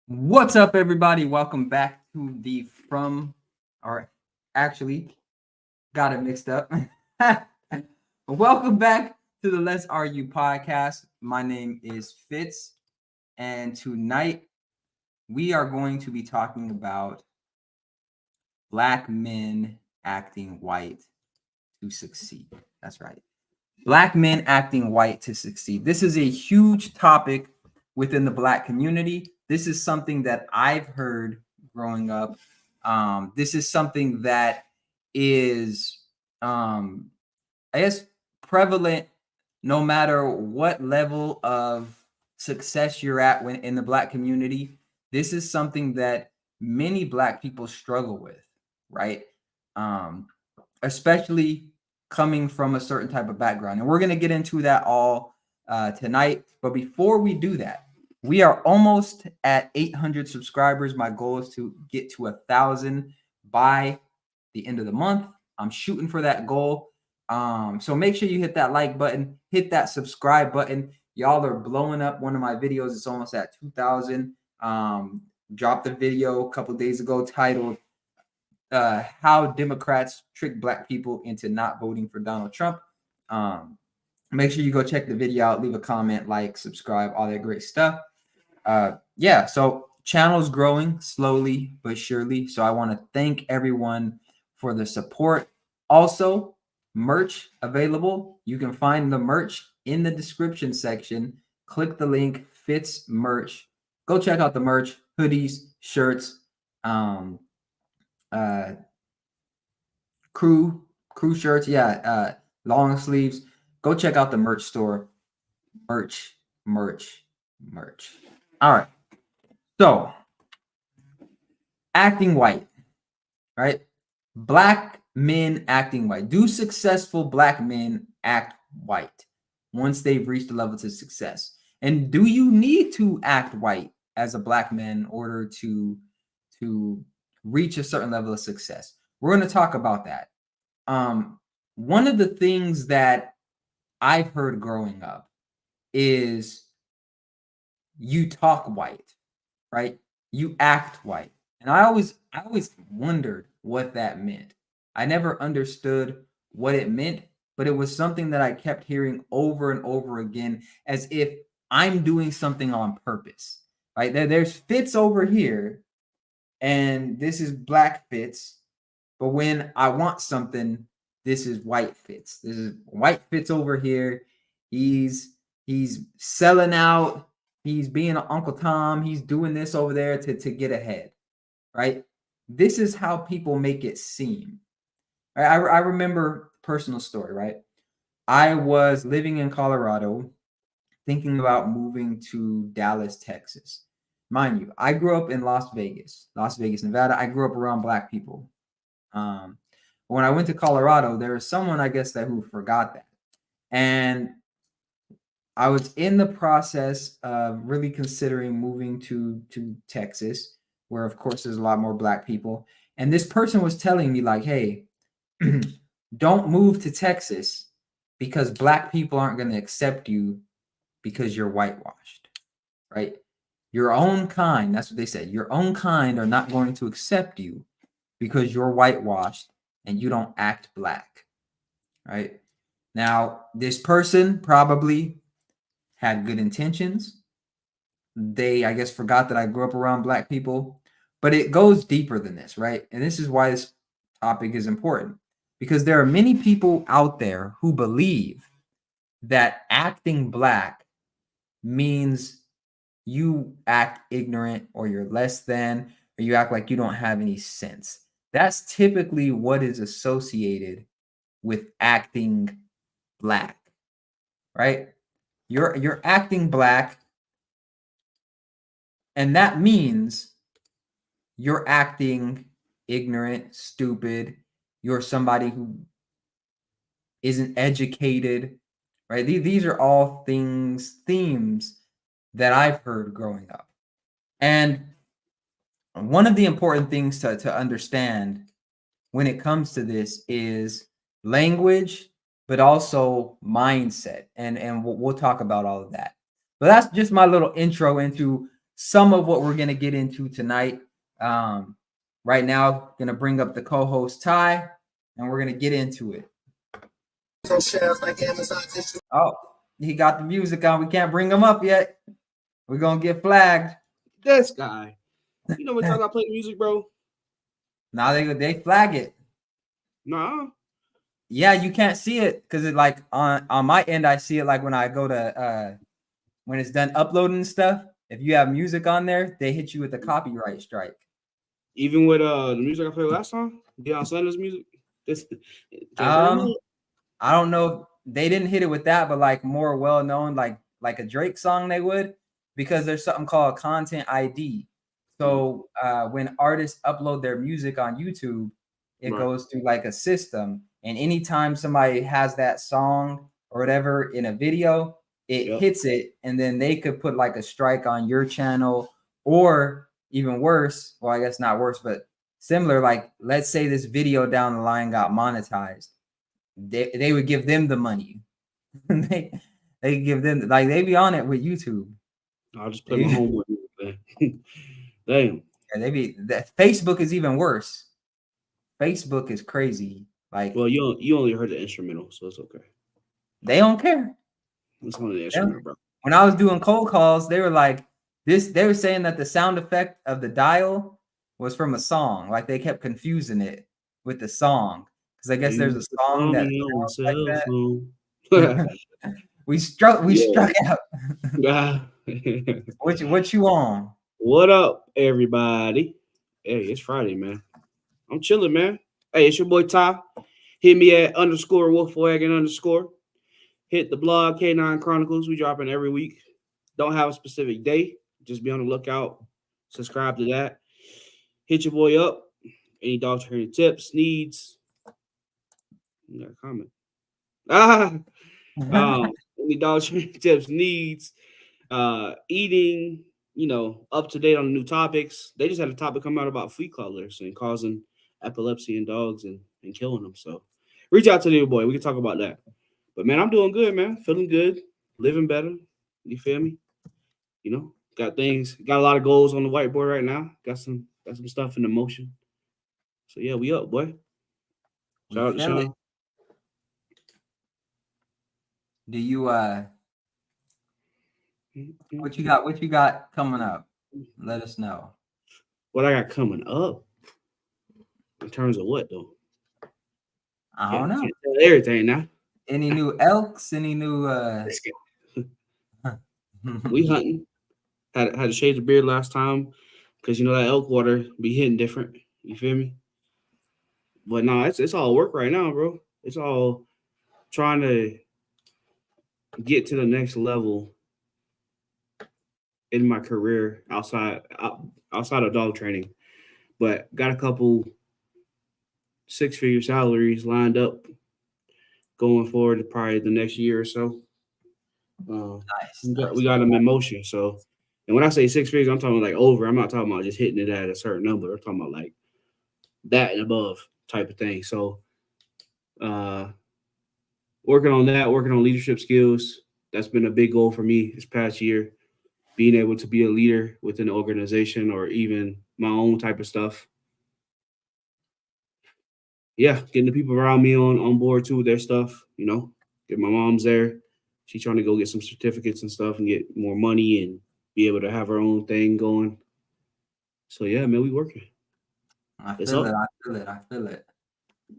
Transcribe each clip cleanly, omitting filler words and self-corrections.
What's up, everybody? Welcome back to the from, or actually, got it mixed up. Welcome back to the Let's Argue podcast. My name is Fitz, and tonight we are going to be talking about Black men acting white to succeed. That's right. Black men acting white to succeed. This is a huge topic within the Black community. This is something that I've heard growing up. This is something that is, I guess, prevalent no matter what level of success you're at when in the Black community. This is something that many Black people struggle with, right? Especially coming from a certain type of background. And we're going to get into that all tonight. But before we do that, we are almost at 800 subscribers. My goal is to get to 1,000 by the end of the month. I'm shooting for that goal. So make sure you hit that like button, hit that subscribe button. Y'all are blowing up one of my videos. It's almost at 2,000. Dropped a video a couple days ago titled how Democrats trick Black people into not voting for Donald Trump. Make sure you go check the video out, leave a comment, like, subscribe, all that great stuff. Yeah, so channel's growing slowly but surely. So I want to thank everyone for the support. Also, merch available. You can find the merch in the description section. Click the link, Fitz merch. Go check out the merch, hoodies, shirts, crew shirts, long sleeves. Go check out the merch store. Merch. All right. So, acting white, right? Black men acting white. Do successful Black men act white once they've reached a level to success? And do you need to act white as a Black man in order to reach a certain level of success? We're going to talk about that. One of the things that I've heard growing up is you talk white, right? You act white. And I always wondered what that meant. I never understood what it meant, but it was something that I kept hearing over and over again as if I'm doing something on purpose, right? There's Fitz over here, and this is Black Fitz. But when I want something, this is white Fitz. This is white Fitz over here. He's selling out. He's being an Uncle Tom. He's doing this over there to get ahead, right? This is how people make it seem. I remember a personal story, right? I was living in Colorado, thinking about moving to Dallas, Texas. Mind you, I grew up in Las Vegas, Nevada. I grew up around Black people. When I went to Colorado, there was someone, I guess, who forgot that. And I was in the process of really considering moving to Texas, where, of course, there's a lot more Black people. And this person was telling me, like, hey, don't move to Texas because Black people aren't going to accept you because you're whitewashed, right? Your own kind, that's what they said. Your own kind are not going to accept you because you're whitewashed and you don't act Black, right? Now, this person probably had good intentions. They, I guess, forgot that I grew up around Black people, but it goes deeper than this, right? And this is why this topic is important, because there are many people out there who believe that acting Black means you act ignorant or you're less than, or you act like you don't have any sense. That's typically what is associated with acting Black, right? You're acting Black, and that means you're acting ignorant, stupid. You're somebody who isn't educated, right? These are all themes that I've heard growing up. And one of the important things to understand when it comes to this is language, but also mindset. And we'll talk about all of that. But that's just my little intro into some of what we're gonna get into tonight. Right now, gonna bring up the co-host Ty, and we're gonna get into it. Oh, he got the music on. We can't bring him up yet. We're gonna get flagged. This guy. You know what time I play the music, bro? Now they flag it. Nah. Yeah, you can't see it because it like on my end, I see it like when I go to when it's done uploading stuff. If you have music on there, they hit you with the copyright strike. Even with the music I played last time, Deion Sanders music. I don't know. They didn't hit it with that, but like more well known, like a Drake song, they would, because there's something called content ID. So when artists upload their music on YouTube, it goes through like a system, and anytime somebody has that song or whatever in a video, it hits it, and then they could put like a strike on your channel, or even worse, well, I guess not worse, but similar, like let's say this video down the line got monetized, they would give them the money. they give them, like, they be on it with YouTube. I'll just play my homework. Damn. Yeah, that Facebook is even worse. Facebook is crazy. Like, well, you only heard the instrumental, so it's okay. They don't care. It's only the instrumental, bro. When I was doing cold calls, they were like this. They were saying that the sound effect of the dial was from a song. Like, they kept confusing it with the song, because I guess there's a song that sounds like that. we struck out. What you on? What up, everybody? Hey, it's Friday, man. I'm chilling, man. Hey, it's your boy Ty. Hit me at _Wolfwagon_. Hit the blog K9 Chronicles. We dropping every week. Don't have a specific day. Just be on the lookout. Subscribe to that. Hit your boy up. Any dog training tips, needs. You got a comment. Any dog training tips, needs. Eating, up to date on the new topics. They just had a topic come out about flea clusters and causing epilepsy in dogs and killing them. So reach out to the boy. We can talk about that. But man, I'm doing good, man. Feeling good, living better. You feel me? Got a lot of goals on the whiteboard right now. Got some stuff in the motion. So yeah, we up, boy. Shout out to Sean. Do you what you got coming up? Let us know. What I got coming up? In terms of what, though? I don't know. Can't tell everything now. Any new elks? Any new We hunting. Had to shave the beard last time because that elk water be hitting different. You feel me? But no, it's all work right now, bro. It's all trying to get to the next level in my career outside of dog training. But got a couple 6-figure salaries lined up going forward to probably the next year or so. Nice. We got them in motion. So, and when I say 6 figures, I'm talking like over. I'm not talking about just hitting it at a certain number. I'm talking about like that and above type of thing. So, working on that, working on leadership skills. That's been a big goal for me this past year. Being able to be a leader within an organization or even my own type of stuff. Yeah, getting the people around me on board too with their stuff, Get my mom's there. She's trying to go get some certificates and stuff and get more money and be able to have her own thing going. So yeah, man, we working. I feel it.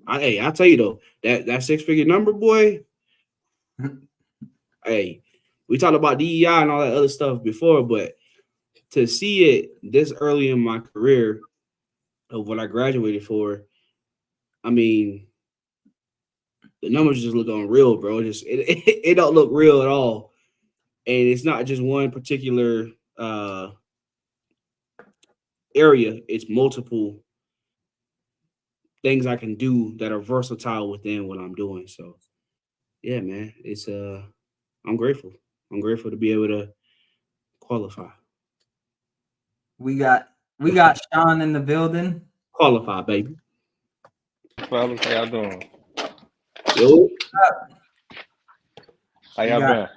I'll tell you though, that 6-figure number, boy. Hey, we talked about DEI and all that other stuff before, but to see it this early in my career of what I graduated for, I mean, the numbers just look unreal, bro. It don't look real at all. And it's not just one particular area. It's multiple things I can do that are versatile within what I'm doing. So yeah, man, it's I'm grateful. I'm grateful to be able to qualify. We got Sean in the building. Qualify, baby. Fellas, how y'all doing? Yo. How y'all been?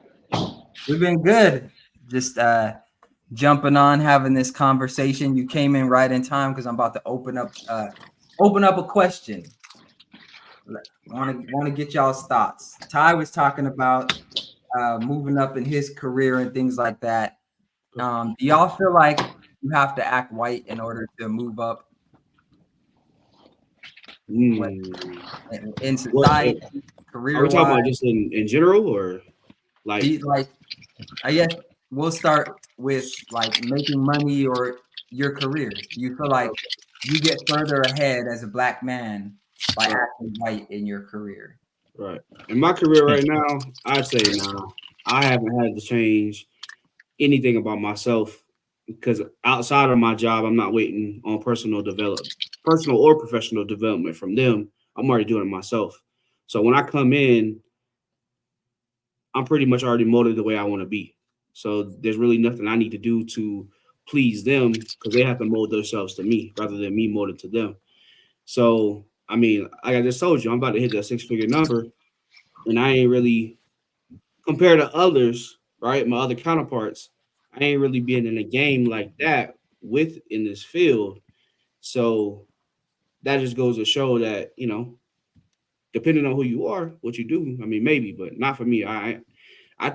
We've been good. Just jumping on, having this conversation. You came in right in time because I'm about to open up a question. Want to get y'all's thoughts. Ty was talking about moving up in his career and things like that. Do y'all feel like you have to act white in order to move up in society, career Are we talking wise? about just in general or like? I guess we'll start with like making money or your career. Do you feel like you get further ahead as a black man by acting white in your career? Right. In my career right now, I'd say nah. I haven't had to change anything about myself because outside of my job, I'm not waiting on personal or professional development from them. I'm already doing it myself. So when I come in, I'm pretty much already molded the way I want to be. So there's really nothing I need to do to please them because they have to mold themselves to me rather than me molded to them. So I mean, like I just told you, I'm about to hit that 6-figure number, and I ain't really compared to others, right? My other counterparts, I ain't really been in a game like that with in this field. So that just goes to show that, depending on who you are, what you do, I mean, maybe, but not for me. I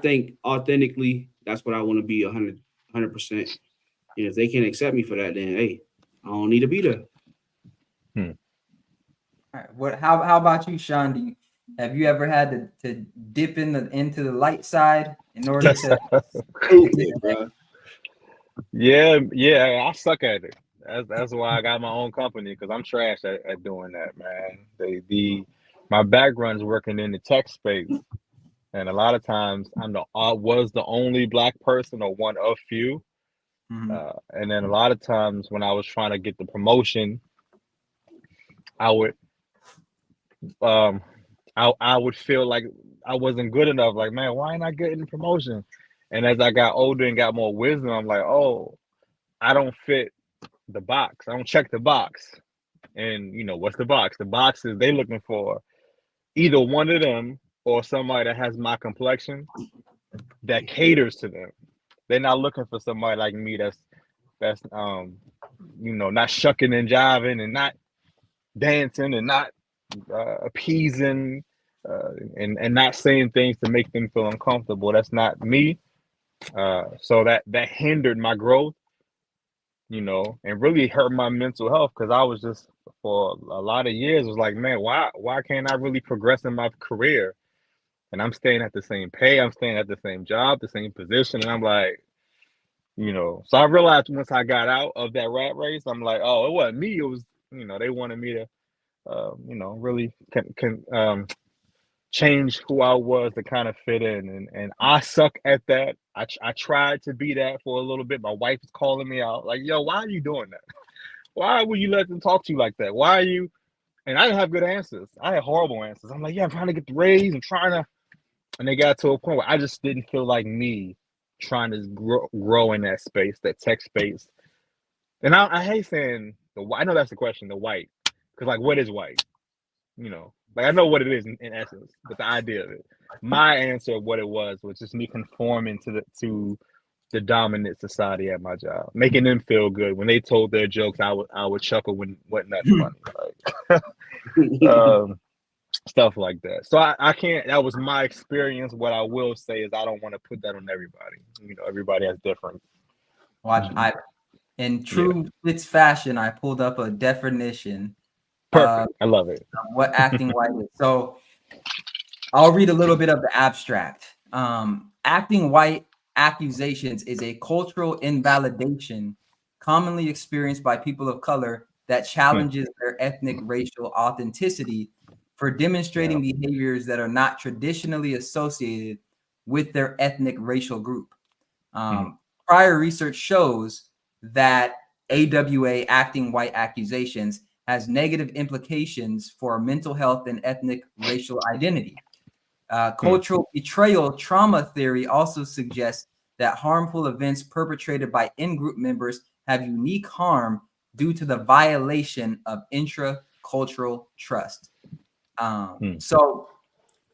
think authentically, that's what I want to be 100%. And if they can't accept me for that, then hey, I don't need to be there. All right. How about you, Sean? Have you ever had to dip into the light side in order to Stupid, bro. Yeah, I suck at it. That's why I got my own company because I'm trash at doing that, man. My background's working in the tech space, and a lot of times I was the only black person or one of few. And then a lot of times when I was trying to get the promotion, I would um I would feel like I wasn't good enough. Like, man, why ain't I getting the promotion? And as I got older and got more wisdom, I'm like, oh, I don't fit the box. I don't check the box. And what's the box? The box is they looking for either one of them or somebody that has my complexion that caters to them. They're not looking for somebody like me that's not shucking and jiving and not dancing and not appeasing and not saying things to make them feel uncomfortable. That's not me. So that hindered my growth, and really hurt my mental health because I was just for a lot of years was like, man, why can't I really progress in my career? And I'm staying at the same pay, I'm staying at the same job, the same position, and I'm like, So I realized once I got out of that rat race, I'm like, oh, it wasn't me. It was, they wanted me to, really can change who I was to kind of fit in, and I suck at that. I tried to be that for a little bit. My wife is calling me out, like, yo, why are you doing that? Why would you let them talk to you like that? Why are you? And I didn't have good answers. I had horrible answers. I'm like, yeah, I'm trying to get the raise. I'm trying to, and they got to a point where I just didn't feel like me trying to grow in that space, that tech space. And I hate saying I know that's the question, the white, because like, what is white? Like I know what it is in essence, but the idea of it. My answer of what it was just me conforming to the dominant society at my job, making them feel good when they told their jokes. I would chuckle when wasn't that funny, like stuff like that. So I can't. That was my experience. What I will say is I don't want to put that on everybody. Everybody has different. Well, in true Fitz fashion, I pulled up a definition. Perfect. I love it. What acting white is. So I'll read a little bit of the abstract. Acting white accusations is a cultural invalidation commonly experienced by people of color that challenges their ethnic racial authenticity for demonstrating behaviors that are not traditionally associated with their ethnic racial group. Prior research shows that AWA, acting white accusations, has negative implications for mental health and ethnic racial identity. Cultural betrayal trauma theory also suggests that harmful events perpetrated by in-group members have unique harm due to the violation of intra-cultural trust. So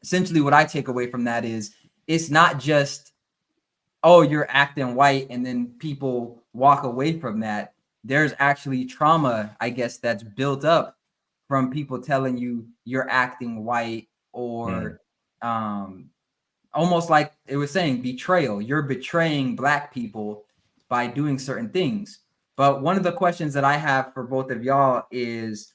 essentially what I take away from that is it's not just oh, you're acting white, and then people walk away from that. There's actually trauma, I guess, that's built up from people telling you you're acting white, or almost like it was saying betrayal. You're betraying Black people by doing certain things. But one of the questions that I have for both of y'all is,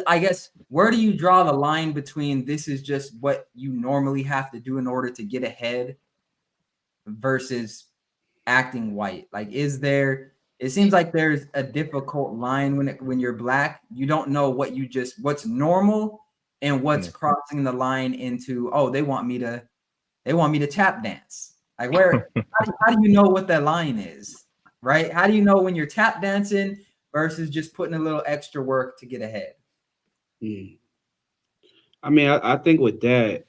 I guess, where do you draw the line between this is just what you normally have to do in order to get ahead versus acting white? Like, it seems like there's a difficult line when you're Black. You don't know what's normal and what's crossing the line into, oh, they want me to tap dance. Like, how do you know what that line is, right? How do you know when you're tap dancing versus just putting a little extra work to get ahead? I mean, I think with that,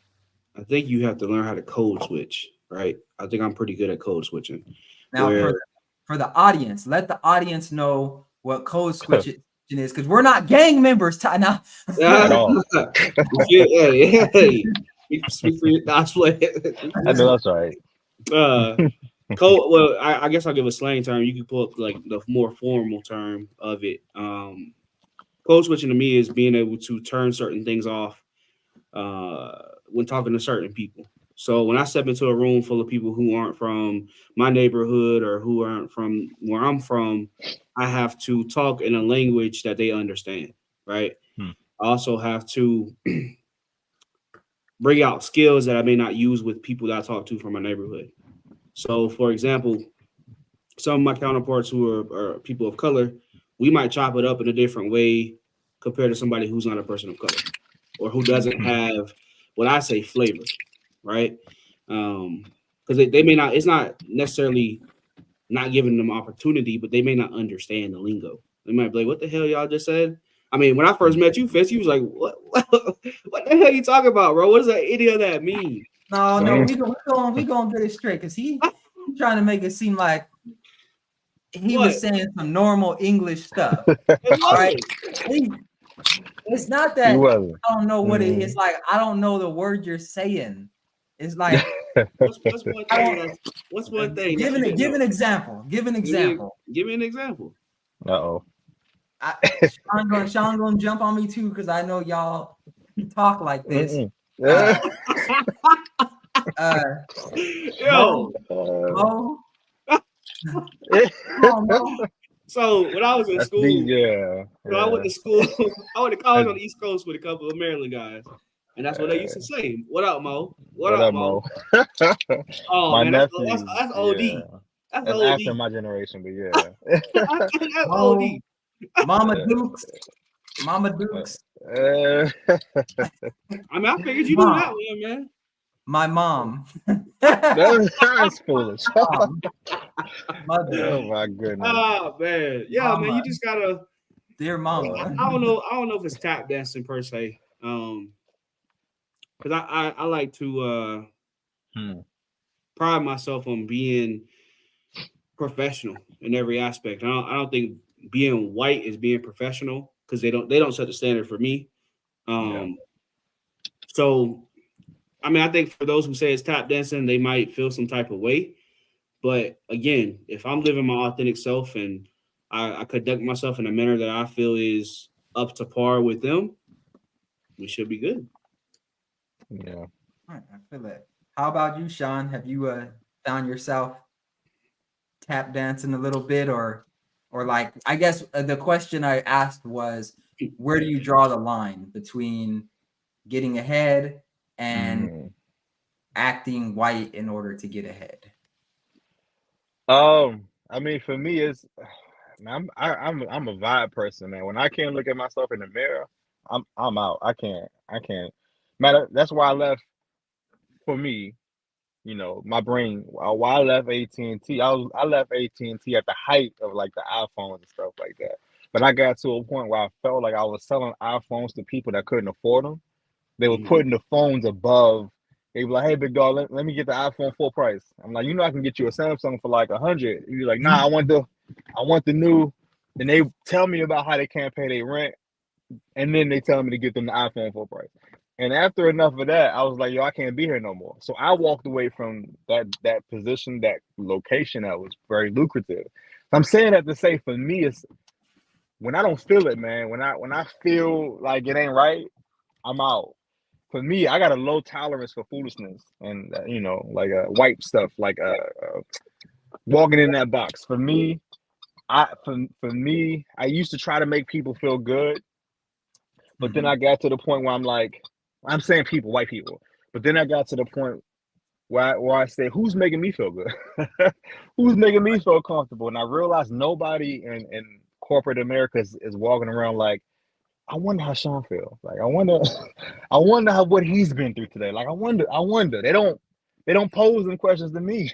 I think you have to learn how to code switch, right? I think I'm pretty good at code switching. Now, for the audience, let the audience know what code switching is, because we're not gang members. Now, At all. Hey. Speak for your I know that's right. Code. Well, I guess I'll give a slang term. You can pull up like the more formal term of it. Code switching to me is being able to turn certain things off when talking to certain people. So when I step into a room full of people who aren't from my neighborhood or who aren't from where I'm from, I have to talk in a language that they understand, right? I also have to bring out skills that I may not use with people that I talk to from my neighborhood. So, for example, some of my counterparts who are people of color, we might chop it up in a different way compared to somebody who's not a person of color or who doesn't have what I say flavor, right? Because they may not, it's not necessarily not giving them opportunity, but they may not understand the lingo. They might be like, what the hell y'all just said? I mean, when I first met you, Fitz, you was like, what the hell you talking about, bro? What does any of that mean? No, we gonna get it straight, because he's trying to make it seem like he was saying some normal English stuff. Right? It's not that I don't know what it is. Like, I don't know the word you're saying. It's like, what's one thing? Give an example. Give an example. Give me an example. Uh-oh. Sean gonna jump on me too, because I know y'all talk like this. So when I was in school, I went to school. I went to college on the East Coast with a couple of Maryland guys, and that's what they used to say. What up, Mo? What up, Mo? Oh, my man, nephew, that's OD. Yeah. That's OD. After my generation, but yeah. That's OD. Mama Dukes. I mean, I figured you knew that one, man. My mom. That's foolish. Mother. Oh my goodness. Oh man, yeah, mama. Man. You just gotta, dear mama. I don't know if it's tap dancing per se, because I like to pride myself on being professional in every aspect. I don't think being white is being professional, because they don't set the standard for me. So, I mean, I think for those who say it's tap dancing, they might feel some type of way. But again, if I'm living my authentic self and I conduct myself in a manner that I feel is up to par with them, we should be good. Yeah. All right, I feel it. How about you, Sean? Have you found yourself tap dancing a little bit, or like, I guess the question I asked was, where do you draw the line between getting ahead and acting white in order to get ahead? I mean, for me, it's I'm a vibe person, man. When I can't look at myself in the mirror, I'm out. I can't. Matter. That's why I left. For me, you know, my brain. Why I left AT&T. I left AT&T at the height of like the iPhones and stuff like that. But I got to a point where I felt like I was selling iPhones to people that couldn't afford them. They were putting the phones above. They were like, "Hey, big dog, let me get the iPhone full price." I'm like, I can get you a Samsung for like $100. You're like, "Nah, I want the new." And they tell me about how they can't pay their rent, and then they tell me to get them the iPhone full price. And after enough of that, I was like, yo, I can't be here no more. So I walked away from that position, that location that was very lucrative. I'm saying that to say, for me, it's when I don't feel it, man. When I feel like it ain't right, I'm out. For me, I got a low tolerance for foolishness and like white stuff, like walking in that box. For me, I used to try to make people feel good, but then I got to the point where I'm like, I'm saying people, white people, but then I got to the point where I say, who's making me feel good? Who's making me feel comfortable? And I realized nobody in corporate America is walking around like, I wonder how Sean feels. Like, I wonder what he's been through today. Like, I wonder. They don't pose them questions to me.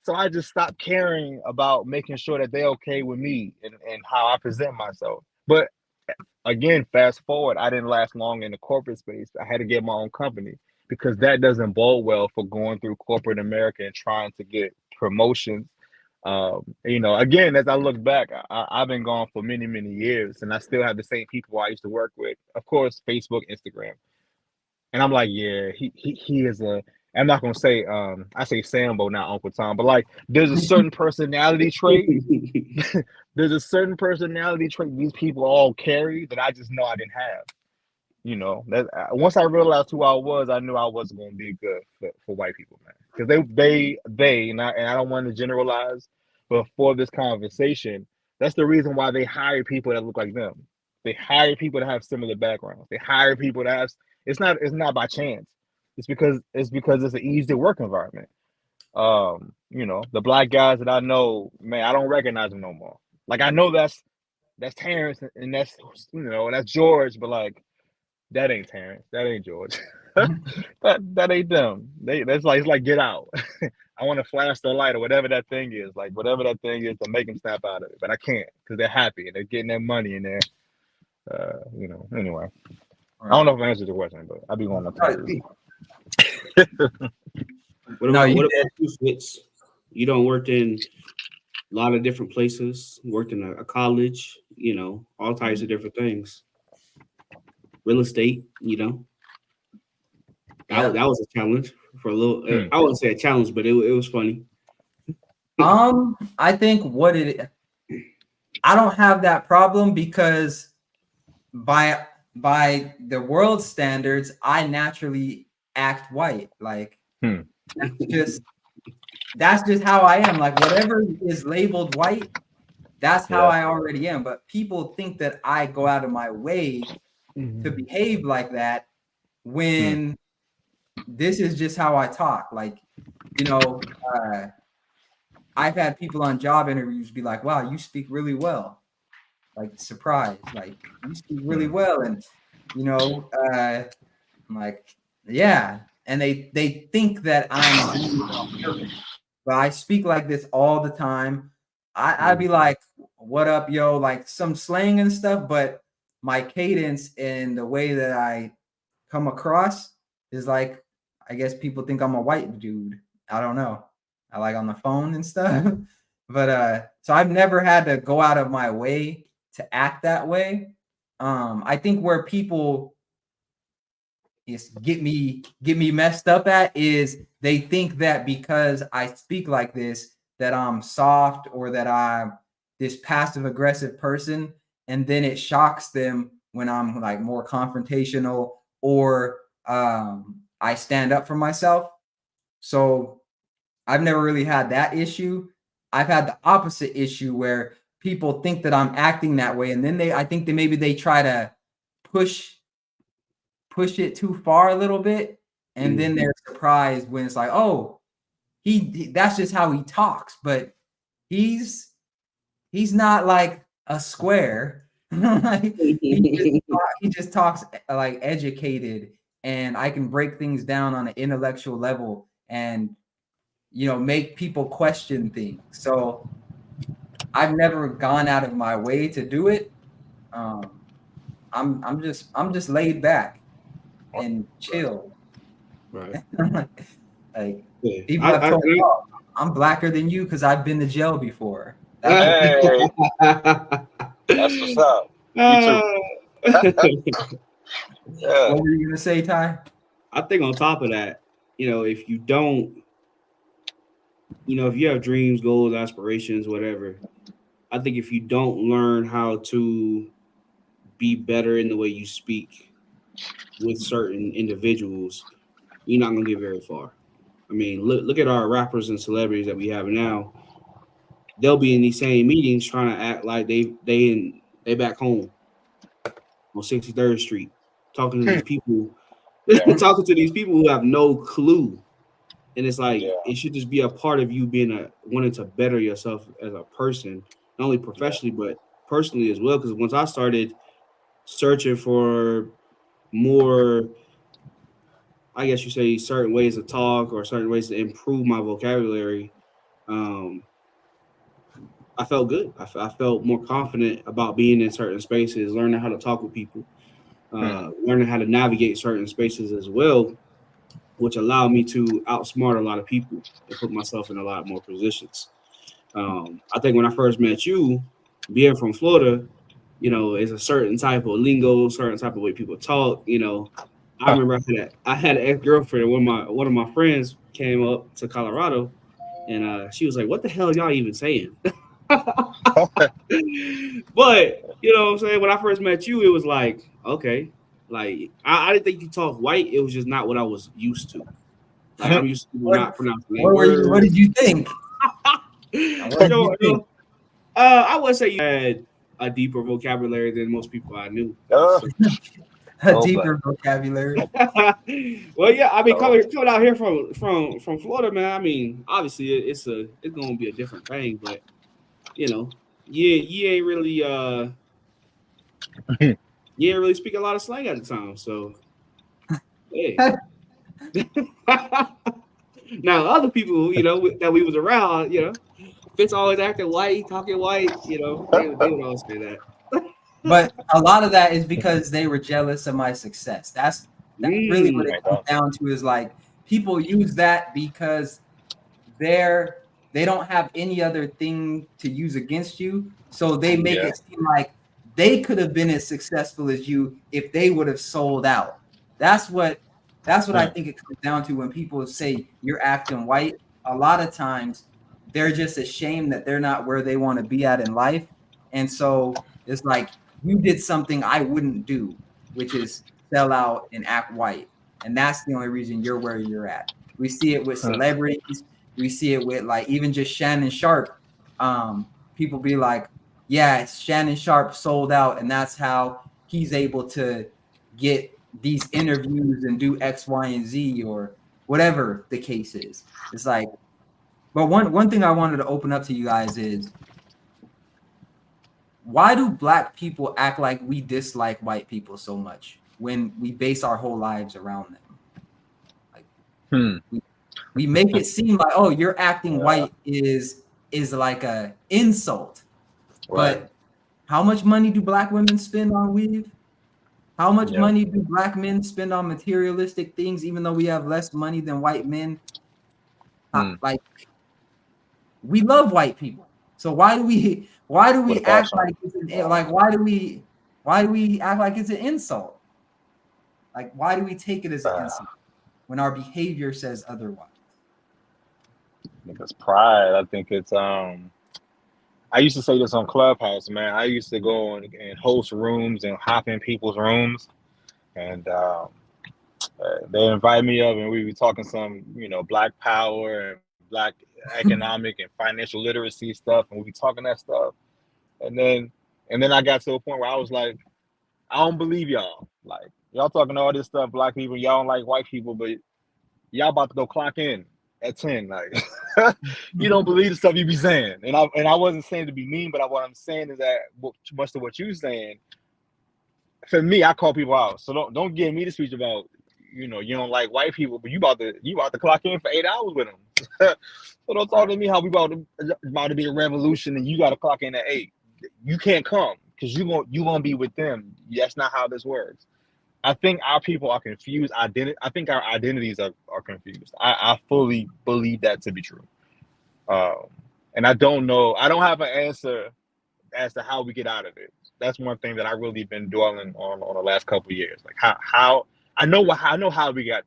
So I just stopped caring about making sure that they're okay with me and how I present myself. But again, fast forward, I didn't last long in the corporate space. I had to get my own company because that doesn't bode well for going through corporate America and trying to get promotions. Again, as I look back, I've been gone for many, many years, and I still have the same people I used to work with. Of course, Facebook, Instagram, and I'm like, yeah, he is a. I'm not gonna say I say Sambo, not Uncle Tom, but like, there's a certain personality trait. There's a certain personality trait these people all carry that I just know I didn't have. That once I realized who I was, I knew I wasn't going to be good for white people, man. Because they and I don't want to generalize, but for this conversation, that's the reason why they hire people that look like them. They hire people that have similar backgrounds. They hire people that have. It's not by chance. It's because it's an easy work environment. The black guys that I know, man, I don't recognize them no more. Like, I know that's Terrence and that's George, but like, that ain't Terrence. That ain't George. that ain't them. It's like Get Out. I want to flash the light or whatever that thing is. Like, whatever that thing is to make them snap out of it, but I can't because they're happy and they're getting their money in there. Anyway, I don't know if I answered the question, but I'll be going on time. What about you, Fitz? You don't work in a lot of different places. Worked in a college. All types of different things. Real estate. That was a challenge for a little. I wouldn't say a challenge, but it was funny. I think I don't have that problem because by the world standards, I naturally act white. Like that's just how I am. Like, whatever is labeled white, that's how I already am. But people think that I go out of my way to behave like that when this is just how I talk. Like, I've had people on job interviews be like, wow, you speak really well. Like, surprise, like, you speak really well. And, I'm like, yeah. And they think that I'm doing it on purpose. But I speak like this all the time. I'd be like, what up, yo? Like, some slang and stuff, but my cadence and the way that I come across is like, I guess people think I'm a white dude. I don't know. I like on the phone and stuff. But so I've never had to go out of my way to act that way. I think where people get me messed up at is they think that because I speak like this, that I'm soft or that I'm this passive aggressive person. And then it shocks them when I'm like more confrontational or I stand up for myself. So I've never really had that issue. I've had the opposite issue where people think that I'm acting that way. And then I think that maybe they try to push it too far a little bit. And then they're surprised when it's like, oh, he that's just how he talks. But he's not like a square. Like, he just talks like educated, and I can break things down on an intellectual level and make people question things. So I've never gone out of my way to do it. I'm just laid back and chill. Right. Like, people have told me, oh, I'm blacker than you because I've been to jail before. That's what's up. You too. Yeah. What were you gonna say, Ty? I think on top of that, if you don't, if you have dreams, goals, aspirations, whatever, I think if you don't learn how to be better in the way you speak with certain individuals, you're not gonna get very far. I mean, look at our rappers and celebrities that we have now. They'll be in these same meetings trying to act like they back home on 63rd Street, talking to these people, Yeah. talking to these people who have no clue. And it's like Yeah. it should just be a part of you being wanting to better yourself as a person, not only professionally but personally as well. Because once I started searching for more, I guess you say, certain ways to talk or certain ways to improve my vocabulary, um, I felt good. I felt more confident about being in certain spaces, learning how to talk with people, learning how to navigate certain spaces as well, which allowed me to outsmart a lot of people and put myself in a lot more positions. I think when I first met you, being from Florida, it's a certain type of lingo, certain type of way people talk. I Huh. remember I had an ex-girlfriend. One of my friends came up to Colorado, and she was like, "What the hell are y'all even saying?" But what I'm saying, when I first met you, it was like, okay, like I didn't think you talk white. It was just not what I was used to. Like I'm used to people What not pronouncing their what were you? What words. did you think? What did you think? I would say you had a deeper vocabulary than most people I knew. Uh, So, A oh, deeper but vocabulary. well, yeah, I mean, oh, coming out here from Florida, man. I mean, obviously it's gonna be a different thing, but you ain't really you ain't really speak a lot of slang at the time. So, hey. Now other people, that we was around, Fitz always acting white, talking white, they would all say that. But a lot of that is because they were jealous of my success. That's really what it Mm, I comes don't. down to, is like people use that because they're they don't have any other thing to use against you. So they make Yeah. it seem like they could have been as successful as you if they would have sold out. That's what that's what I think it comes down to when people say you're acting white. A lot of times they're just ashamed that they're not where they want to be at in life. And so it's like you did something I wouldn't do, which is sell out and act white. And that's the only reason you're where you're at. We see it with celebrities. We see it with like even just Shannon Sharp. People be like, yeah, Shannon Sharp sold out, and that's how he's able to get these interviews and do X, Y, and Z or whatever the case is. It's like, but one thing I wanted to open up to you guys is why do black people act like we dislike white people so much when we base our whole lives around them? Like Hmm. we make it seem like, oh, you're acting Yeah. white is like a insult. Right. But how much money do black women spend on weave? How much Yeah. money do black men spend on materialistic things, even though we have less money than white men? Hmm. Like we love white people, so why do With we a act passion. like it's like why do we act like it's an insult? Like why do we take it as an insult when our behavior says otherwise? Because pride. I think it's I used to say this on Clubhouse, man. I used to go and host rooms and hop in people's rooms, and they invite me up, and we be talking some, Black Power and Black economic and financial literacy stuff, and we be talking that stuff, and then I got to a point where I was like, I don't believe y'all. Like y'all talking all this stuff, black people, y'all don't like white people, but y'all about to go clock in at 10. Like you don't believe the stuff you be saying. And I wasn't saying to be mean, but what I'm saying is that much of what you saying, for me, I call people out. So don't give me the speech about, you don't like white people, but you about to clock in for 8 hours with them. So don't talk to me how we about to be a revolution and you got to clock in at 8. You can't come because you gonna be with them. That's not how this works. I think our people are confused. I think our identities are confused. I fully believe that to be true. Um, and I don't know. I don't have an answer as to how we get out of it. that's one thing that I really been dwelling on the last couple of years. Like how I know how we got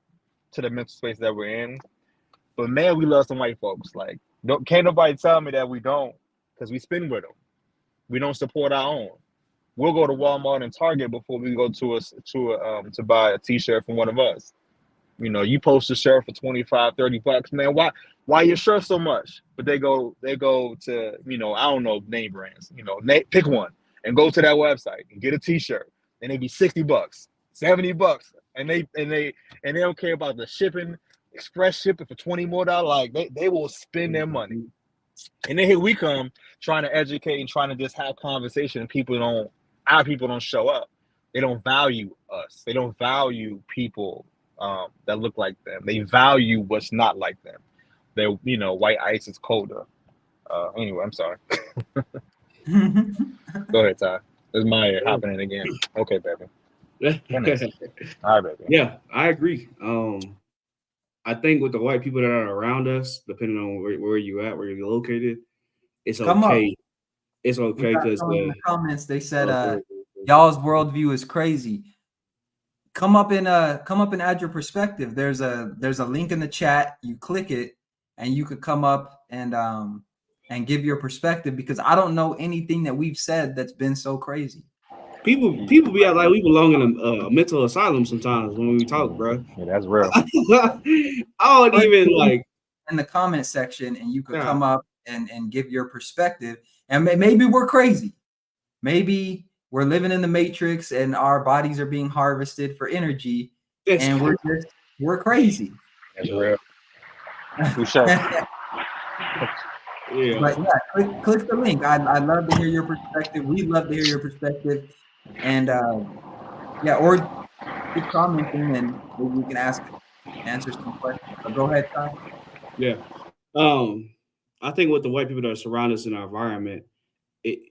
to the mental space that we're in, but man, we love some white folks. Like, can't nobody tell me that we don't, because we spend with them. We don't support our own. We'll go to Walmart and Target before we go to buy a T-shirt from one of us. You know, you post a shirt for 25, $30, man. Why your shirt so much? But they go to, you know, I don't know name brands. You know, pick one and go to that website and get a T-shirt, and they be $60, $70, and they don't care about the shipping, express shipping for $20 more. Like they will spend their money. And then here we come trying to educate and trying to just have conversation, and our people don't show up. They don't value us. They don't value people that look like them. They value what's not like them. They, you know, white ice is colder. Anyway, I'm sorry. Go ahead, Ty. It's my ear happening again. Okay, baby. All right, baby. Yeah, I agree. I think with the white people that are around us, depending on where you at, where you're located, it's okay. It's okay because in the comments they said y'all's worldview is crazy. Come up and add your perspective. There's a link in the chat. You click it, and you could come up and give your perspective, because I don't know anything that we've said that's been so crazy. People be out like we belong in a mental asylum sometimes when we talk, bro. Yeah, that's real. I don't even like in the comment section, and you could come up and give your perspective. And maybe we're crazy. Maybe we're living in the matrix and our bodies are being harvested for energy, and we're crazy. That's real. We sure. Yeah. But yeah, click the link. I'd love to hear your perspective. We'd love to hear your perspective. And or keep commenting, and maybe we can answer some questions. So go ahead, Ty. Yeah. I think with the white people that are surrounding us in our environment,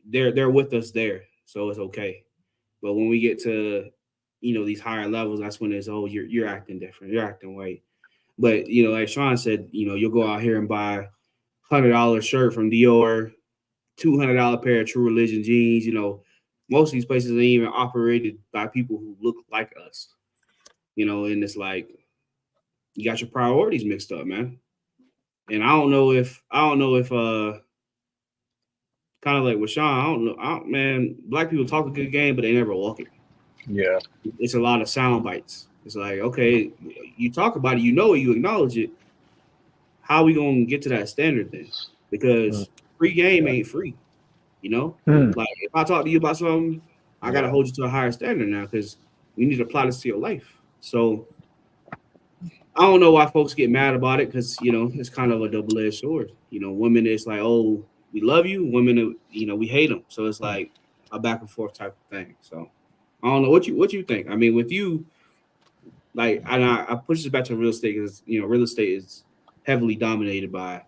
they're with us there, so it's okay. But when we get to, you know, these higher levels, that's when it's, oh, you're acting different, you're acting white. But, you know, like Sean said, you know, you'll go out here and buy $100 shirt from Dior, $200 pair of True Religion jeans. You know, most of these places ain't even operated by people who look like us. You know, and it's like you got your priorities mixed up, man. And I don't know if kind of like with Sean, I don't know, man. Black people talk a good game, but they never walk it. Yeah, it's a lot of sound bites. It's like, okay, you talk about it, you know it, you acknowledge it. How are we gonna get to that standard then? Because free game ain't free, you know. Like if I talk to you about something, I gotta hold you to a higher standard now, because you need to apply this to your life. So I don't know why folks get mad about it, because, you know, it's kind of a double-edged sword. You know, women, it's like, oh, we love you. Women, you know, we hate them. So it's like a back and forth type of thing. So I don't know what you think. I mean, with you, like, and I push this back to real estate, because, you know, real estate is heavily dominated by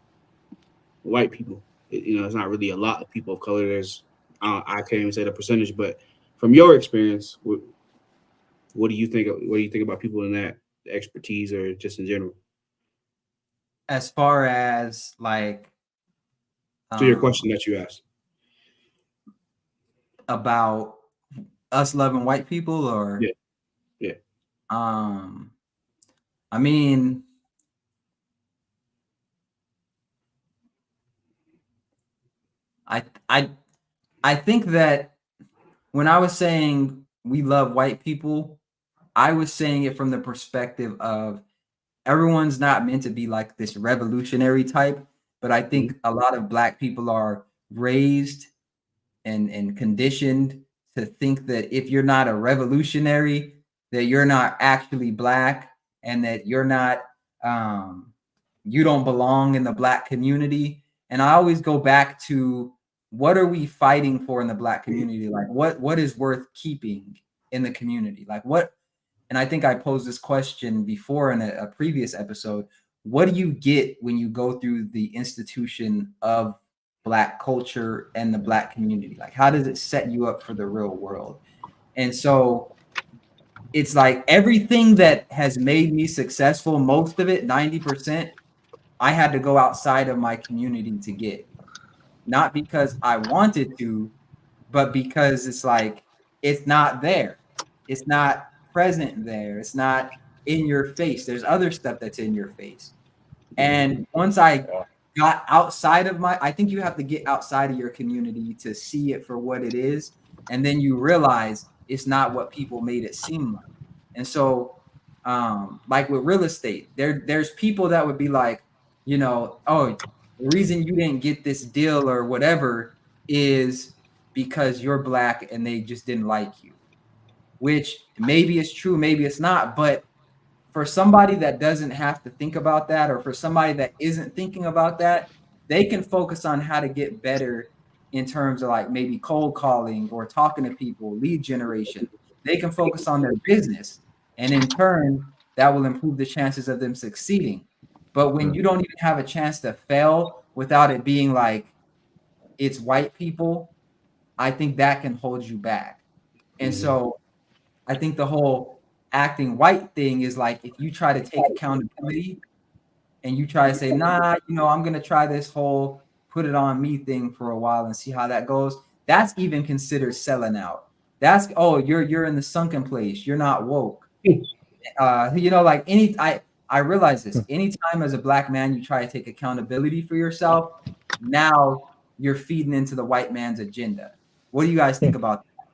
white people. You know, it's not really a lot of people of color. There's, I can't even say the percentage, but from your experience, what do you think? What do you think about people in that expertise, or just in general? As far as like, to your question that you asked about us loving white people, or yeah. I mean, I think that when I was saying we love white people, I was saying it from the perspective of everyone's not meant to be like this revolutionary type, but I think a lot of Black people are raised and conditioned to think that if you're not a revolutionary, that you're not actually Black, and that you're not, you don't belong in the Black community. And I always go back to, what are we fighting for in the Black community? Like what is worth keeping in the community? Like what? And I think I posed this question before in a previous episode. What do you get when you go through the institution of Black culture and the Black community? Like, how does it set you up for the real world? And so it's like everything that has made me successful, most of it, 90%, I had to go outside of my community to get. Not because I wanted to, but because it's like it's not there, it's not present there, it's not in your face. There's other stuff that's in your face. And once I Yeah. got outside of I think you have to get outside of your community to see it for what it is. And then you realize it's not what people made it seem like. And so, like with real estate, there's people that would be like, oh, the reason you didn't get this deal or whatever is because you're black and they just didn't like you, which maybe it's true, maybe it's not. But for somebody that doesn't have to think about that, or for somebody that isn't thinking about that, they can focus on how to get better in terms of like maybe cold calling or talking to people, lead generation. They can focus on their business, and in turn, that will improve the chances of them succeeding. But when you don't even have a chance to fail without it being like it's white people, I think that can hold you back. And so I think the whole acting white thing is like if you try to take accountability and you try to say, nah, I'm gonna try this whole put it on me thing for a while and see how that goes. That's even considered selling out. That's you're in the sunken place. You're not woke. Like I realize this. Anytime as a black man you try to take accountability for yourself, now you're feeding into the white man's agenda. What do you guys think about that?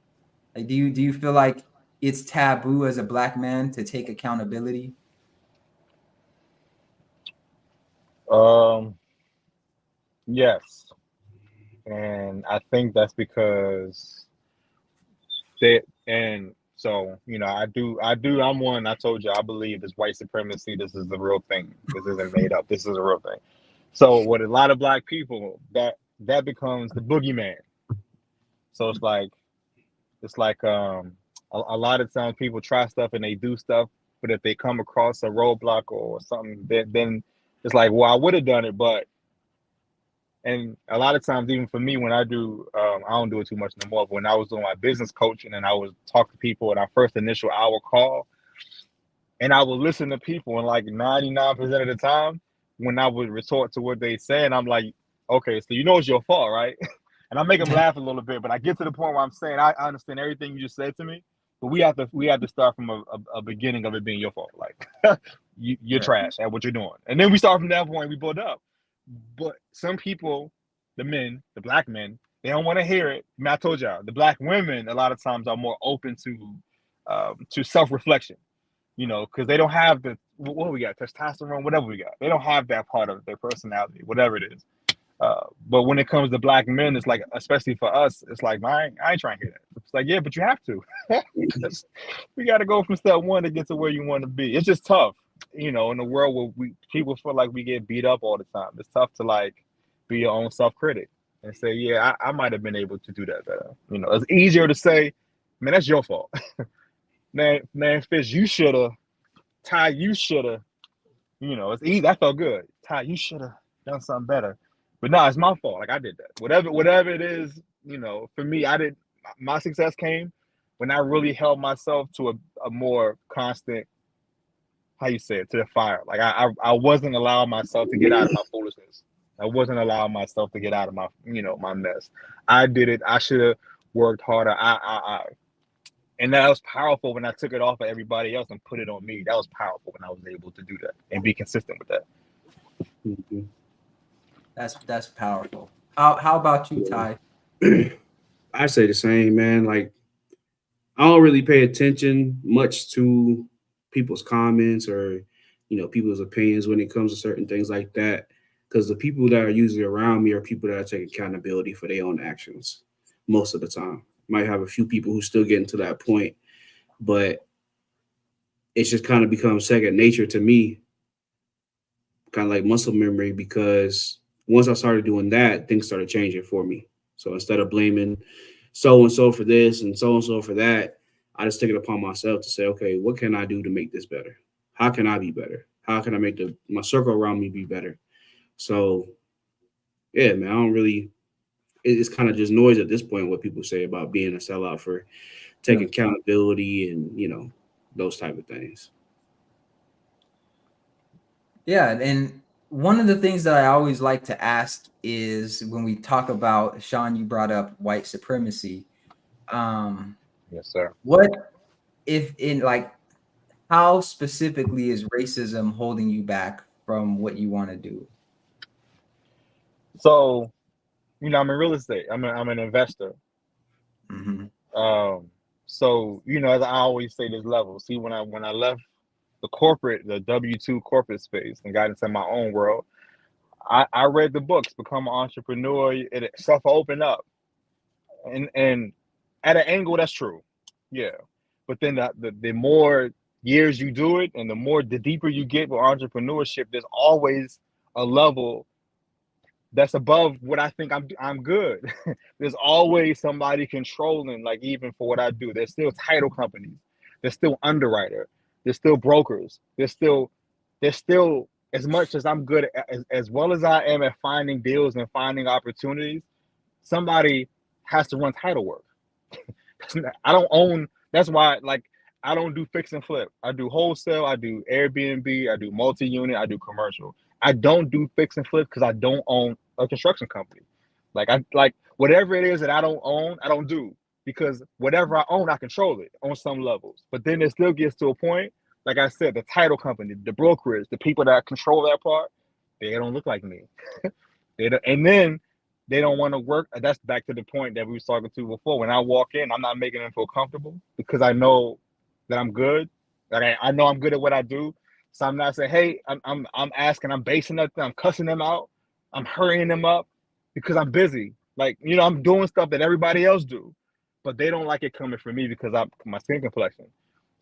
Like, do you feel like it's taboo as a black man to take accountability? Yes, and I think that's because they and so I'm one. I told you I believe this white supremacy. This is the real thing. This isn't made up. This is a real thing. So with a lot of black people, that becomes the boogeyman. So it's like a lot of times people try stuff and they do stuff, but if they come across a roadblock or something, then it's like, well, I would have done it, but and a lot of times, even for me, when I do, I don't do it too much no more. But when I was doing my business coaching and I was talk to people in our first initial hour call, and I would listen to people, and like 99% of the time, when I would retort to what they say, and I'm like, okay, so it's your fault, right? And I make them laugh a little bit, but I get to the point where I'm saying I understand everything you just said to me, but we have to start from a beginning of it being your fault. Like you're Right. trash at what you're doing, and then we start from that point. We build up. But some people, the black men, they don't want to hear it. I mean, I told y'all, the black women a lot of times are more open to self reflection. Because they don't have what we got, testosterone, whatever we got. They don't have that part of their personality, whatever it is. But when it comes to black men, it's like, especially for us, it's like, I ain't trying to hear that. It's like, yeah, but you have to. We got to go from step one to get to where you want to be. It's just tough, in a world where people feel like we get beat up all the time. It's tough to like be your own self critic and say, yeah, I might have been able to do that better. It's easier to say, man, that's your fault. man, Fitz, you should have. Ty, you should have. It's easy. That felt good. Ty, you should have done something better. But no, it's my fault. Like I did that. Whatever it is, for me, my success came when I really held myself to a more constant, how you say it, to the fire. Like I wasn't allowing myself to get out of my foolishness. I wasn't allowing myself to get out of my mess. I did it. I should have worked harder. And that was powerful when I took it off of everybody else and put it on me. That was powerful when I was able to do that and be consistent with that. Mm-hmm. That's powerful. How about you, Ty? I say the same, man. Like I don't really pay attention much to people's comments or people's opinions when it comes to certain things like that. Because the people that are usually around me are people that take accountability for their own actions most of the time. Might have a few people who still getting to that point, but it's just kind of become second nature to me, kind of like muscle memory, because once I started doing that, things started changing for me. So instead of blaming so and so for this and so for that, I just took it upon myself to say, okay, what can I do to make this better? How can I be better? How can I make my circle around me be better? So, yeah, man, I don't really. It's kind of just noise at this point what people say about being a sellout for taking accountability and those type of things. Yeah, and one of the things that I always like to ask is when we talk about, Sean, you brought up white supremacy. Yes, sir. What if in like how specifically is racism holding you back from what you want to do? So, I'm in real estate. I'm an investor. Mm-hmm. So, as I always say, there's levels. See, when I left the W-2 corporate space and got into my own world, I read the books, Become an Entrepreneur. Stuff opened up, and at an angle that's true, yeah. But then the more years you do it, and the deeper you get with entrepreneurship, there's always a level that's above what I think I'm good. There's always somebody controlling, like even for what I do. There's still title companies, there's still underwriter, there's still brokers, there's still as much as I'm good as well as I am at finding deals and finding opportunities, somebody has to run title work. I don't own. That's why, like, I don't do fix and flip. I do wholesale. I do Airbnb. I do multi-unit. I do commercial. I don't do fix and flip because I don't own a construction company. Like whatever it is that I don't own, I don't do, because whatever I own, I control it on some levels. But then it still gets to a point, like I said, the title company, the brokerage, the people that control that part, they don't look like me. And then they don't want to work. That's back to the point that we was talking to before. When I walk in, I'm not making them feel comfortable because I know that I'm good. Like I know I'm good at what I do. So I'm not saying, hey, I'm asking, I'm basing nothing, I'm cussing them out, I'm hurrying them up because I'm busy. Like, I'm doing stuff that everybody else do, but they don't like it coming from me because I'm my skin complexion.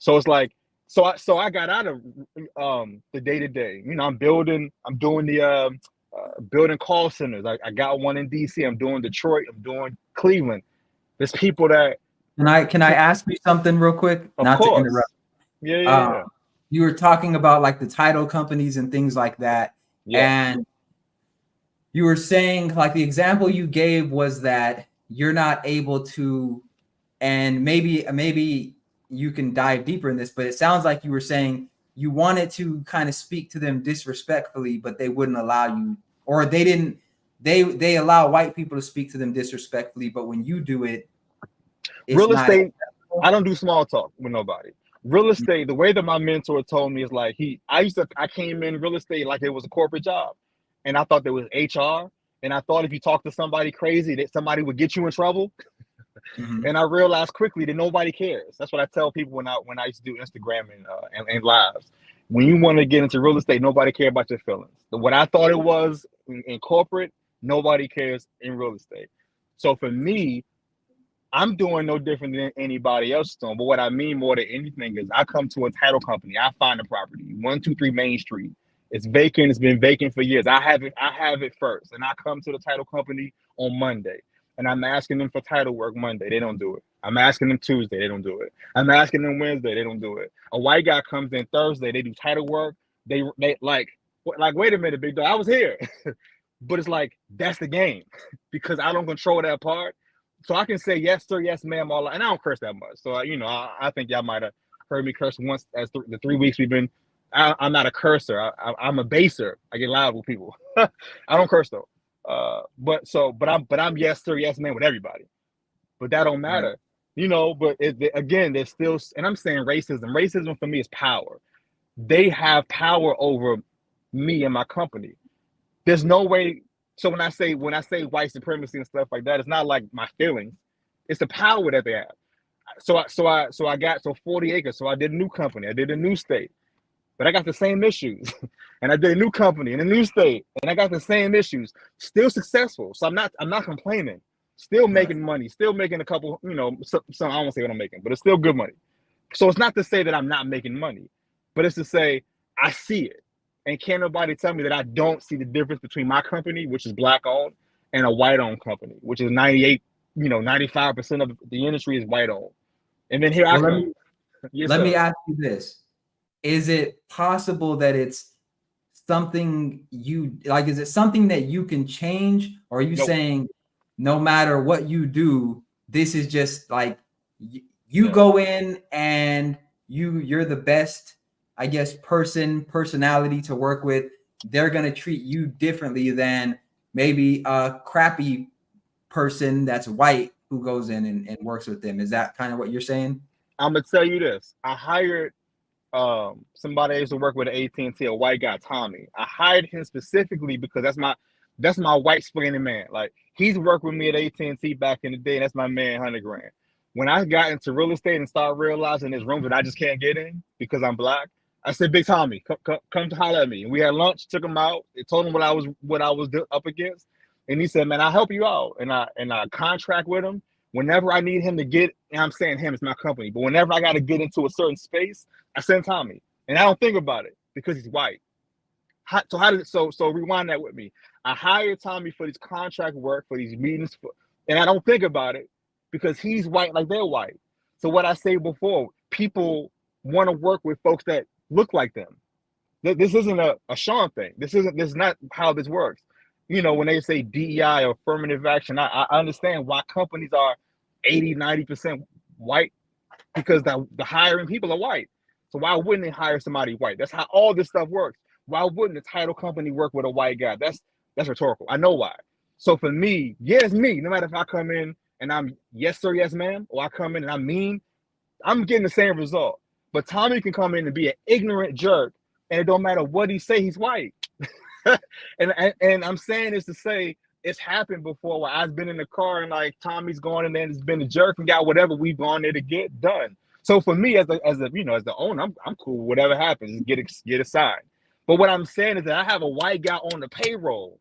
So it's like, so I got out of the day to day. I'm doing the building call centers. I got one in DC. I'm doing Detroit. I'm doing Cleveland. There's people that. Can I ask you something real quick? Of Not course. to interrupt. Yeah. You were talking about like the title companies and things like that. Yeah. And you were saying, like, the example you gave was that you're not able to, and maybe you can dive deeper in this, but it sounds like you were saying you wanted to kind of speak to them disrespectfully, but they wouldn't allow you, or they didn't. They allow white people to speak to them disrespectfully, but when you do it, it's Real not estate, acceptable. I don't do small talk with nobody. Real estate, the way that my mentor told me is like I came in real estate like it was a corporate job, and I thought there was HR, and I thought if you talk to somebody crazy that somebody would get you in trouble. Mm-hmm. And I realized quickly that nobody cares. That's what I tell people when I used to do Instagram and lives. When you want to get into real estate, nobody cares about your feelings. What I thought it was in corporate, nobody cares in real estate. So for me, I'm doing no different than anybody else doing. But what I mean more than anything is I come to a title company. I find a property, 123 Main Street. It's vacant. It's been vacant for years. I have it first. And I come to the title company on Monday. And I'm asking them for title work Monday. They don't do it. I'm asking them Tuesday. They don't do it. I'm asking them Wednesday. They don't do it. A white guy comes in Thursday. They do title work. They like, wait a minute, big dog. I was here. But it's like, that's the game because I don't control that part. So I can say yes, sir, yes, ma'am, all, and I don't curse that much. So I think y'all might have heard me curse once as the 3 weeks we've been. I'm not a cursor. I'm a baser. I get loud with people. I don't curse though. But I'm yes, sir, yes, ma'am with everybody. But that don't matter, But again, there's still, and I'm saying racism. Racism for me is power. They have power over me and my company. There's no way. So when I say white supremacy and stuff like that, it's not like my feelings. It's the power that they have. So I got 40 acres. So I did a new company. I did a new state, but I got the same issues. And I did a new company in a new state, and I got the same issues. Still successful. So I'm not complaining. Still making money. Still making a couple. Some I won't say what I'm making, but it's still good money. So it's not to say that I'm not making money, but it's to say I see it. And can't nobody tell me that I don't see the difference between my company, which is black owned, and a white owned company, which is 95% of the industry is white owned. And then here I come. Let me ask you this. Is it possible that it's something you like? Is it something that you can change? Or are you saying no matter what you do, this is just like you go in and you're the best, I guess, personality to work with. they're going to treat you differently than maybe a crappy person that's white who goes in and works with them. Is that kind of what you're saying? I'm gonna tell you this. I hired somebody I used to work with at AT&T, a white guy, Tommy. I hired him specifically because that's my white splaining man. Like, he's worked with me at AT&T back in the day, and that's my man, 100 grand. When I got into real estate and started realizing there's rooms that I just can't get in because I'm black, I said, Big Tommy, come to holler at me. And we had lunch, took him out, told him what I was up against, and he said, man, I'll help you out. And I contract with him. Whenever I need him to get, and I'm saying him, it's my company, but whenever I got to get into a certain space, I send Tommy, and I don't think about it because he's white. So rewind that with me. I hired Tommy for this contract work, for these meetings, and I don't think about it because he's white like they're white. So what I say before, people want to work with folks that look like them. This isn't a Sean thing. This is not how this works. You know, when they say DEI or affirmative action, I understand why companies are 80, 90% white, because the hiring people are white. So why wouldn't they hire somebody white? That's how all this stuff works. Why wouldn't a title company work with a white guy? That's rhetorical. I know why. So for me, yeah, it's me. No matter if I come in and I'm yes sir, yes ma'am, or I come in and I'm mean, I'm getting the same result. But Tommy can come in and be an ignorant jerk, and it don't matter what he say, he's white. and I'm saying this to say it's happened before where I've been in the car and like Tommy's gone and then it's been a jerk and got whatever we've gone there to get done. So for me as the owner, I'm cool. Whatever happens, get it signed. But what I'm saying is that I have a white guy on the payroll.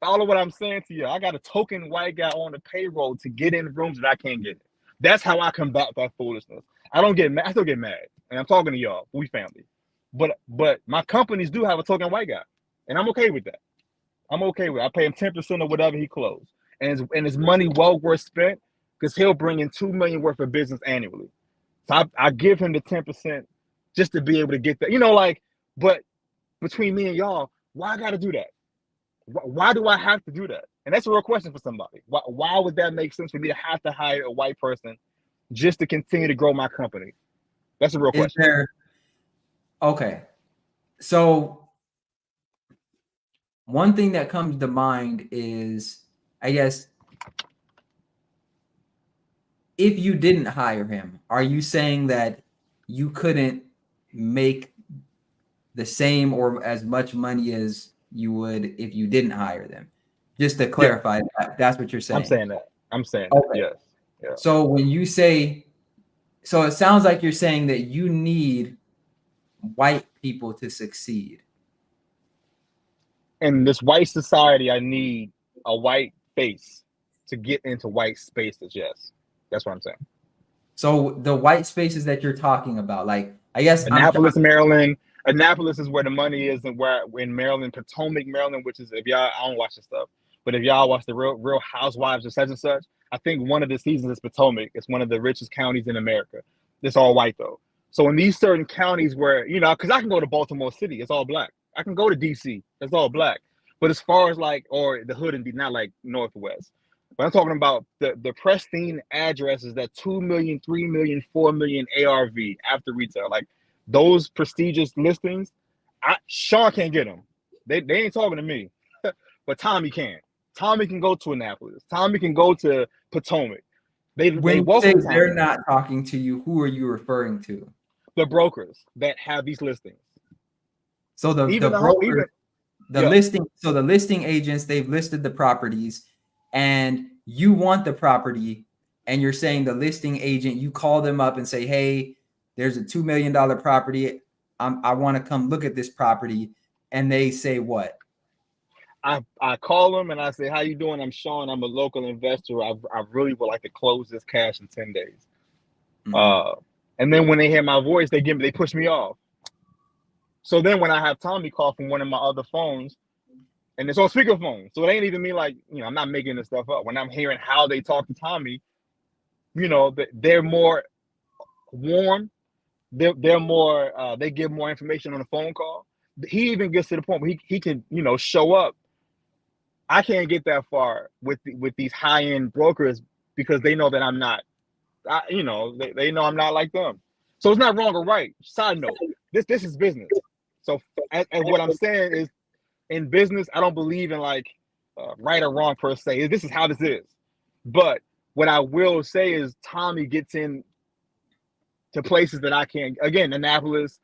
Follow what I'm saying to you. I got a token white guy on the payroll to get in rooms that I can't get in. That's how I combat that foolishness. I don't get mad. I still get mad, and I'm talking to y'all. We family. But my companies do have a token white guy, and I'm okay with that. I'm okay with it. I pay him 10% of whatever he closed, and his money well worth spent because he'll bring in $2 million worth of business annually. So I give him the 10% just to be able to get that. You know, like, but between me and y'all, why I got to do that? Why do I have to do that? And that's a real question for somebody. Why would that make sense for me to have to hire a white person just to continue to grow my company? That's a real question. Okay. So one thing that comes to mind is, I guess, if you didn't hire him, are you saying that you couldn't make the same or as much money as you would if you didn't hire them? Just to clarify, that's what you're saying. I'm saying okay. That, yes. Yeah. So when you say, so it sounds like you're saying that you need white people to succeed. In this white society, I need a white face to get into white spaces. Yes. That's what I'm saying. So the white spaces that you're talking about, like, I guess Annapolis, Maryland. Annapolis is where the money is, and where in Maryland, Potomac, Maryland, which is, if y'all, I don't watch this stuff, but if y'all watch the Real Housewives of such and such, I think one of the seasons is Potomac. It's one of the richest counties in America. It's all white though. So in these certain counties where, you know, because I can go to Baltimore City, it's all black. I can go to DC, it's all black. But as far as like, or the hood and not like Northwest. But I'm talking about the pristine addresses that 2 million, 3 million, 4 million ARV after retail. Like those prestigious listings, Sean can't get them. They ain't talking to me, but Tommy can. Tommy can go to Annapolis. Tommy can go to Potomac. When you say they're not talking to you, who are you referring to? The brokers that have these listings. So the listing agents, they've listed the properties, and you want the property, and you're saying the listing agent, you call them up and say, hey, there's a $2 million property. I want to come look at this property. And they say what? I call them and I say, how you doing? I'm Sean. I'm a local investor. I really would like to close this cash in 10 days. Mm-hmm. And then when they hear my voice, they push me off. So then when I have Tommy call from one of my other phones, and it's on speakerphone, so it ain't even me, like, you know, I'm not making this stuff up. When I'm hearing how they talk to Tommy, you know, they're more warm. They're more, they give more information on a phone call. He even gets to the point where he can, you know, show up. I can't get that far with these high-end brokers because they know that I'm not, you know, they know I'm not like them. So it's not wrong or right. Side note, this is business. So, and what I'm saying is, in business, I don't believe in like right or wrong per se. This is how this is. But what I will say is, Tommy gets in to places that I can't. Again, Annapolis,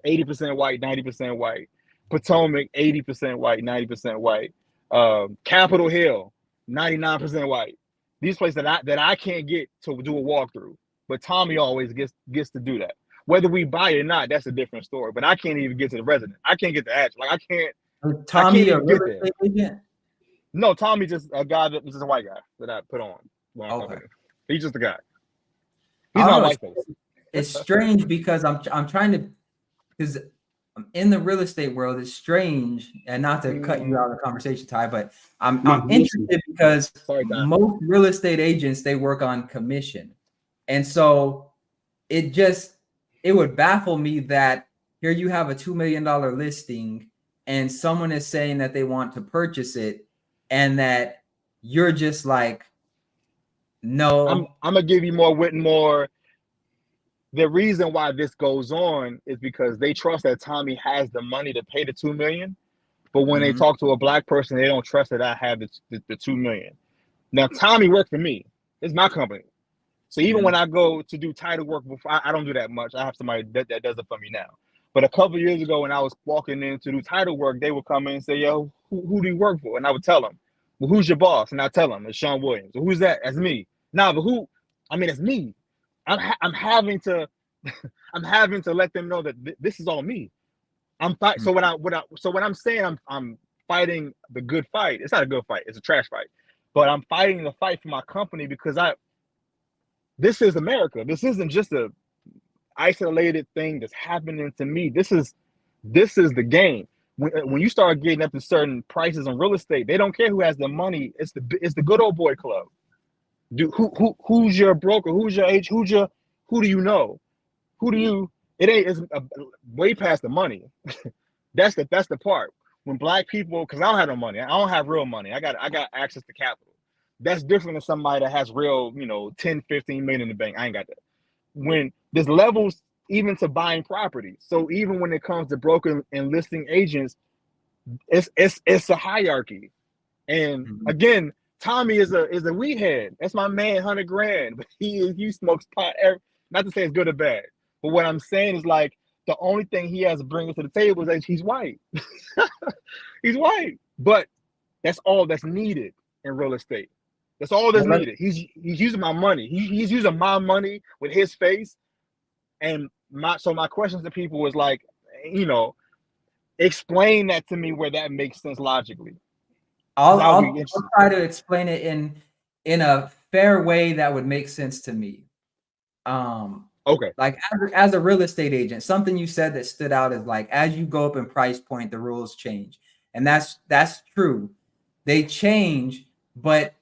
80% white, 90% white. Potomac, 80% white, 90% white. Capitol Hill, 99% white. These places that I can't get to do a walkthrough, but Tommy always gets to do that. Whether we buy it or not, that's a different story. But I can't even get to the resident. I can't get the address. Like I can't Tommy, a even get real there. estate agent? No, Tommy just a guy that just a white guy that I put on. Okay. He's just a guy. I He's don't not know, white face. It's strange because I'm trying to, because in the real estate world, it's strange, and not to cut you out of the conversation, Ty, but I'm interested because Sorry, Ty. most real estate agents, they work on commission. And so it would baffle me that here you have a $2 million listing and someone is saying that they want to purchase it, and that you're just like, no. I'm gonna give you more. The reason why this goes on is because they trust that Tommy has the money to pay the $2 million, but when they talk to a black person, they don't trust that I have the $2 million. Now, Tommy worked for me. It's my company. So even when I go to do title work before, I don't do that much. I have somebody that does it for me now. But a couple of years ago, when I was walking in to do title work, they would come in and say, yo, who do you work for? And I would tell them, well, who's your boss? And I tell them, it's Sean Williams. Well, who's that? That's me. Nah, but who? I mean, it's me. I'm having to let them know that this is all me. I'm fight. So when I'm saying I'm fighting the good fight, it's not a good fight. It's a trash fight. But I'm fighting the fight for my company because this is America. This isn't just a isolated thing that's happening to me. This is the game. When you start getting up to certain prices on real estate, they don't care who has the money. It's the good old boy club. Who's your broker? Who's your agent? Who do you know? It's way past the money. That's the part. When black people, because I don't have no money. I don't have real money. I got access to capital. That's different than somebody that has real, 10, 15 million in the bank. I ain't got that. When there's levels even to buying property. So even when it comes to broker and listing agents, it's a hierarchy. And again, Tommy is a weed head. That's my man, 100 grand. But he smokes pot. Not to say it's good or bad, but what I'm saying is like the only thing he has to bring to the table is that he's white. He's white, but that's all that's needed in real estate. That's all that's needed. He's using my money. He's using my money with his face. And my question to people was like, explain that to me where that makes sense logically. I'll try to explain it in a fair way that would make sense to me. Okay. Like as a real estate agent, something you said that stood out is like, as you go up in price point, the rules change. And that's true. They change, but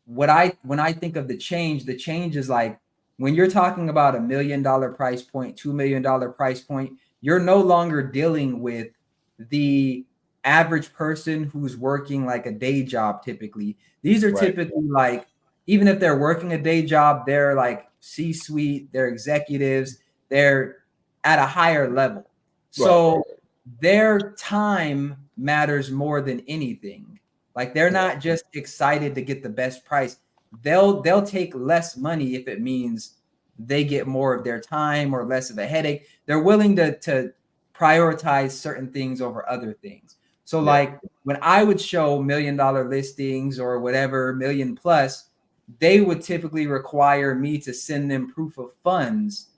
when I think of the change is like when you're talking about $1 million price point, $2 million price point, you're no longer dealing with the average person who's working like a day job. Typically, these are typically like, even if they're working a day job, they're like C-suite, they're executives, they're at a higher level. So their time matters more than anything. Like they're not just excited to get the best price. They'll take less money if it means they get more of their time or less of a headache. They're willing to prioritize certain things over other things. So like when I would show $1 million listings or whatever, million plus, they would typically require me to send them proof of funds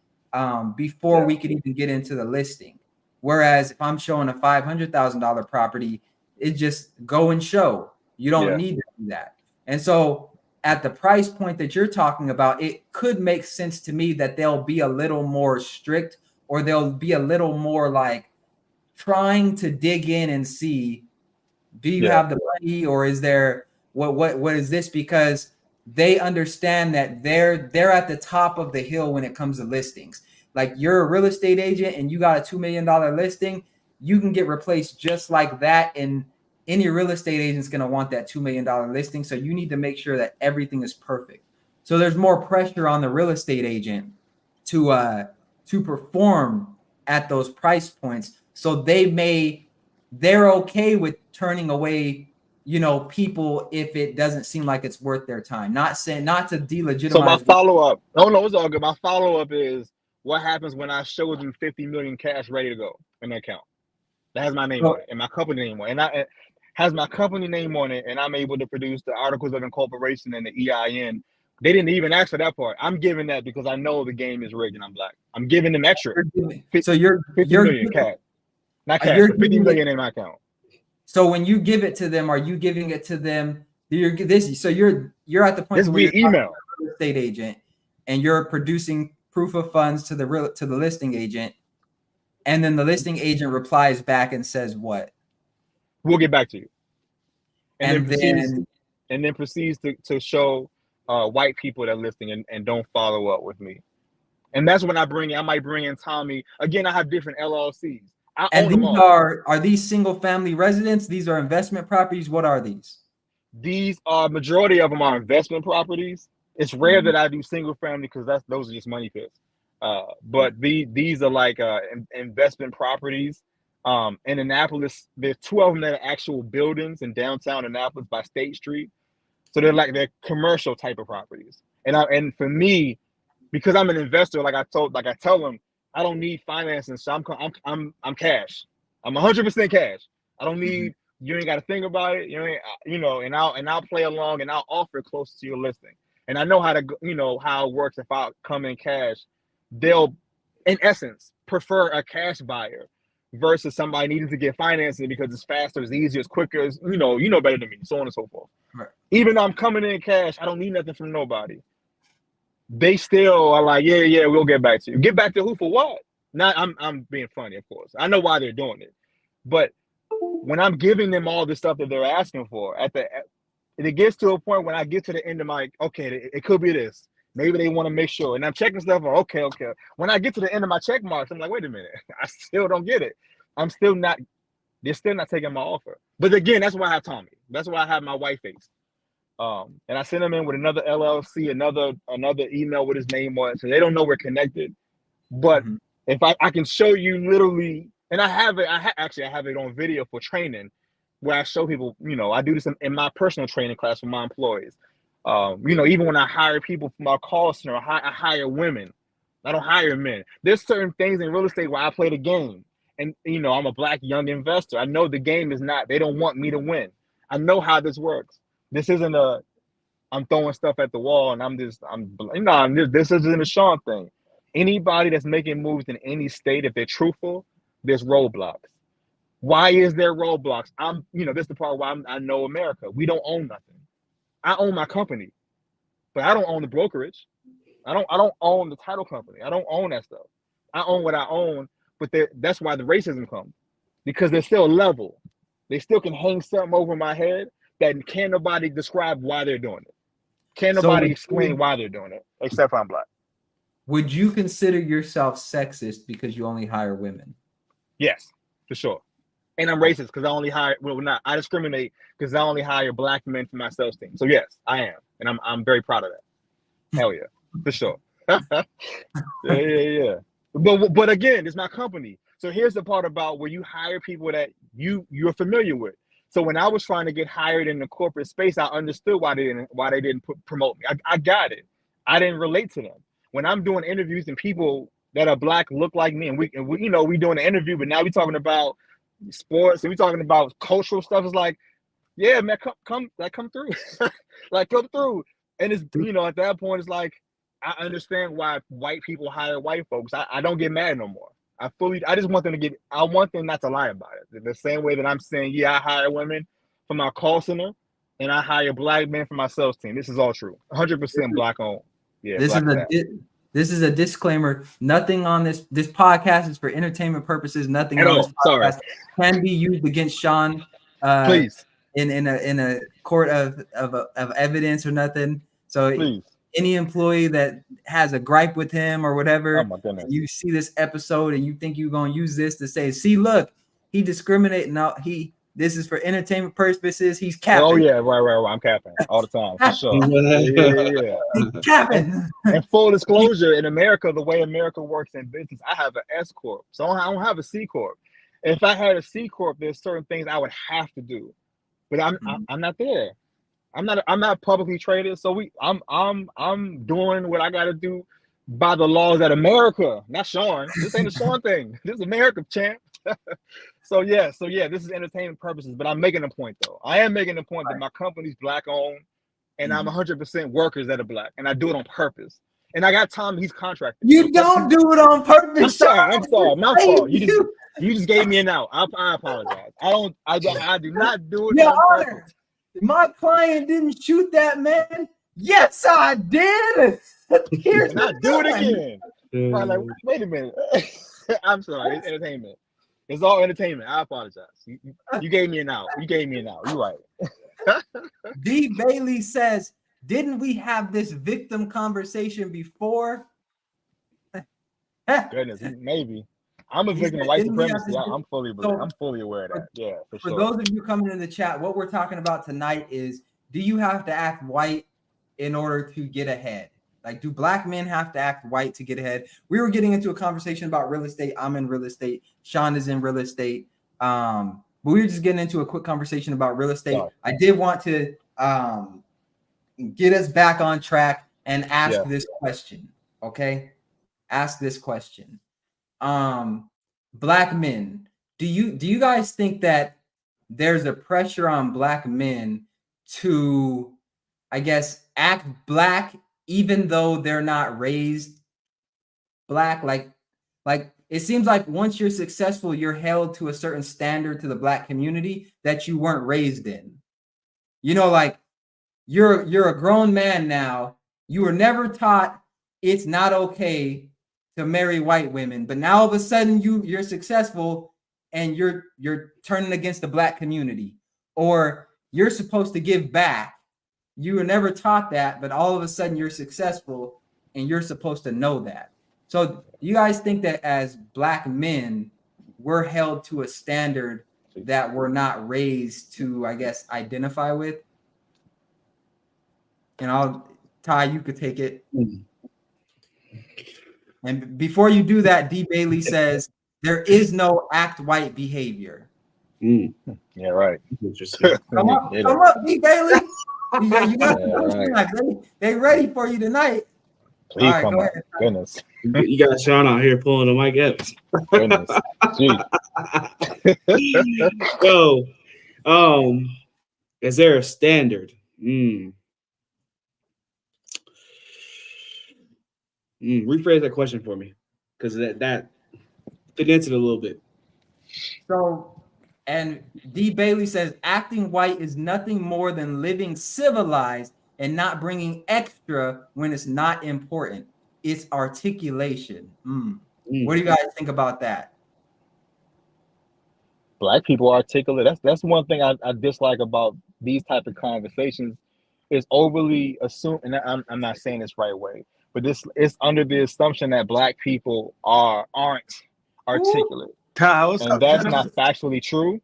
before we could even get into the listing. Whereas if I'm showing a $500,000 property, it just go and show. You don't need to do that. And so at the price point that you're talking about, it could make sense to me that they'll be a little more strict, or they'll be a little more like trying to dig in and see, do you have the money, or is there what is this? Because they understand that they're at the top of the hill when it comes to listings. Like you're a real estate agent and you got a $2 million listing, you can get replaced just like that. And any real estate agent's going to want that $2 million listing. So you need to make sure that everything is perfect. So there's more pressure on the real estate agent to perform at those price points. So they're okay with turning away, people if it doesn't seem like it's worth their time. Not to delegitimize. So my follow-up, no, it's all good. My follow-up is what happens when I show them 50 million cash ready to go in their account. That has my name on it and my company name on it. And it has my company name on it, and I'm able to produce the articles of incorporation and the EIN. They didn't even ask for that part. I'm giving that because I know the game is rigged and I'm black. I'm giving them extra. So you're 50 million cash. Not cash, but 50 million in my account. So when you give it to them, are you giving it to them? You're at the point where you're email a real estate agent and you're producing proof of funds to the listing agent, and then the listing agent replies back and says what? We'll get back to you. And then proceeds to show white people that listing and don't follow up with me. And that's when I might bring in Tommy. Again, I have different LLCs. Are these single family residents? These are investment properties. What are these? These are, majority of them are investment properties. It's rare that I do single family because those are just money pits. But these are like investment properties. In Annapolis, there's 2 of them that are actual buildings in downtown Annapolis by State Street. So they're commercial type of properties. And for me, because I'm an investor, like I tell them, I don't need financing, so I'm cash. I'm 100% cash. I don't need. You ain't got to think about it. And I'll play along and I'll offer close to your listing. And I know how to, how it works. If I come in cash, they'll, in essence, prefer a cash buyer versus somebody needing to get financing because it's faster, it's easier, it's quicker. It's, you know better than me, so on and so forth. Right. Even though I'm coming in cash, I don't need nothing from nobody. They still are like, yeah, we'll get back to you. Get back to who for what? Not, I'm being funny, of course. I know why they're doing it, but when I'm giving them all the stuff that they're asking for, it gets to a point when I get to the end of my, okay, it could be this. Maybe they want to make sure, and I'm checking stuff. Okay. When I get to the end of my check marks, I'm like, wait a minute, I still don't get it. They're still not taking my offer. But again, that's why I have Tommy. That's why I have my white face. And I sent him in with another LLC, another email with his name on it, so they don't know we're connected. But if I can show you literally, and I have it. I have it on video for training, where I show people. I do this in my personal training class for my employees. Even when I hire people from our call center, I hire women. I don't hire men. There's certain things in real estate where I play the game, and I'm a black young investor. I know the game is not. They don't want me to win. I know how this works. This isn't I'm throwing stuff at the wall and this isn't a Sean thing. Anybody that's making moves in any state, if they're truthful, there's roadblocks. Why is there roadblocks? This is the part why I know America. We don't own nothing. I own my company, but I don't own the brokerage. I don't own the title company. I don't own that stuff. I own what I own, but that's why the racism comes, because there's still a level. They still can hang something over my head that can't nobody describe why they're doing it. Can't nobody explain why they're doing it, except for I'm black. Would you consider yourself sexist because you only hire women? Yes, for sure. And I'm racist because I only hire, I discriminate because I only hire black men for my sales team. So yes, I am. And I'm very proud of that. Hell yeah, for sure. Yeah. But again, it's my company. So here's the part about where you hire people that you're familiar with. So when I was trying to get hired in the corporate space, I understood why they didn't promote me. I got it. I didn't relate to them. When I'm doing interviews and people that are black look like me, and we doing an interview, but now we're talking about sports and we're talking about cultural stuff. It's like, yeah, man, come through, like come through. And it's at that point, it's like I understand why white people hire white folks. I don't get mad no more. I just want them I want them not to lie about it. The same way that I'm saying, yeah, I hire women for my call center and I hire black men for my sales team. This is all true. 100% black owned. Yeah. This is a disclaimer. Nothing on this podcast is for entertainment purposes. Nothing at on all. This podcast can be used against Sean. Please. In a court of evidence or nothing. So please. Any employee that has a gripe with him or whatever, oh my goodness, you see this episode and you think you're gonna use this to say, see, look, he discriminated. No, this is for entertainment purposes. He's capping. Oh yeah, right. I'm capping all the time for sure. Yeah. He's capping. And full disclosure, in America, the way America works in business, I have an S corp, so I don't have a C corp. if I had a C corp, there's certain things I would have to do, but I'm not there. I'm not publicly traded, so I'm doing what I got to do by the laws of America, not Sean. This ain't a Sean thing. This is America, champ. So yeah, this is entertainment purposes, but I'm making a point though. I am making a point that my company's black owned, and I'm 100% workers that are black, and I do it on purpose. And I got Tom; he's contracted. You don't do it on purpose. I'm sorry. My fault. You just gave me an out. I apologize. I do not do it on purpose. My client didn't shoot that man. Yes, I did. Here's not do it again. Like, wait a minute. I'm sorry. It's entertainment. It's all entertainment. I apologize. You gave me an out. You're right. D. Bailey says, didn't we have this victim conversation before? Goodness, maybe. I'm a victim of white supremacy. I'm fully aware of that. Yeah, for sure. Those of you coming in the chat, what we're talking about tonight is, do you have to act white in order to get ahead? Like, do black men have to act white to get ahead? We were getting into a conversation about real estate. I'm in real estate. Sean is in real estate. But we were just getting into a quick conversation about real estate. Sorry. I did want to get us back on track and ask this question. Okay, ask this question. Black men, do you guys think that there's a pressure on black men to, I guess, act black even though they're not raised black? Like it seems like once you're successful, you're held to a certain standard to the black community that you weren't raised in. You know, like you're a grown man now. You were never taught it's not okay to marry white women, but now all of a sudden you're successful and you're turning against the black community, or you're supposed to give back. You were never taught that, but all of a sudden you're successful and you're supposed to know that. So do you guys think that as black men, we're held to a standard that we're not raised to, I guess, identify with? And Ty, you could take it. And before you do that, D. Bailey says there is no act white behavior. Yeah, right. Come up, D. Bailey. You got right. They ready for you tonight. Please right, come on. Goodness. You got Sean out here pulling the mic up. Goodness. So, is there a standard? Rephrase that question for me, because that fit into it a little bit. So, and D. Bailey says acting white is nothing more than living civilized and not bringing extra when it's not important. It's articulation. What do you guys think about that? Black people articulate. That's one thing I dislike about these type of conversations, is overly assume. And I'm not saying this right way, but this is under the assumption that black people aren't articulate. And that's not factually true.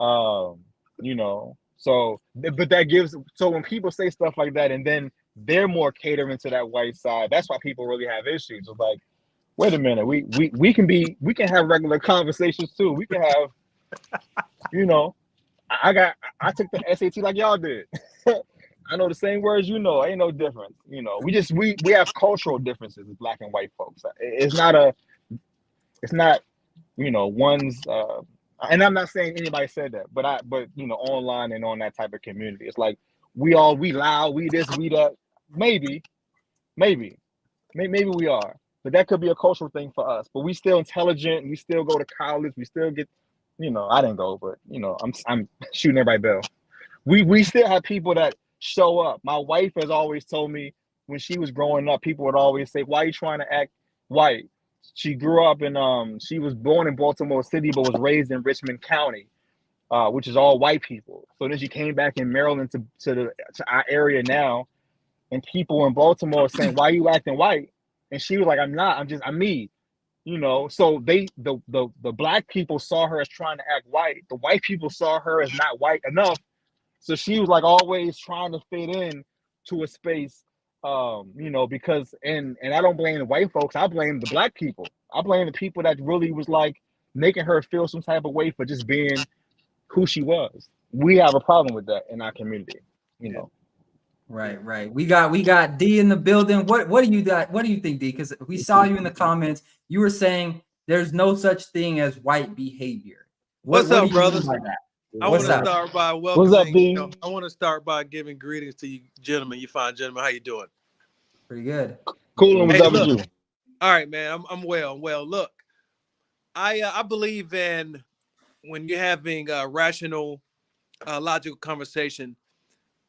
You know, but that gives, so when people say stuff like that and then they're more catering to that white side, that's why people really have issues. It's like, wait a minute, we can have regular conversations too. We can have, you know, I took the SAT like y'all did. I know the same words, you know, ain't no difference. You know, we have cultural differences as black and white folks. It's not, you know, one's, and I'm not saying anybody said that, but you know, online and on that type of community, it's like we loud, we this, we that. Maybe we are, but that could be a cultural thing for us. But we still intelligent, we still go to college, we still get, you know, I didn't go, but you know, I'm shooting everybody bell. We still have people that show up. My wife has always told me when she was growing up, people would always say, "Why are you trying to act white?" She grew up in she was born in Baltimore City, but was raised in Richmond County, which is all white people. So then she came back in Maryland to our area now, and people in Baltimore are saying, "Why are you acting white?" And she was like, "I'm not. I'm me." You know. So the black people saw her as trying to act white. The white people saw her as not white enough. So she was like always trying to fit in to a space. You know, because and I don't blame the white folks, I blame the black people. I blame the people that really was like, making her feel some type of way for just being who she was. We have a problem with that in our community, you know. Right. We got D in the building. What do you got? What do you think, D? Because we saw you in the comments. You were saying there's no such thing as white behavior. What's What up, do you brothers? mean by that? I What's want to up? start by What's up, welcoming. B? I want to start by giving greetings to you, gentlemen. You fine gentlemen. How you doing? Pretty good. Cool. And what's Hey, up with look. you? All right, man. I'm well. Well, look, I believe in when you're having a rational, logical conversation.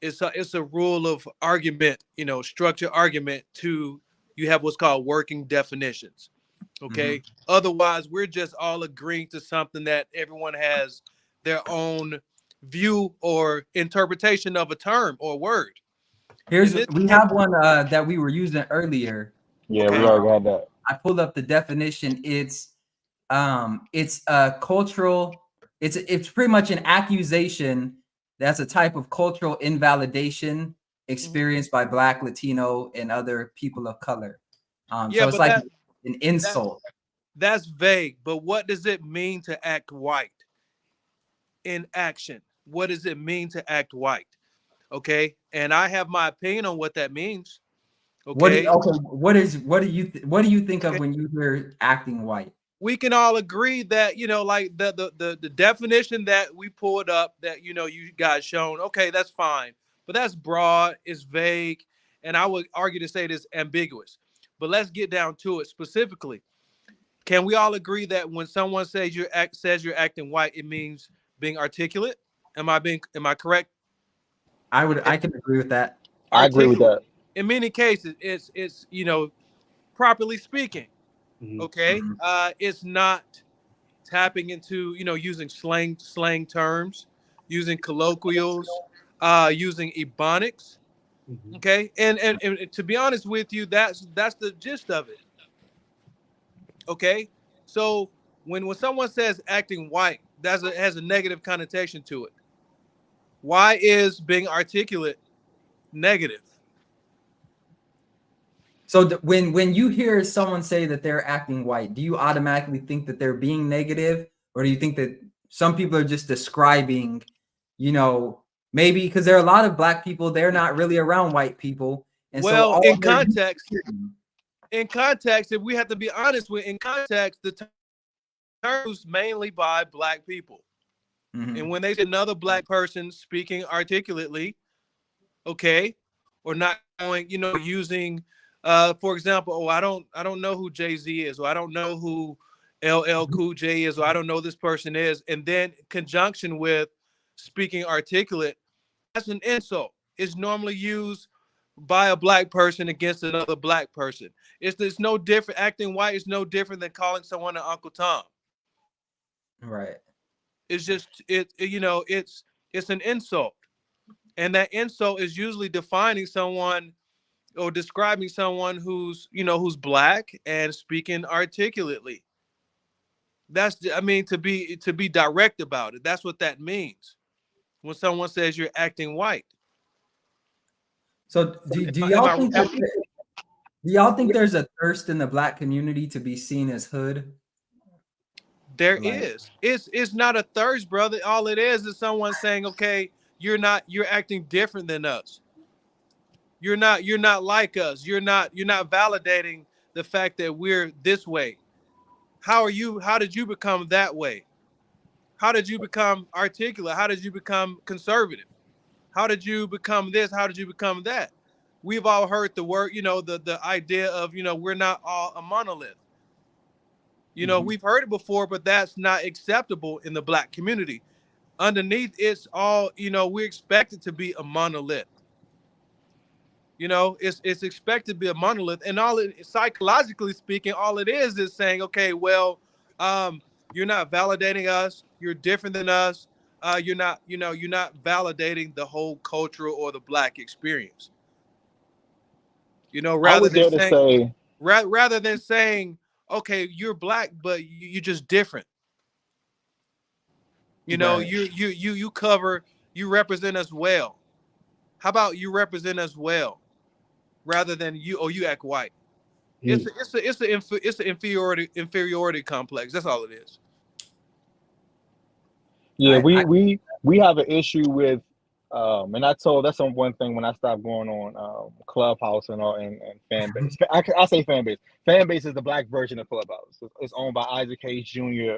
It's a rule of argument. You know, structure argument. To you have what's called working definitions. Okay. Otherwise, we're just all agreeing to something that everyone has their own view or interpretation of a term or word. Here's In this we case, have one that we were using earlier. Yeah, we okay. already had that. I pulled up the definition. It's a cultural. It's pretty much an accusation. That's a type of cultural invalidation experienced by Black, Latino, and other people of color. Yeah, So it's but like an that insult. that's vague. But what does it mean to act white in action? What does it mean to act white? Okay, and I have my opinion on what that means. Okay, What do you think of okay. when you hear acting white? We can all agree that like the definition that we pulled up that you guys shown. Okay, that's fine, but that's broad, it's vague, and I would argue to say it is ambiguous. But let's get down to it specifically. Can we all agree that when someone says you're acting white, it means being articulate? Am I correct? I can agree with that. I agree with Articulate. that. In many cases, it's properly speaking. Okay, it's not tapping into using slang terms, using colloquials, using ebonics. Okay, and to be honest with you, that's the gist of it. Okay, so when someone says acting white, has a negative connotation to it. Why is being articulate negative? So when you hear someone say that they're acting white, do you automatically think that they're being negative, or do you think that some people are just describing, maybe because there are a lot of Black people, they're not really around white people, and so Well, all in they're context, if we have to be honest with, in context, the term is mainly by Black people. And when they see another Black person speaking articulately, okay, or not going, using, for example, I don't know who Jay-Z is, or I don't know who LL Cool J is, or I don't know this person is, and then conjunction with speaking articulate, that's an insult. It's normally used by a Black person against another Black person. It's no different. Acting white is no different than calling someone an Uncle Tom. right. It's just it's an insult, and that insult is usually defining someone or describing someone who's Black and speaking articulately. That's to be direct about it. That's what that means when someone says you're acting white. So do Am y'all I, think do y'all think there's a thirst in the Black community to be seen as hood? There Like, is. It's not a thirst, brother. All it is someone saying, okay, you're acting different than us. You're not like us. You're not validating the fact that we're this way. How did you become that way? How did you become articulate? How did you become conservative? How did you become this? How did you become that? We've all heard the word, the idea of, we're not all a monolith. We've heard it before, but that's not acceptable in the Black community. Underneath, it's all, we're expected to be a monolith. It's expected to be a monolith, and psychologically speaking, all it is saying, okay, well, you're not validating us. You're different than us. You're not validating the whole cultural or the Black experience. I would dare to say, rather than saying, okay, you're Black, but you're just different. right. You represent us well. How about you represent us well, rather than you act white? It's an inferiority complex. That's all it is. Yeah, I we have an issue with, and that's on one thing when I stopped going on Clubhouse and all and fan base. I say fan base. Fan base is the black version of Clubhouse. It's owned by Isaac Hayes Jr.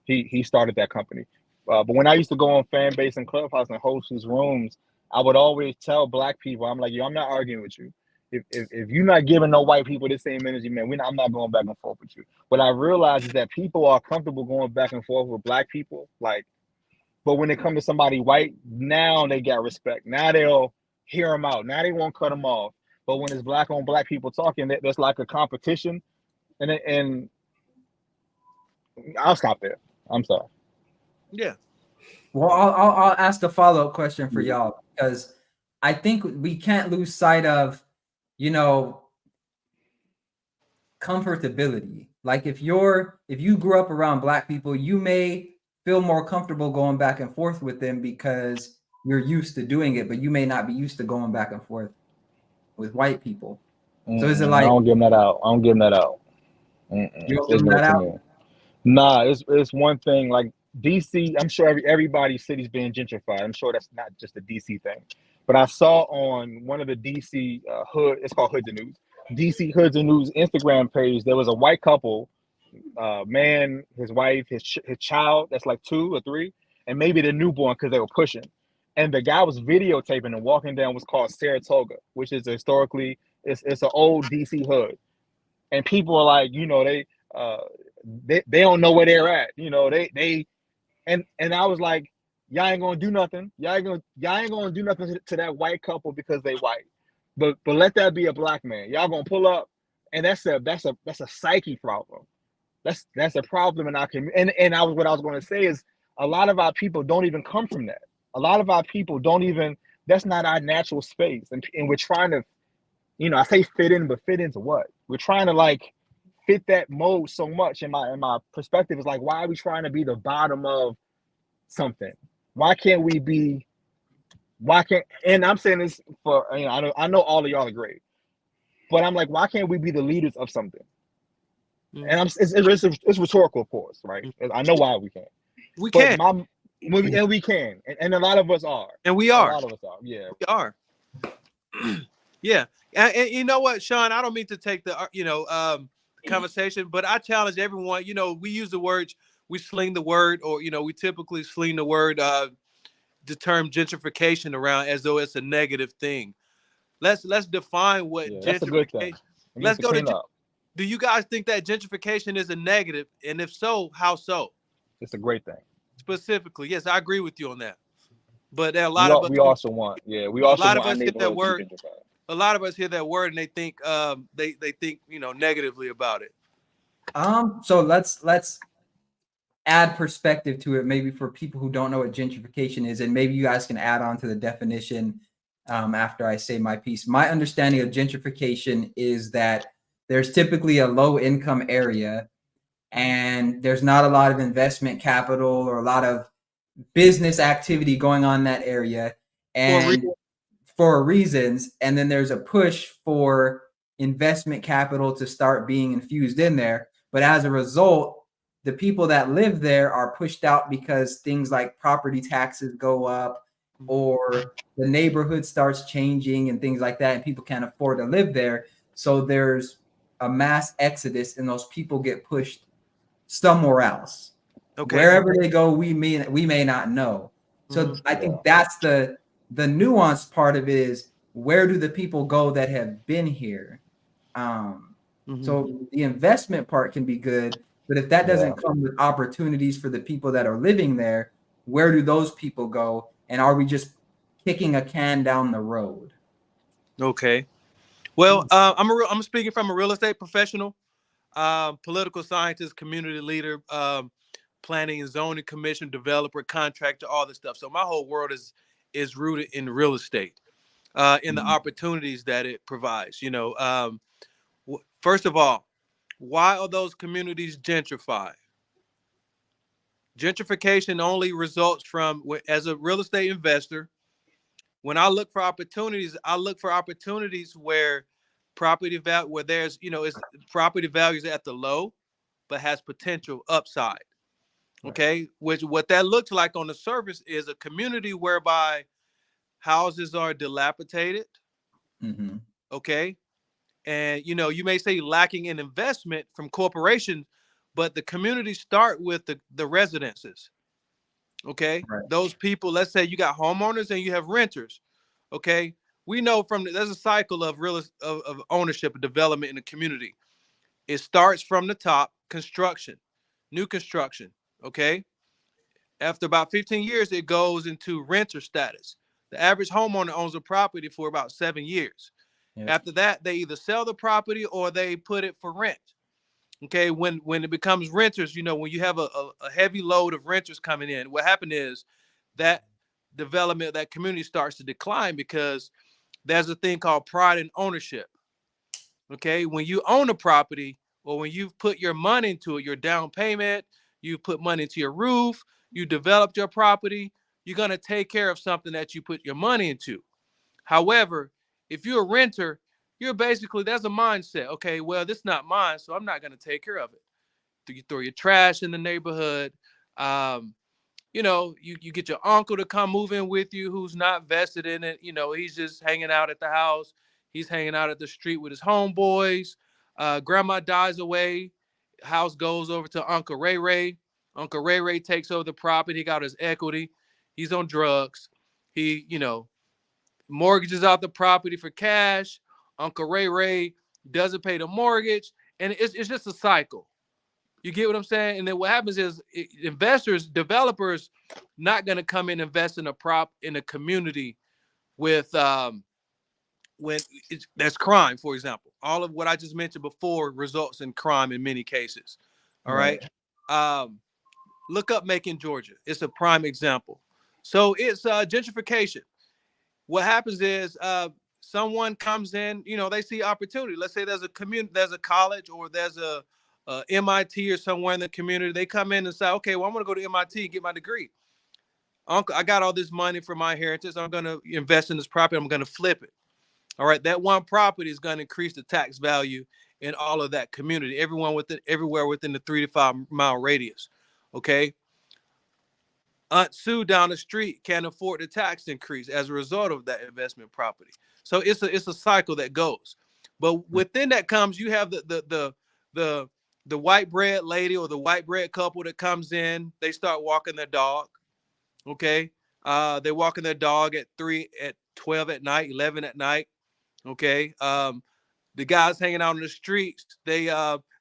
He started that company. But when I used to go on fan base and Clubhouse and host his rooms, I would always tell black people, I'm like, yo, I'm not arguing with you. If you're not giving no white people the same energy, man, I'm not going back and forth with you. What I realized is that people are comfortable going back and forth with black people, like, but when it comes to somebody white, now they got respect. Now they'll hear them out. Now they won't cut them off. But when it's black on black people talking, there's like a competition, and I'll stop there. I'm sorry. Yeah. Well, I'll ask a follow-up question for y'all, because I think we can't lose sight of, you know, comfortability. Like if you grew up around black people, you may feel more comfortable going back and forth with them because you're used to doing it, but you may not be used to going back and forth with white people. So is it like, I don't give them that out. I don't give them that out. you don't It's give them ignorant that to out? me. Nah, it's one thing. Like DC, I'm sure everybody's city's being gentrified. I'm sure that's not just a DC thing. But I saw on one of the DC hood, it's called Hoods and News, DC Hoods and News Instagram page, there was a white couple, man, his wife, his child, that's like 2 or 3, and maybe the newborn because they were pushing. And the guy was videotaping and walking down what's called Saratoga, which is historically, it's an old DC hood. And people are like, you know, they don't know where they're at. You know, they and I was like, y'all ain't gonna do nothing. Y'all ain't gonna do nothing to that white couple because they white. But let that be a black man. Y'all gonna pull up, and that's a psyche problem. That's a problem in our community. And what I was gonna say is a lot of our people don't even come from that. A lot of our people don't even, that's not our natural space. And we're trying to, you know, I say fit in, but fit into what? We're trying to like fit that mold so much. In my perspective is like, why are we trying to be the bottom of something? Why can't we be? Why can't? And I'm saying this for, you know, I know all of y'all are great, but I'm like, why can't we be the leaders of something? And it's rhetorical, of course, right? I know why we can't. We But can. we can, and a lot of us are. And we A are. lot of us are. Yeah. We are. Yeah. And you know what, Sean, I don't mean to take the, conversation, but I challenge everyone. You know, we use the words, we sling the word, or, you know, we typically sling the word, the term gentrification around as though it's a negative thing. Let's define what That's a good thing. gentrification. It means Let's to go clean to. up. Do you guys think that gentrification is a negative? And if so, how so? It's a great thing. Specifically, yes, I agree with you on that. But there are a We lot of us. we also want, we A also lot of want our us hear that neighborhoods to be word. gentrified. A lot of us hear that word and they think they think, you know, negatively about it. So let's add perspective to it, maybe for people who don't know what gentrification is, and maybe you guys can add on to the definition after I say my piece. My understanding of gentrification is that there's typically a low income area and there's not a lot of investment capital or a lot of business activity going on in that area, and for reasons, and then there's a push for investment capital to start being infused in there. But as a result, the people that live there are pushed out because things like property taxes go up, or the neighborhood starts changing and things like that, and people can't afford to live there. So there's a mass exodus, and those people get pushed somewhere else. Okay. Wherever they go, we may not know. So I think that's the nuanced part of it, is where do the people go that have been here? So the investment part can be good, but if that doesn't come with opportunities for the people that are living there, where do those people go? And are we just kicking a can down the road? Okay. Well, I'm speaking from a real estate professional, political scientist, community leader, planning and zoning commission, developer, contractor, all this stuff. So my whole world is rooted in real estate, in the opportunities that it provides. You know, first of all, why are those communities gentrified? Gentrification only results from, as a real estate investor, when I look for opportunities, I look for opportunities where where there's, you know, it's property values at the low, but has potential upside. Okay, which what that looks like on the surface is a community whereby houses are dilapidated. Mm-hmm. Okay, and you may say lacking in investment from corporations, but the communities start with the residences. Okay, Right. those people. Let's say you got homeowners and you have renters. Okay, we know there's a cycle of of ownership and development in the community. It starts from the top, construction, new construction. Okay, after about 15 years, it goes into renter status. The average homeowner owns a property for about 7 years. Yep. After that, they either sell the property or they put it for rent. Okay, when it becomes renters, when you have a heavy load of renters coming in, what happened is that development, that community starts to decline because there's a thing called pride in ownership. Okay, when you own a property or when you've put your money into it, your down payment, you put money into your roof, you developed your property, you're going to take care of something that you put your money into. However, if you're a renter, you're basically, there's a mindset. Okay, well, this is not mine, so I'm not going to take care of it. You throw your trash in the neighborhood. Um, you get your uncle to come move in with you who's not vested in it. He's just hanging out at the house. He's hanging out at the street with his homeboys. Grandma dies away. House goes over to Uncle Ray Ray. Uncle Ray Ray takes over the property. He got his equity. He's on drugs. He, mortgages out the property for cash. Uncle Ray Ray doesn't pay the mortgage. And it's just a cycle. You get what I'm saying? And then what happens is investors, developers, not going to come in and invest in a community with when that's crime, for example. All of what I just mentioned before results in crime in many cases. All right. Look up Macon, Georgia. It's a prime example. So it's gentrification. What happens is someone comes in, they see opportunity. Let's say there's a community, there's a college, or there's a MIT or somewhere in the community. They come in and say, okay, well, I'm going to go to MIT and get my degree. Uncle, I got all this money from my inheritance. I'm going to invest in this property. I'm going to flip it. All right. That one property is going to increase the tax value in all of that community, everywhere within the 3 to 5 mile radius. Okay. Aunt Sue down the street can't afford the tax increase as a result of that investment property. So it's a cycle that goes. But within that comes, you have the white bread lady or the white bread couple that comes in. They start walking their dog. Okay. They're walking their dog at 12 at night, 11 at night. Okay. The guys hanging out in the streets, they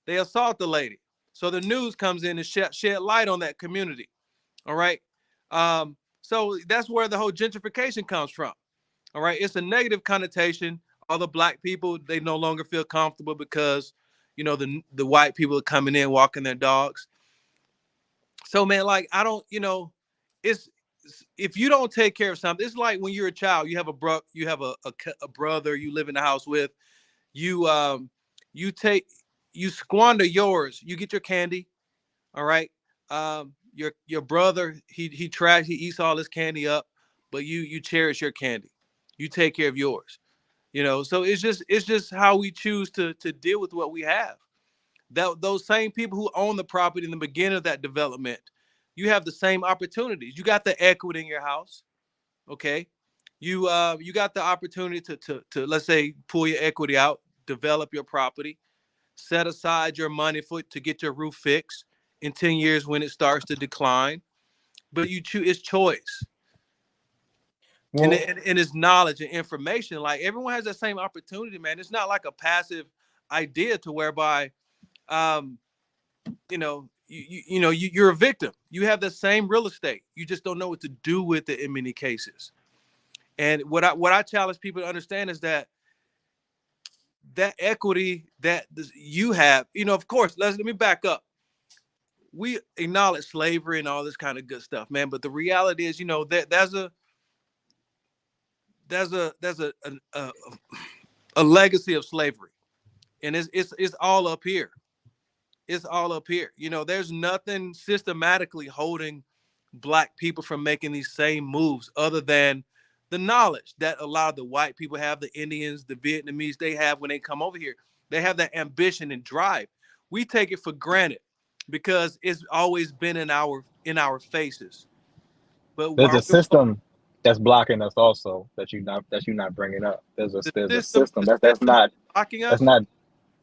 assault the lady. So the news comes in and shed light on that community. All right. So that's where the whole gentrification comes from. All right. It's a negative connotation. All the black people, they no longer feel comfortable because, the white people are coming in, walking their dogs. So, man, like, I don't, it's, if you don't take care of something, it's like when you're a child, you have a brother you live in the house with, you squander yours, you get your candy. All right. Your brother, he eats all his candy up, but you cherish your candy. You take care of yours. So it's just how we choose to deal with what we have. Those same people who own the property in the beginning of that development, you have the same opportunities. You got the equity in your house. Okay. You got the opportunity to let's say pull your equity out, develop your property, set aside your money to get your roof fixed in 10 years when it starts to decline. But you choose, it's choice. Well, and it's knowledge and information. Like, everyone has that same opportunity, man. It's not like a passive idea to whereby, you're a victim. You have the same real estate. You just don't know what to do with it in many cases. And what I challenge people to understand is that equity that you have, of course, let me back up. We acknowledge slavery and all this kind of good stuff, man. But the reality is, there's a legacy of slavery, and it's all up here. It's all up here. There's nothing systematically holding black people from making these same moves other than the knowledge that a lot of the white people have, the Indians, the Vietnamese, they have when they come over here. They have that ambition and drive. We take it for granted. because it's always been in our faces. But There's a are we, system that's blocking us also that you're not bringing up. There's a system the that's system not blocking that's us? not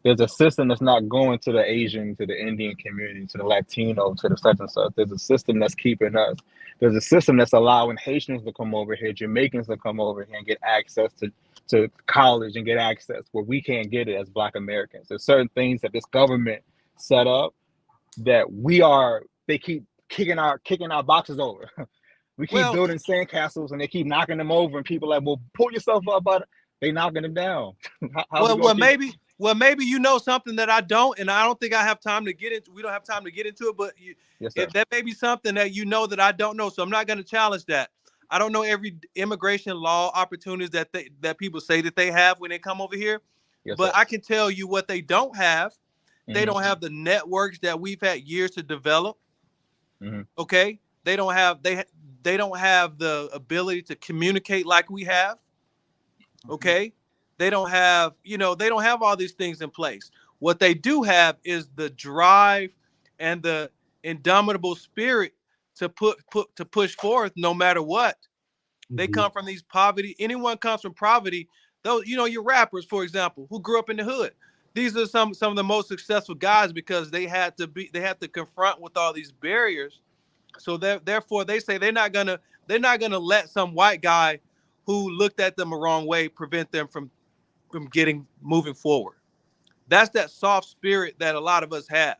there's a system that's not going to the Asian, to the Indian community, to the Latino, to the such and such. There's a system that's keeping us. There's a system that's allowing Haitians to come over here, Jamaicans to come over here and get access to college and get access where we can't get it as Black Americans. There's certain things that this government set up that they keep kicking our boxes over. We keep Well, building sandcastles and they keep knocking them over, and people are like, well, pull yourself up, but they knocking them down. How we well, gonna well, keep? maybe you know something that I don't, and I don't think I have time to get into. We don't have time to get into it, but Yes, sir. if that may be something that you know that I don't know, so I'm not going to challenge that. I don't know every immigration law opportunities that people say that they have when they come over here, Yes, but sir. I can tell you what they don't have. They Mm-hmm. don't have the networks that we've had years to develop. Mm-hmm. Okay, they don't have the ability to communicate like we have. Okay, they don't have they don't have all these things in place. What they do have is the drive and the indomitable spirit to push forth no matter what. They Mhm. come from these poverty. Anyone comes from poverty. Those, your rappers, for example, who grew up in the hood. These are some of the most successful guys because they had to confront with all these barriers. So therefore, they say they're not gonna let some white guy who looked at them a wrong way prevent them from getting moving forward. That's that soft spirit that a lot of us have.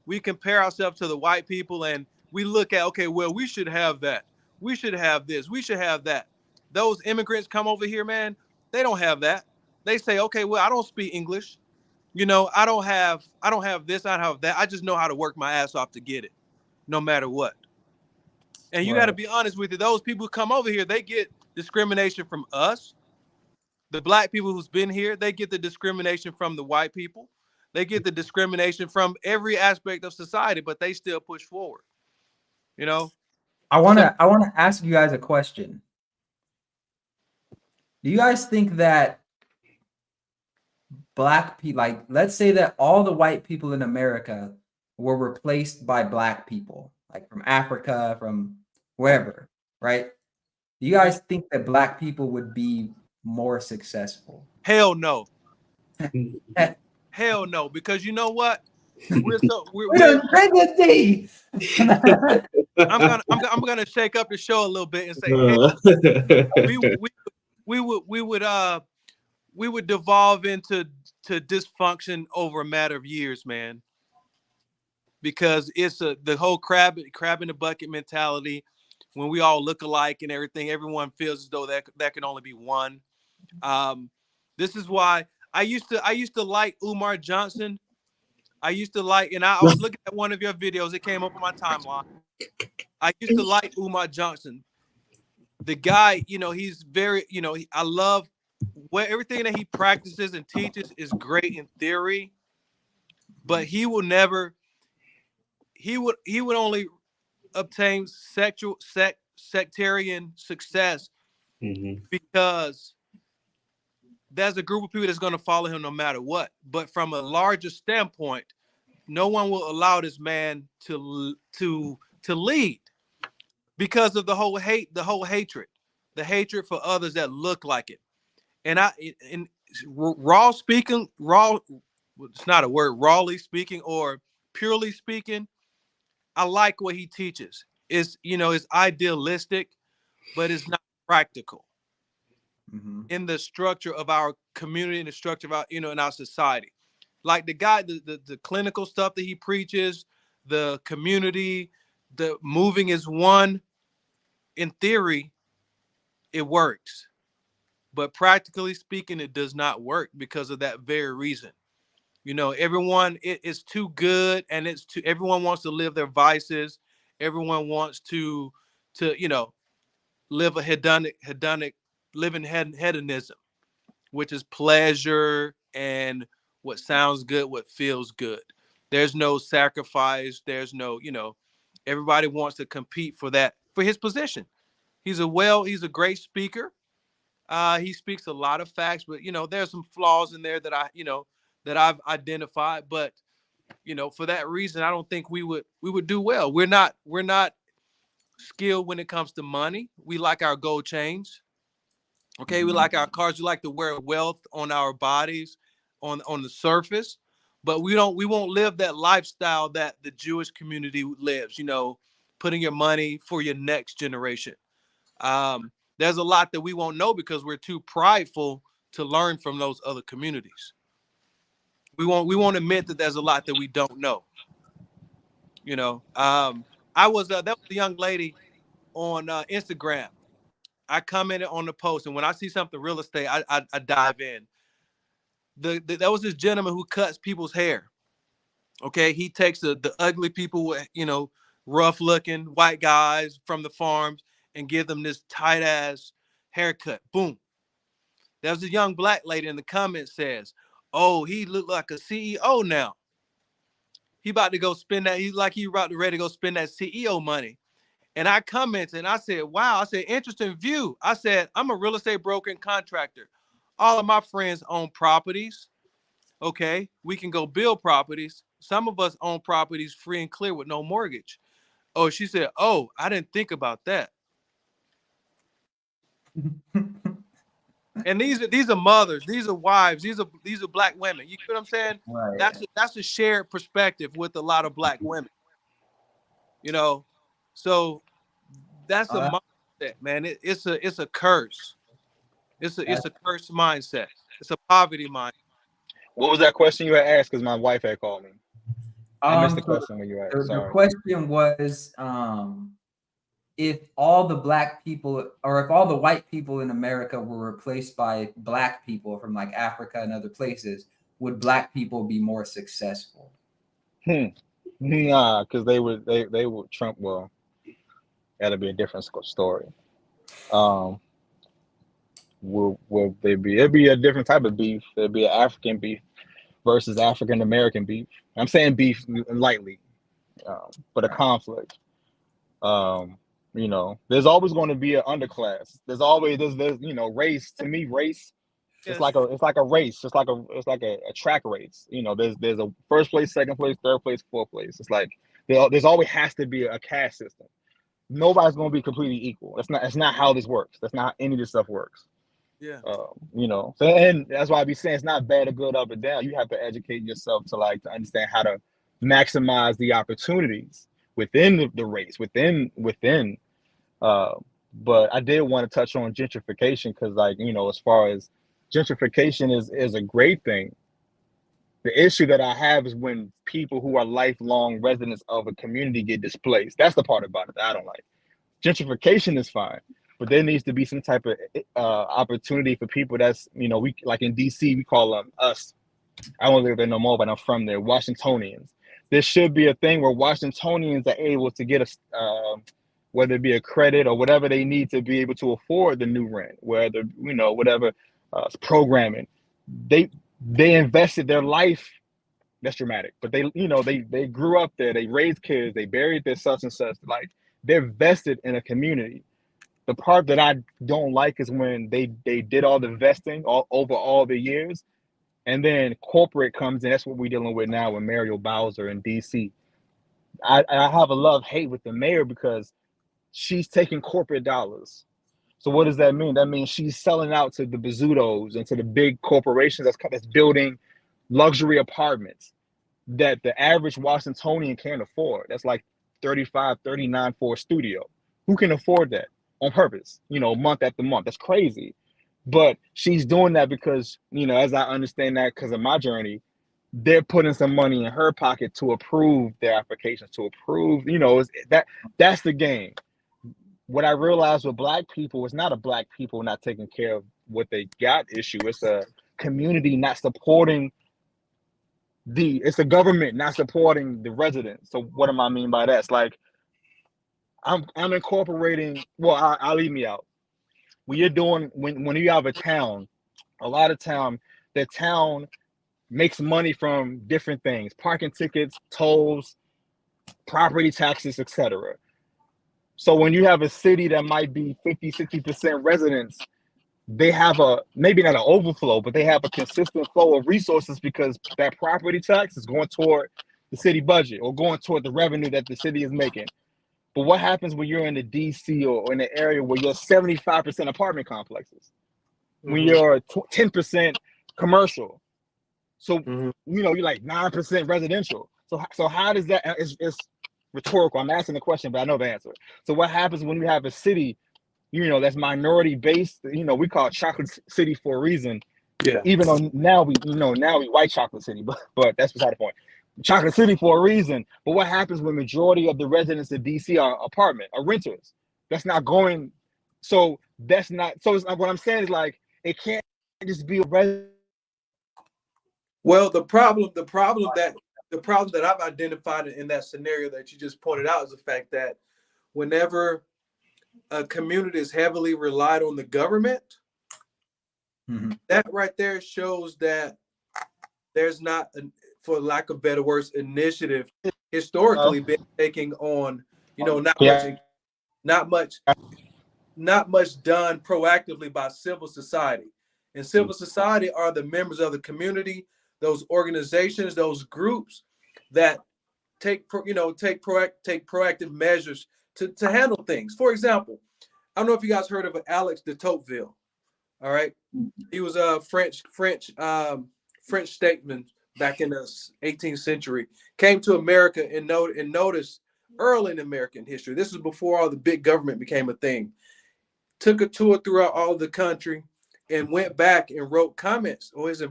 We compare ourselves to the white people and we look at, okay, well, we should have that. We should have this. We should have that. Those immigrants come over here, man, they don't have that. They say, okay, well, I don't speak English. I don't have this, I don't have that. I just know how to work my ass off to get it, no matter what. And you got to Right. be honest with it. Those people who come over here, they get discrimination from us. The black people who's been here, they get the discrimination from the white people. They get the discrimination from every aspect of society, but they still push forward. You know. I So wanna I wanna ask you guys a question. Do you guys think that black people, like, let's say that all the white people in America were replaced by black people, like from Africa, from wherever, right? Do you guys think that black people would be more successful? hell no, Eh, hell no, because you know what? We're so we don't drink this tea. I'm gonna shake up the show a little bit and say, hell, we we we would we would we would devolve into dysfunction over a matter of years, man. Because it's the whole crab in the bucket mentality. When we all look alike and everything, everyone feels as though that can only be one. Um, this is why I used to like Umar Johnson. I used to like, and I was looking at one of your videos. It came up on my timeline. I used to like Umar Johnson. The guy, he's very, I love where everything that he practices and teaches is great in theory, but he would only obtain sectarian success Mhm. because there's a group of people that's going to follow him no matter what. But from a larger standpoint, no one will allow this man to lead because of the whole hatred, the hatred for others that look like it. And raw speaking, it's not a word, rawly speaking or purely speaking, I like what he teaches. It's idealistic, but it's not practical Mhm. in the structure of our community, in the structure of our, in our society. Like the guy, the clinical stuff that he preaches, the community, the moving is one. In theory, it works, but practically speaking, it does not work because of that very reason. Everyone it is too good, and everyone wants to live their vices. Everyone wants to live a hedonic living hedonism, which is pleasure and what sounds good, what feels good. There's no sacrifice. There's no, everybody wants to compete for his position. He's a great speaker. He speaks a lot of facts, but there's some flaws in there that I've identified. But You know, for that reason, I don't think we would do well. We're not skilled when it comes to money. We like our gold chains. Okay, we like our cars. We like to wear wealth on our bodies, on the surface, but we won't live that lifestyle that the Jewish community lives. You know, putting your money for your next generation. There's a lot that we won't know because we're too prideful to learn from those other communities. We won't admit that there's a lot that we don't know. You know, I was that was a young lady on Instagram. I commented on the post, and when I see something real estate, I dive in. There was this gentleman who cuts people's hair. Okay, he takes the ugly people, you know, rough looking white guys from the farms, and give them this tight ass haircut. Boom. There's a young black lady in the comments says, "Oh, he looked like a CEO now. He about to go spend that. He's like he ready to go spend that CEO money." And I commented and I said, "Wow." I said, "Interesting view." I said, "I'm a real estate broker and contractor. All of my friends own properties. Okay, we can go build properties. Some of us own properties free and clear with no mortgage." Oh, she said, "Oh, I didn't think about that." And these are mothers, these are wives, these are black women. You know what I'm saying? Right. That's a shared perspective with a lot of black women. You know, so that's a mindset, man. It's a curse. It's a cursed mindset. It's a poverty mindset. What was that question you had asked? Because my wife had called me. I missed the So question when you asked. the Sorry. question was, if all the black people or if all the white people in America were replaced by black people from like Africa and other places, would black people be more successful? Nah, because they would Trump. Well, that'll be a different story. Will they be? It'd be a different type of beef. It'd be an African beef versus African American beef. I'm saying beef lightly, but a conflict. You know, there's always going to be an underclass. There's you know, race. To me, race. It's like a race. It's like a track race. You know, there's a first place, second place, third place, fourth place. It's like there's always has to be a caste system. Nobody's going to be completely equal. That's not how this works. That's not how any of this stuff works. Yeah. You know, so, and that's why I be saying it's not bad or good, up or down. You have to educate yourself to understand how to maximize the opportunities within the race, within. But I did want to touch on gentrification because, like, you know, as far as gentrification is a great thing. The issue that I have is when people who are lifelong residents of a community get displaced. That's the part about it that I don't like. Gentrification is fine, but there needs to be some type of opportunity for people that's, you know, we like in DC, we call them us. I don't live there no more, but I'm from there, Washingtonians. There should be a thing where Washingtonians are able to get whether it be a credit or whatever they need to be able to afford the new rent, whether, you know, whatever programming. They invested their life. That's dramatic, but they, you know, they grew up there, they raised kids, they buried their such and such. Like, they're vested in a community. The part that I don't like is when they did all the vesting over all the years, and then corporate comes in. That's what we're dealing with now with Muriel Bowser in DC. I have a love-hate with the mayor because she's taking corporate dollars. So what does that mean? That means she's selling out to the Bizzutos and to the big corporations that's building luxury apartments that the average Washingtonian can't afford. That's like $35, $39 for a studio. Who can afford that on purpose? You know, month after month. That's crazy. But she's doing that because, you know, as I understand that, because of my journey, they're putting some money in her pocket to approve their applications, to approve, you know, that's the game. What I realized with black people, it's not a black people not taking care of what they got issue. It's a community not supporting it's the government not supporting the residents. So what do I mean by that? It's like I'm incorporating. Well, I'll leave me out. When you're doing when you have a town, a lot of the town makes money from different things: parking tickets, tolls, property taxes, etc. So when you have a city that might be 50-60% residents, they have maybe not an overflow, but they have a consistent flow of resources because that property tax is going toward the city budget or going toward the revenue that the city is making. But what happens when you're in the DC or in the area where you're 75% apartment complexes, when you're 10% commercial? So, you're like 9% residential. So how does that, it's rhetorical. I'm asking the question, but I know the answer. So what happens when you have a city, that's minority based, we call it Chocolate City for a reason. Yeah. Even though now we white Chocolate City, but that's beside the point. Chocolate City for a reason. But what happens when majority of the residents of DC are renters? That's not going. So that's not. So it's, what I'm saying is like it can't just be a resident. Well, the problem that I've identified in that scenario that you just pointed out is the fact that whenever a community is heavily relied on the government, that right there shows that there's not, for lack of better words, initiative historically been taking on, not much done proactively by civil society. And civil society are the members of the community, those organizations, those groups that take proactive measures to handle things. For example, I don't know if you guys heard of Alex de Tocqueville. All right, he was a French statesman back in the 18th century. Came to America and noticed early in American history. This is before all the big government became a thing. Took a tour throughout all the country and went back and wrote comments on his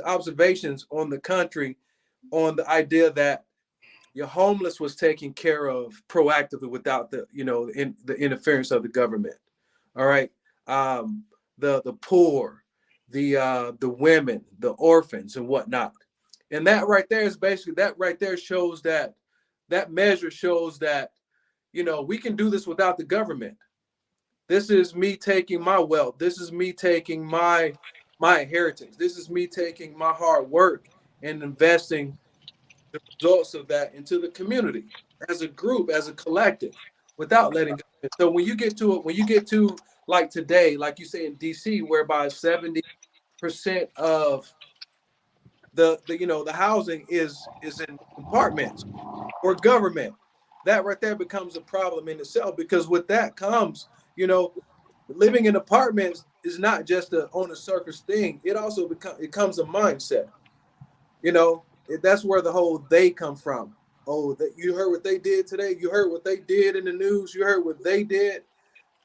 observations on the country, on the idea that your homeless was taken care of proactively without the interference of the government. All right, the poor, the women, the orphans, and whatnot. And that right there is basically shows that measure shows that we can do this without the government. This is me taking my wealth. This is me taking my inheritance. This is me taking my hard work and investing the results of that into the community as a group, as a collective, without letting go. So when you get to like today, like you say in DC, whereby 70% of the housing is in apartments or government, that right there becomes a problem in itself, because with that comes, living in apartments is not just on a surface thing. It also becomes a mindset. That's where the whole they come from. Oh, that you heard what they did today. You heard what they did in the news. You heard what they did.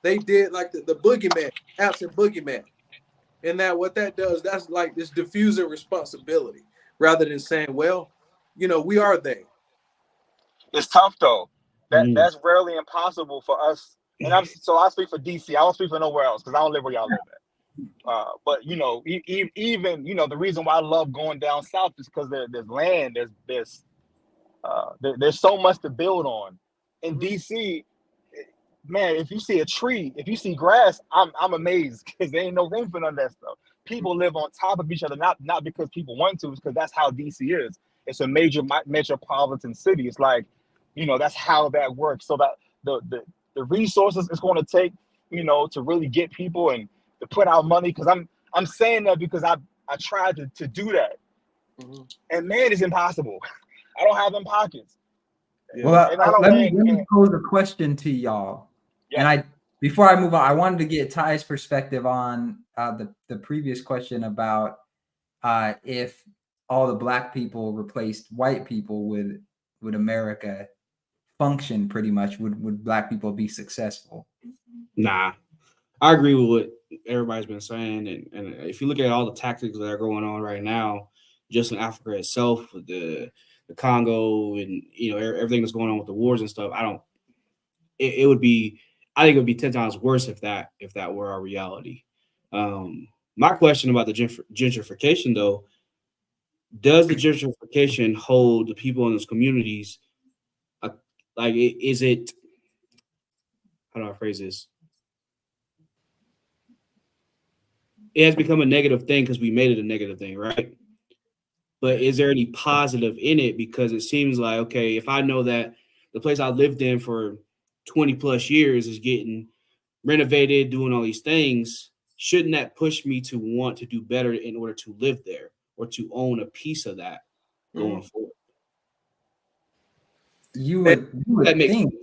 They did like the boogeyman, absent boogeyman. And that what that does, that's like this diffusing responsibility rather than saying, well, we are they. It's tough though. That's rarely impossible for us. And I speak for DC. I don't speak for nowhere else because I don't live where y'all live at. But even the reason why I love going down south is because there's land, there's so much to build on. In DC, man, if you see a tree, if you see grass, I'm amazed because there ain't no room for none of that stuff. People live on top of each other, not because people want to, it's because that's how DC is. It's a major metropolitan city. It's like, that's how that works. So that the resources it's going to take, to really get people and to put out money, because I'm saying that because I tried to do that, and man, it's impossible. I don't have them pockets. Yeah. Well, let me pose a question to y'all. Yeah. And before I move on, I wanted to get Ty's perspective on the previous question about if all the black people replaced white people, would America function pretty much? Would black people be successful? Nah, I agree with what everybody's been saying. And if you look at all the tactics that are going on right now, just in Africa itself, with the Congo and everything that's going on with the wars and stuff, I think it would be 10 times worse if that were our reality. My question about the gentrification though, does the gentrification hold the people in those communities? Is it, how do I phrase this? It has become a negative thing because we made it a negative thing, right? But is there any positive in it? Because it seems like, okay, if I know that the place I lived in for 20 plus years is getting renovated, doing all these things, shouldn't that push me to want to do better in order to live there or to own a piece of that going forward? you would That makes think.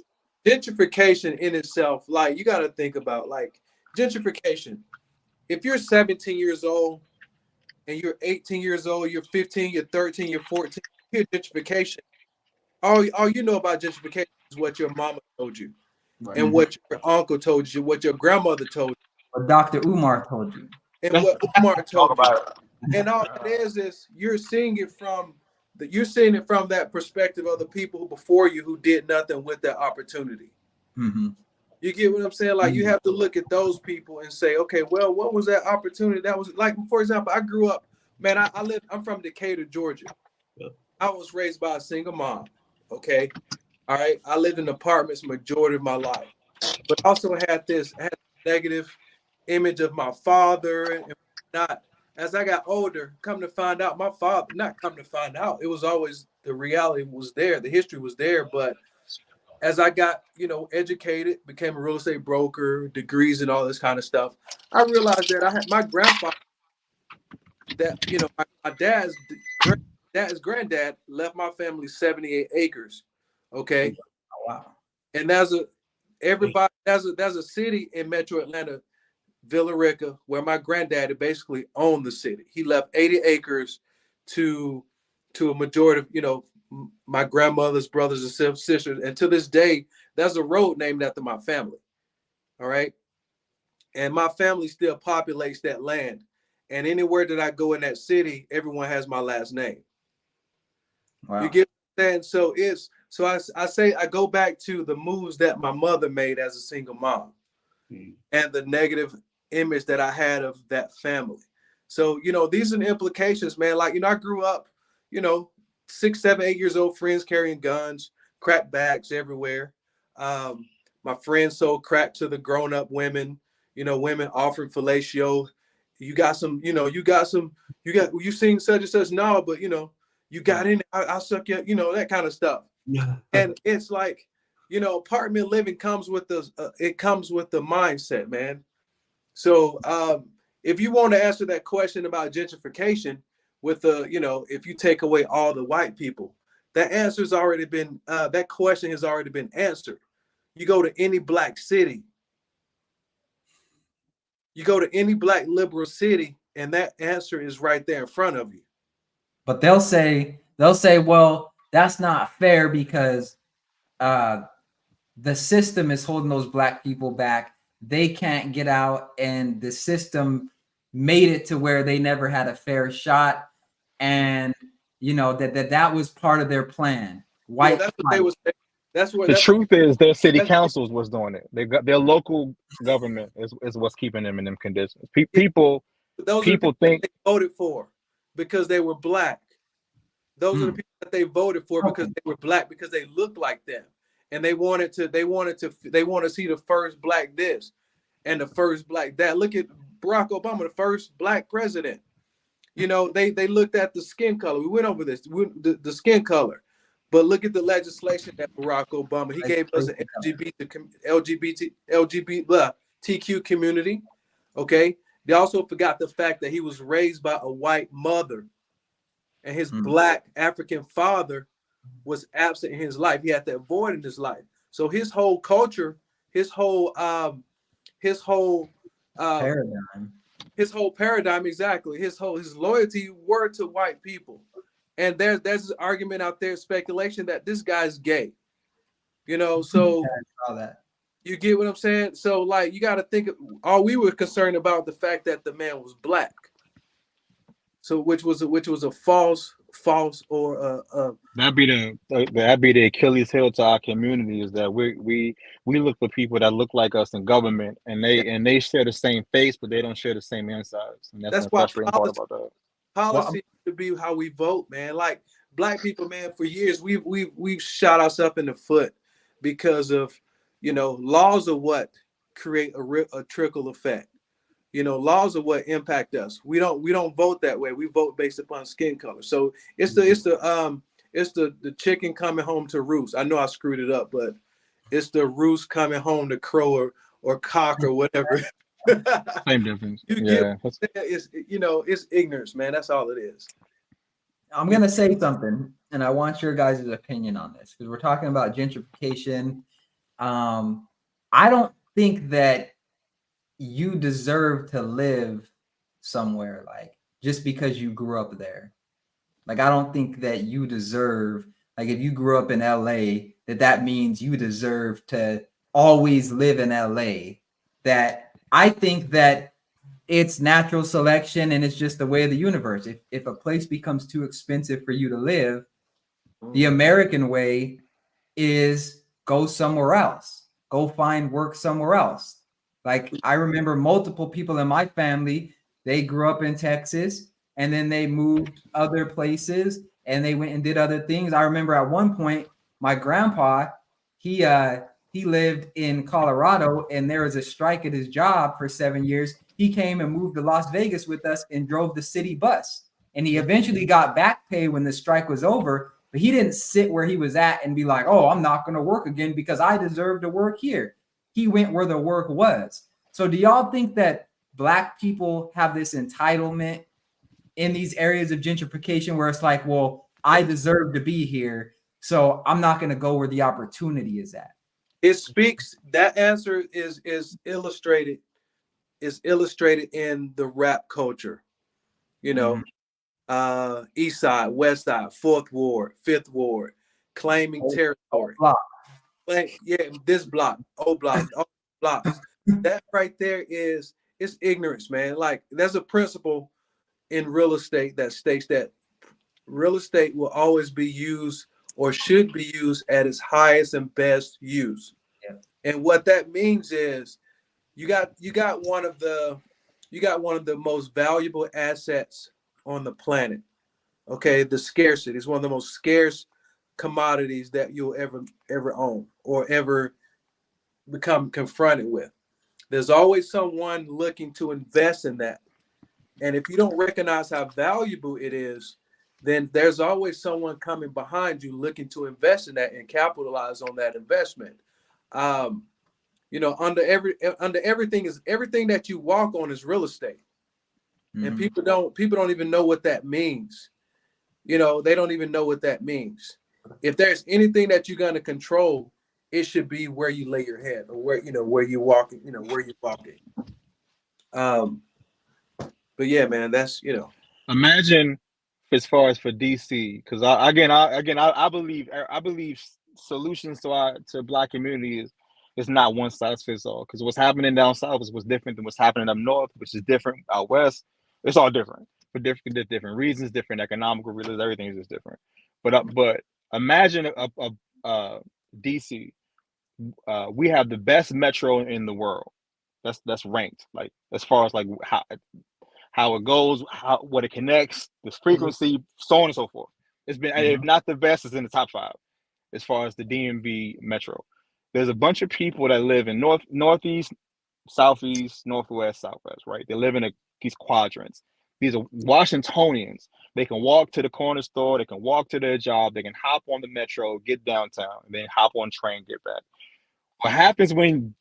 Gentrification in itself, like you got to think about like gentrification. If you're 17 years old and you're 18 years old, you're 15, you're 13, you're 14, you hear gentrification. All you know about gentrification is what your mama told you right. and what your uncle told you, what your grandmother told What Dr. Umar told you. you, and what Umar Talk told you. about And all it is you're seeing it from that perspective of the people before you who did nothing with that opportunity. Mm-hmm. You get what I'm saying? Like you have to look at those people and say, okay, well, what was that opportunity? That was like, for example, I grew up, man. I'm from Decatur, Georgia. Yep. I was raised by a single mom. Okay, all right. I lived in apartments majority of my life, but also had this negative image of my father and not. As I got older, come to find out, my father, not come to find out, it was always the reality was there, the history was there, but as I got, educated, became a real estate broker, degrees and all this kind of stuff, I realized that I had my grandfather, that my dad's granddad left my family 78 acres. Okay. Oh, wow. And there's a city in Metro Atlanta, Villa Rica, where my granddaddy basically owned the city. He left 80 acres to a majority of, my grandmother's brothers and sisters. And to this day, there's a road named after my family. All right. And my family still populates that land. And anywhere that I go in that city, everyone has my last name. Wow. You get what I'm saying? I say I go back to the moves that my mother made as a single mom and the negative image that I had of that family. So, these are the implications, man. Like, I grew up, 6, 7, 8 years old, friends carrying guns, crack bags everywhere. My friends sold crack to the grown-up women, women offering fellatio. You seen such and such, no, but you got in, I'll suck you, that kind of stuff. Yeah. And it's like, apartment living comes with the mindset, man. So if you want to answer that question about gentrification with if you take away all the white people, that question has already been answered. You go to any black city, you go to any black liberal city, and that answer is right there in front of you. But they'll say, well, that's not fair because the system is holding those black people back. They can't get out, and the system made it to where they never had a fair shot, and that was part of their plan. Well, that's what they was. That's what the truth is. Their city councils was doing it. They got their local government is what's keeping them in them conditions. People think they voted for because they were black. Those are the people that they voted for because they were black, because they looked like them, and they want to see the first black this and the first black that. Look at Barack Obama, the first black president. They looked at the skin color. We went over this, the skin color, but look at the legislation that Barack Obama, he gave us an LGBTQ community. Okay. They also forgot the fact that he was raised by a white mother, and his black African father was absent in his life. He had that void in his life. So his whole culture, his whole paradigm, exactly. His loyalty were to white people. And there's this argument out there, speculation that this guy's gay. So you get what I'm saying? So like, you got to think, all we were concerned about the fact that the man was black. So which was a false or that'd be the Achilles heel to our community, is that we look for people that look like us in government, and they share the same face, but they don't share the same insides, and that's the frustrating part about that. Policy should be how we vote, man. Like black people, man, for years we've shot ourselves in the foot because of laws are what create a trickle effect. Laws are what impact us. We don't vote that way. We vote based upon skin color. So it's the chicken coming home to roost. I know I screwed it up, but it's the roost coming home to crow or cock or whatever. Same difference. It's ignorance, man. That's all it is. I'm gonna say something, and I want your guys' opinion on this because we're talking about gentrification. I don't think that you deserve to live somewhere like just because you grew up there. Like, I don't think that you deserve, like, if you grew up in LA, that means you deserve to always live in LA. That I think that it's natural selection and it's just the way of the universe. If a place becomes too expensive for you to live, the American way is go somewhere else, go find work somewhere else. Like, I remember multiple people in my family, they grew up in Texas and then they moved other places and they went and did other things. I remember at one point, my grandpa, he lived in Colorado and there was a strike at his job for 7 years. He came and moved to Las Vegas with us and drove the city bus. And he eventually got back pay when the strike was over, but he didn't sit where he was at and be like, oh, I'm not going to work again because I deserve to work here. He went where the work was. So do y'all think that Black people have this entitlement in these areas of gentrification where it's like, well, I deserve to be here, so I'm not going to go where the opportunity is at? It speaks, that answer is illustrated in the rap culture. You know, East Side, West Side, Fourth Ward, Fifth Ward, claiming territory. Yeah, this block, O block, all blocks. That right there is ignorance, man. Like, there's a principle in real estate that states that real estate will always be used or should be used at its highest and best use. Yeah. And what that means is you got one of the most valuable assets on the planet. Okay, the scarcity is one of the most scarce commodities that you'll ever own or ever become confronted with. There's always someone looking to invest in that. And if you don't recognize how valuable it is, then there's always someone coming behind you looking to invest in that and capitalize on that investment. You know, under everything that you walk on is real estate. And people don't even know what that means. You know, they don't even know what that means. If there's anything that you're going to control, it should be where you lay your head or where you're walking, where you're walking. But yeah, man, that's, Imagine as far as for DC, because I believe solutions to Black community is not one size fits all. Because what's happening down south is what's different than what's happening up north, which is different out west. It's all different for different reasons, different economical reasons. Everything is just different. But imagine a DC. We have the metro in the world. That's ranked, like, as far as like how it goes, what it connects, this frequency, so on and so forth. It's been, if not the best, it's in the top 5 as far as the DMV metro. There's a bunch of people that live in northeast, southeast, northwest, southwest, right? They live in these quadrants. These are Washingtonians. They can walk to the corner store, they can walk to their job, they can hop on the metro, get downtown, and then hop on train, get back. What happens when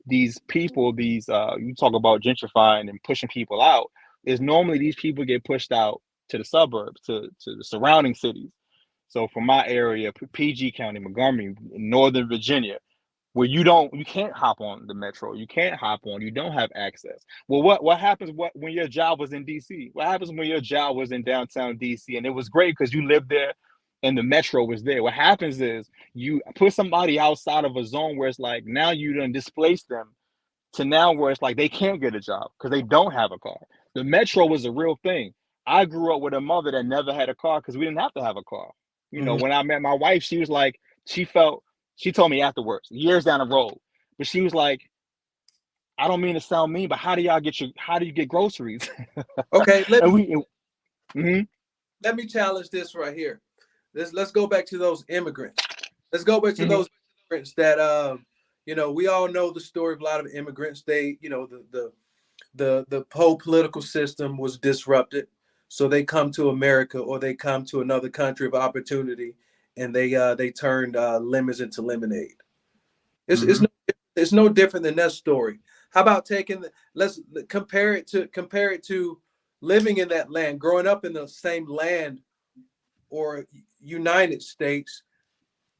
these people, you talk about gentrifying and pushing people out, is normally these people get pushed out to the suburbs, to the surrounding cities. So from my area, PG County, Montgomery, Northern Virginia, where you can't hop on the metro, you don't have access. Well, what happens when your job was in DC? What happens when your job was in downtown DC? And it was great because you lived there and the metro was there. What happens is you put somebody outside of a zone where it's like, now you done displace them to now where it's like they can't get a job because they don't have a car. The metro was a real thing. I grew up with a mother that never had a car because we didn't have to have a car. You know, when I met my wife, she was like, she told me afterwards, years down the road, but she was like, I don't mean to sound mean, but how do you get groceries? Okay, let Mm-hmm. me challenge this right here. Let's go back to those immigrants. Let's go back to those immigrants that we all know the story of a lot of immigrants. They, the whole political system was disrupted. So they come to America or they come to another country of opportunity and they turned lemons into lemonade. It's no different than that story. How about let's compare it to living in that land, growing up in the same land or United States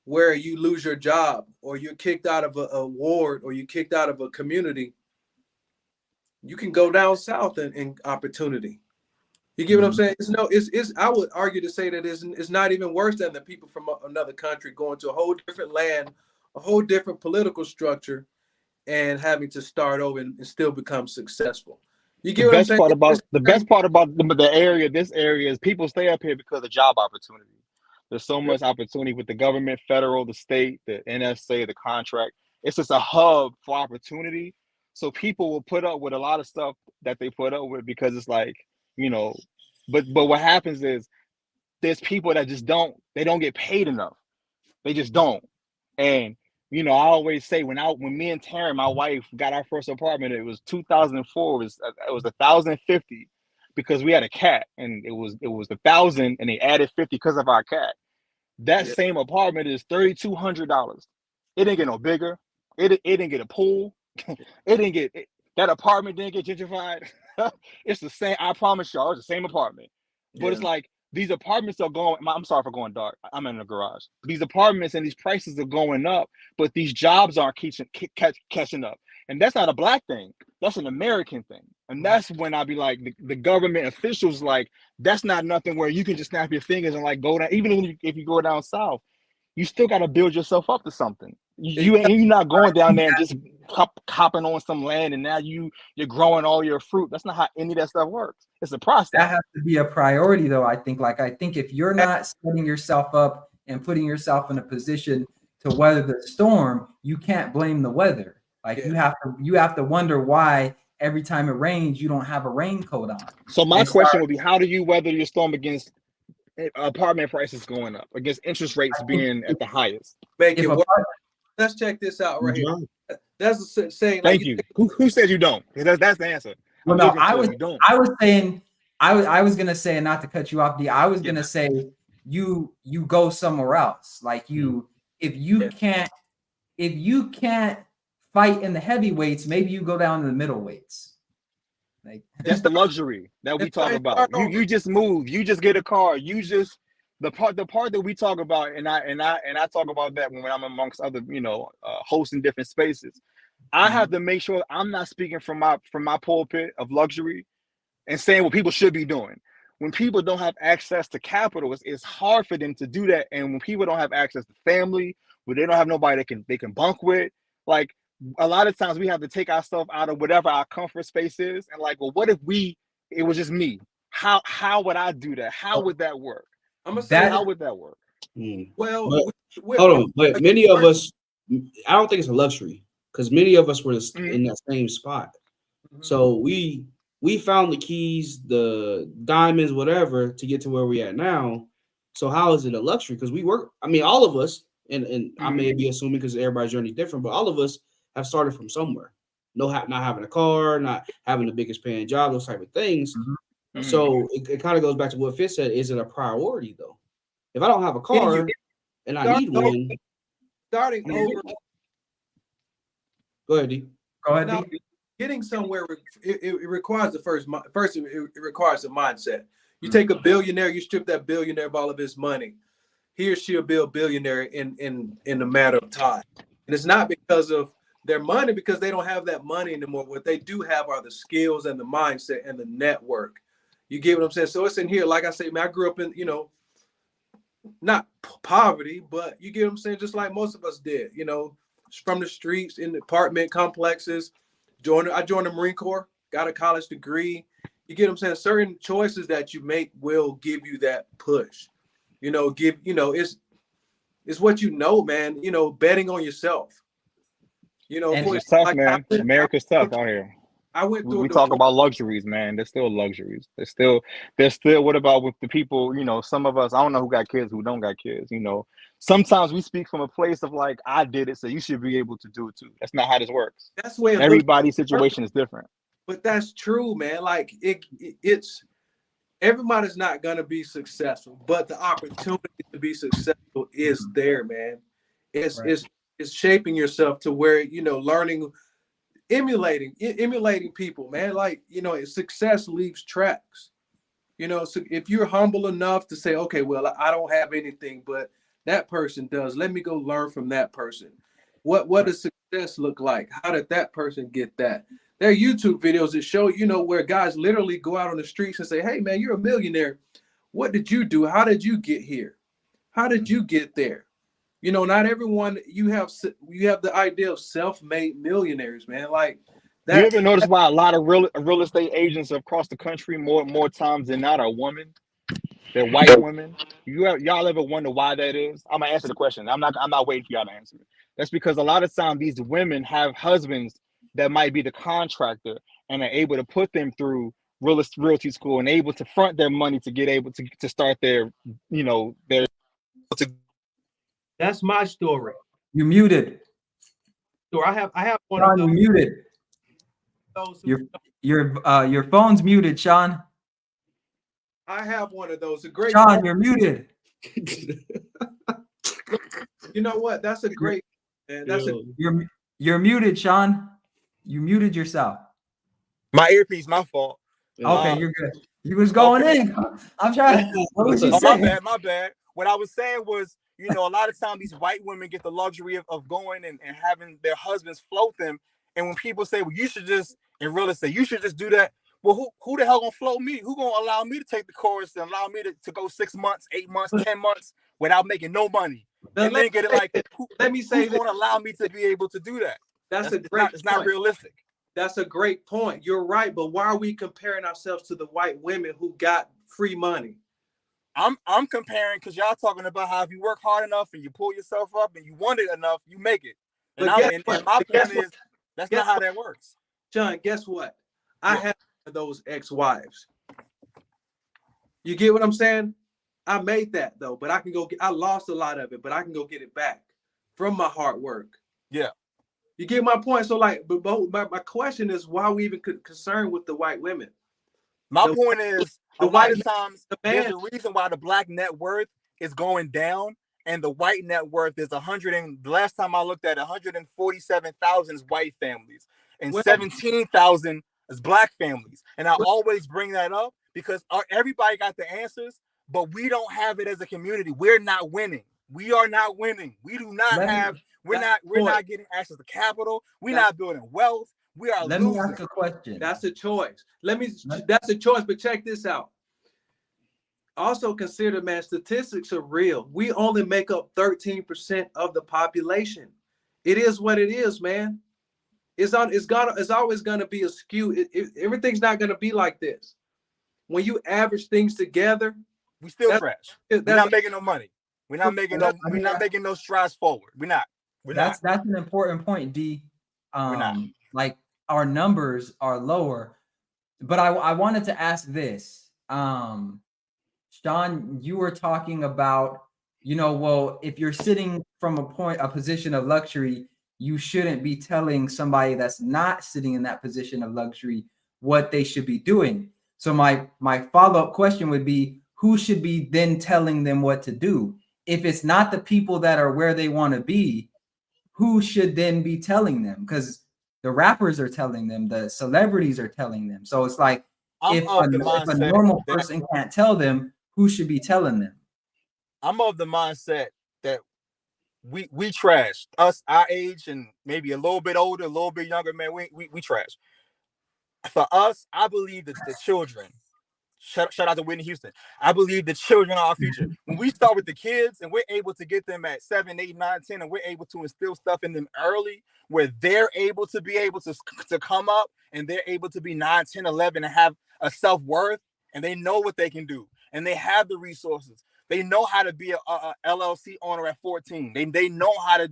where you lose your job or you're kicked out of a ward or you're kicked out of a community, you can go down south in opportunity. You get what I'm saying? It's I would argue to say that it's not even worse than the people from another country going to a whole different land, a whole different political structure, and having to start over and still become successful. You get what I'm saying? The best part about the area, this area, is people stay up here because of job opportunity. There's so much opportunity with the government, federal, the state, the NSA, the contract. It's just a hub for opportunity. So people will put up with a lot of stuff that they put up with because it's like, you know, but what happens is there's people that just don't get paid enough. They just don't. And you know, I always say when me and Taryn, my wife, got our first apartment, it was 2004. It was $1,050 because we had a cat, and it was $1,000, and they added $50 because of our cat. That same apartment is $3,200. It didn't get no bigger. It didn't get a pool. That apartment didn't get gentrified. It's the same. I promise y'all, it's the same apartment. But it's like these apartments are going. I'm sorry for going dark. I'm in the garage. These apartments and these prices are going up, but these jobs aren't catching up. And that's not a black thing. That's an American thing. And that's when I be like, the government officials, like, that's not nothing where you can just snap your fingers and like go down. Even if you go down south, you still got to build yourself up to something. You're not going down there and just hopping on some land and now you're growing all your fruit. That's not how any of that stuff works. It's a process. That has to be a priority, though. I think if you're not setting yourself up and putting yourself in a position to weather the storm, you can't blame the weather. Like you have to wonder why every time it rains you don't have a raincoat on. So my question would be, how do you weather your storm against apartment prices going up, against interest rates being at the highest? Let's check this out right here. That's the saying. Thank you. Who said you don't? That's the answer. Well, no, I was saying, I was gonna say, and not to cut you off, D, I was gonna say you go somewhere else. Like if you can't fight in the heavyweights, maybe you go down to the middleweights. Like that's the luxury that we talk about. You just move, you just get a car, you just the part that we talk about, and I talk about that when I'm amongst other, hosts in different spaces. I have to make sure I'm not speaking from my pulpit of luxury and saying what people should be doing. When people don't have access to capital, it's hard for them to do that. And when people don't have access to family, when they don't have nobody they can bunk with, like a lot of times we have to take ourselves out of whatever our comfort space is, and like, well, what if it was just me? How would I do that? How would that work? I'm gonna say, how would that work? Well, hold on, but many of us, I don't think it's a luxury because many of us were in that same spot. So we found the keys, the diamonds, whatever, to get to where we're at now. So how is it a luxury? Because we work. I mean, all of us, and I may be assuming because everybody's journey is different, but all of us have started from somewhere. Not having a car, not having the biggest paying job, those type of things. So it kind of goes back to what Fitz said. Is it a priority though? If I don't have a car and I need one, starting over. Go ahead, D. Now, getting somewhere, it requires it requires a mindset. You take a billionaire, you strip that billionaire of all of his money. He or she will be a billionaire in a matter of time. And it's not because of their money, because they don't have that money anymore. What they do have are the skills and the mindset and the network. You get what I'm saying? So it's in here. Like I say, man, I grew up in, not poverty, but you get what I'm saying? Just like most of us did, from the streets, in the apartment complexes. I joined the Marine Corps, got a college degree. You get what I'm saying? Certain choices that you make will give you that push. It's what man. Betting on yourself. It's tough, man. America's tough out here. We talk about luxuries, man. There's still luxuries. There's still. What about with the people? Some of us. I don't know who got kids, who don't got kids. Sometimes we speak from a place of like, I did it, so you should be able to do it too. That's not how this works. That's the way everybody's situation is different. But that's true, man. Like it's everybody's not gonna be successful, but the opportunity to be successful is there, man. It's shaping yourself to where learning. Emulating people, man. Like, success leaves tracks. You know, so if you're humble enough to say, okay, well, I don't have anything, but that person does. Let me go learn from that person. What does success look like? How did that person get that? There are YouTube videos that show, you know, where guys literally go out on the streets and say, hey man, you're a millionaire. What did you do? How did you get here? How did you get there? You know, not everyone you have the idea of self-made millionaires, man. Like You that. ever notice why a lot of real estate agents across the country more times than not are women? They're white women. Y'all ever wonder why that is? I'm gonna answer the question. I'm not waiting for y'all to answer it. That's because a lot of times these women have husbands that might be the contractor and are able to put them through realty school and able to front their money to get able to start their, you know, their. That's my story. You muted. So I have one Sean, of those. you muted. Your phone's muted, Sean. I have one of those. A great. Sean, you're muted. You know what? That's a great. Man, that's a. You're muted, Sean. You muted yourself. My earpiece, my fault. Okay, you're good. You was going in. I'm trying. What was you saying? My bad. What I was saying was, you know, a lot of times these white women get the luxury of going and having their husbands float them. And when people say, well, you should just, in real estate, you should just do that. Well, who the hell gonna float me? Who gonna allow me to take the course and allow me to go 6 months, 8 months, 10 months without making no money? And then get it like, let me say, who's gonna allow me to be able to do that? It's not realistic. That's a great point. You're right, but why are we comparing ourselves to the white women who got free money? I'm comparing because y'all talking about how if you work hard enough and you pull yourself up and you want it enough, you make it. And my point is that's not how that works. John, guess what? I have those ex-wives. You get what I'm saying? I made that though, but I lost a lot of it, but I can go get it back from my hard work. Yeah. You get my point? So like, but my question is why are we even concerned with the white women? My point is a lot of times there's a reason why the black net worth is going down and the white net worth is 100 and the last time I looked at 147,000 is white families and 17,000 is black families. And I always bring that up because everybody got the answers, but we don't have it as a community. We're not winning. We are not winning. We do not have. We're not getting access to capital. We're not building wealth. We are losing. Let me ask a question. That's a choice. That's a choice, but check this out. Also consider, man, statistics are real. We only make up 13% of the population. It is what it is, man. It's always gonna be a skew. Everything's not gonna be like this. When you average things together, we still trash. We're not making no money. We're not making no strides forward. We're not. That's an important point, D. Like our numbers are lower, but I wanted to ask this. Sean, you were talking about, well, if you're sitting from a position of luxury, you shouldn't be telling somebody that's not sitting in that position of luxury what they should be doing. So my follow-up question would be, who should be then telling them what to do? If it's not the people that are where they want to be, who should then be telling them? Because the rappers are telling them, the celebrities are telling them. So it's like, if a normal person can't tell them, who should be telling them? I'm of the mindset that we trash. Us, our age, and maybe a little bit older, a little bit younger, man, we trash. For us, I believe that the children, shout out to Whitney Houston, I believe the children are our future. When we start with the kids and we're able to get them at 7, 8, 9, 10, and we're able to instill stuff in them early where they're able to come up and they're able to be 9, 10, 11 and have a self-worth and they know what they can do and they have the resources. They know how to be a LLC owner at 14. They know how to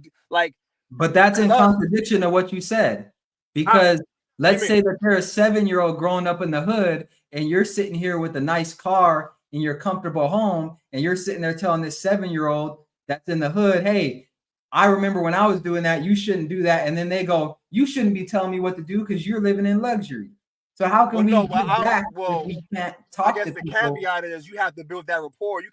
But that's in contradiction of what you said, because let's say that you're a 7-year-old growing up in the hood and you're sitting here with a nice car in your comfortable home and you're sitting there telling this 7-year-old that's in the hood, hey, I remember when I was doing that, you shouldn't do that. And then they go, you shouldn't be telling me what to do because you're living in luxury. So how can we get back if we can't talk to people? I guess the caveat is you have to build that rapport. You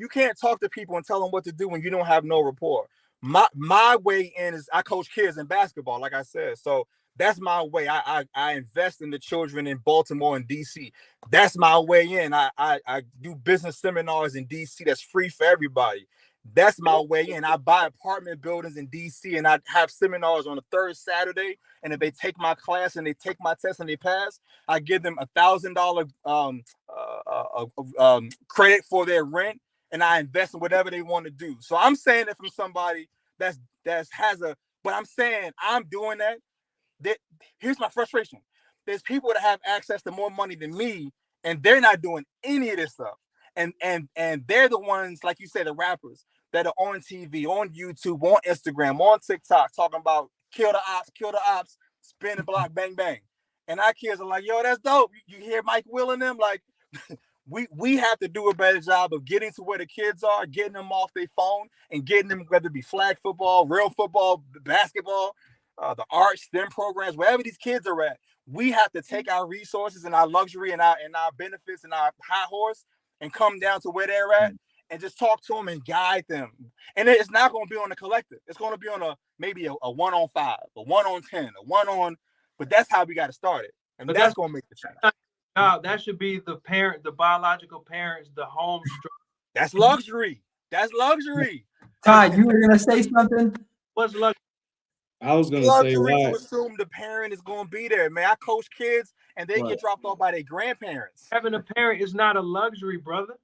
can't talk to people and tell them what to do when you don't have no rapport. My way in is I coach kids in basketball, like I said. So That's my way. I invest in the children in Baltimore and DC. That's my way in. I do business seminars in DC that's free for everybody. That's my way in. I buy apartment buildings in DC and I have seminars on the third Saturday. And if they take my class and they take my test and they pass, I give them $1,000 credit for their rent, and I invest in whatever they want to do. So I'm saying it from somebody that's has a. But I'm saying I'm doing that. Here's my frustration. There's people that have access to more money than me, and they're not doing any of this stuff. And they're the ones, like you said, the rappers that are on TV, on YouTube, on Instagram, on TikTok, talking about kill the ops, spin the block, bang, bang. And our kids are like, yo, that's dope. You hear Mike Will and them? Like, we have to do a better job of getting to where the kids are, getting them off their phone and getting them, whether it be flag football, real football, basketball, the art, STEM programs, wherever these kids are at. We have to take our resources and our luxury and our benefits and our high horse and come down to where they're at and just talk to them and guide them. And it's not going to be on the collective. It's going to be on maybe a 1-on-5, a 1-on-10, a 1-on. But that's how we got to start it, and that's going to make the change. That should be the parent, the biological parents, the home. That's luxury. That's luxury. Todd, you were gonna say something? What's luxury? I was gonna say why. To assume the parent is going to be there, man. I coach kids and they get dropped off by their grandparents. Having a parent is not a luxury, brother.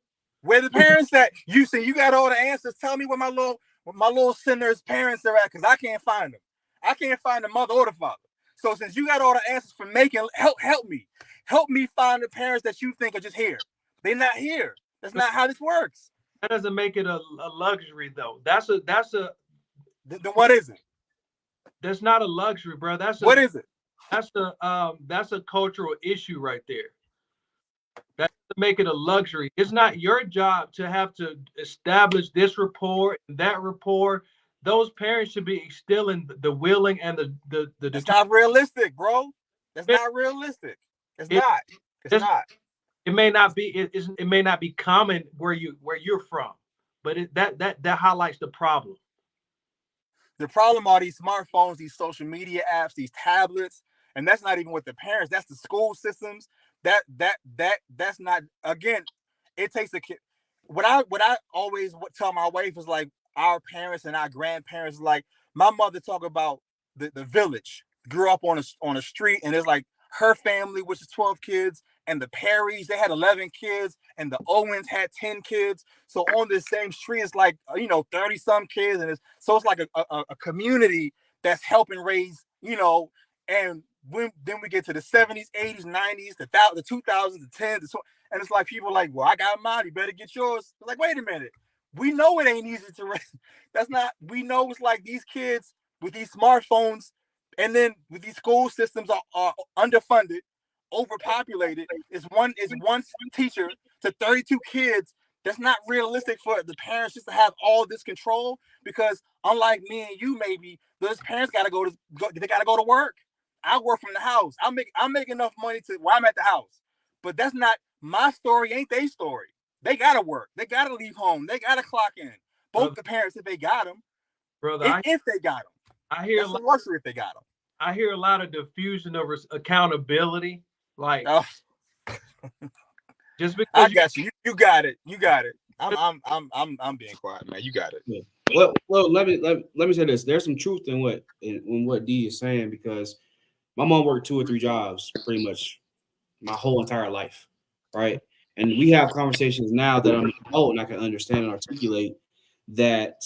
Where the parents at? You see, you got all the answers. Tell me where my little sinner's parents are at, because I can't find them. I can't find the mother or the father. So since you got all the answers for making, help me find the parents that you think are just here. They're not here. That's not how this works. That doesn't make it a luxury, though. That's a. Then what is it? That's not a luxury, bro. What is it? That's a cultural issue right there. That doesn't make it a luxury. It's not your job to have to establish this rapport and that rapport. Those parents should be instilling the willing and the. It's not realistic, bro. That's not realistic. It's not. It's not. It may not be. It may not be common where you're from, but that highlights the problem. The problem are these smartphones, these social media apps, these tablets, and that's not even with the parents. That's the school systems. That's not. Again, it takes a kid. What I always tell my wife is like, our parents and our grandparents, like my mother talk about the village, grew up on a street, and it's like her family, which is 12 kids, and the Perrys, they had 11 kids, and the Owens had 10 kids. So on this same street, it's like, 30 some kids, and it's like a community that's helping raise, and then we get to the 70s, 80s, 90s, the 2000s, the 10s, and it's like people are like, well, I got mine, you better get yours. It's like, wait a minute. We know it ain't easy to raise. We know it's like these kids with these smartphones, and then with these school systems are underfunded, overpopulated. It's one teacher to 32 kids. That's not realistic for the parents just to have all this control, because unlike me and you, maybe those parents gotta go to work. I work from the house. I make enough money to where I'm at the house. But that's not my story, ain't their story. They gotta work. They gotta leave home. They gotta clock in. Both the parents, if they got them, brother. If they got them, I hear that's a luxury if they got them. I hear a lot of diffusion of accountability, like just because I got you. You got it. I'm being quiet, man. You got it. Yeah. Well, let me say this. There's some truth in what D is saying, because my mom worked 2 or 3 jobs pretty much my whole entire life, right? And we have conversations now that I'm old and I can understand and articulate that.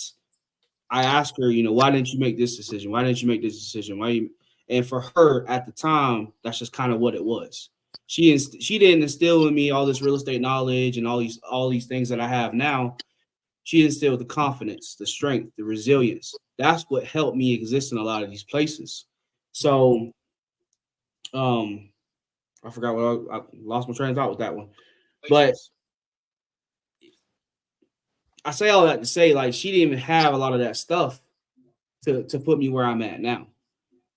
I ask her, why didn't you make this decision? Why didn't you make this decision? And for her at the time, that's just kind of what it was. She didn't instill in me all this real estate knowledge and all these things that I have now. She instilled the confidence, the strength, the resilience. That's what helped me exist in a lot of these places. So, I forgot I lost my train of thought with that one. But I say all that to say, like, she didn't even have a lot of that stuff to put me where I'm at now.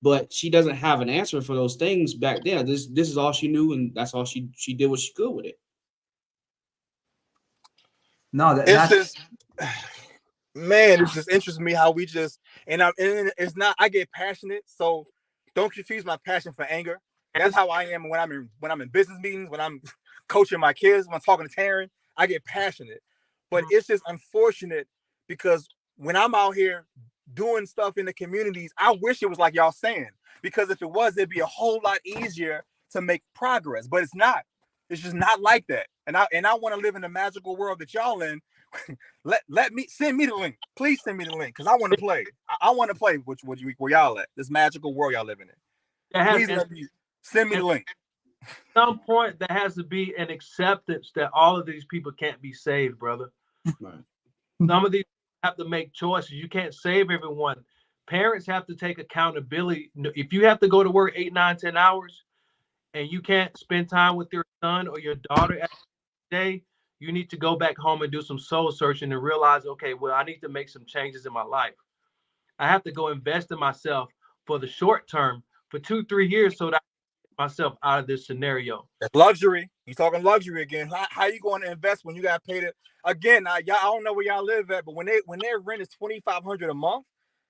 But she doesn't have an answer for those things back then. This is all she knew, and that's all she did what she could with it. No, it's just, man, it just interests me how we just, and it's not, I get passionate. So Don't confuse my passion for anger. That's how I am when I'm in business meetings, when I'm coaching my kids, when I'm talking to Taryn, I get passionate. But it's just unfortunate because when I'm out here doing stuff in the communities, I wish it was like y'all saying, because if it was, it'd be a whole lot easier to make progress. But it's not. It's just not like that. And I want to live in the magical world that y'all in. let me send me the link. Please send me the link because I want to play. I want to play where y'all at. This magical world y'all living in. Please let me send me the link. At some point, there has to be an acceptance that all of these people can't be saved, brother. Right. Some of these have to make choices. You can't save everyone. Parents have to take accountability. If you have to go to work 8, 9, 10 hours and you can't spend time with your son or your daughter every day, you need to go back home and do some soul searching and realize, okay, well, I need to make some changes in my life. I have to go invest in myself for the short term for 2-3 years so that I can get myself out of this scenario. That's luxury. You talking luxury again. How you going to invest when you got paid it? Again, y'all, I don't know where y'all live at, but when their rent is $2,500 a month,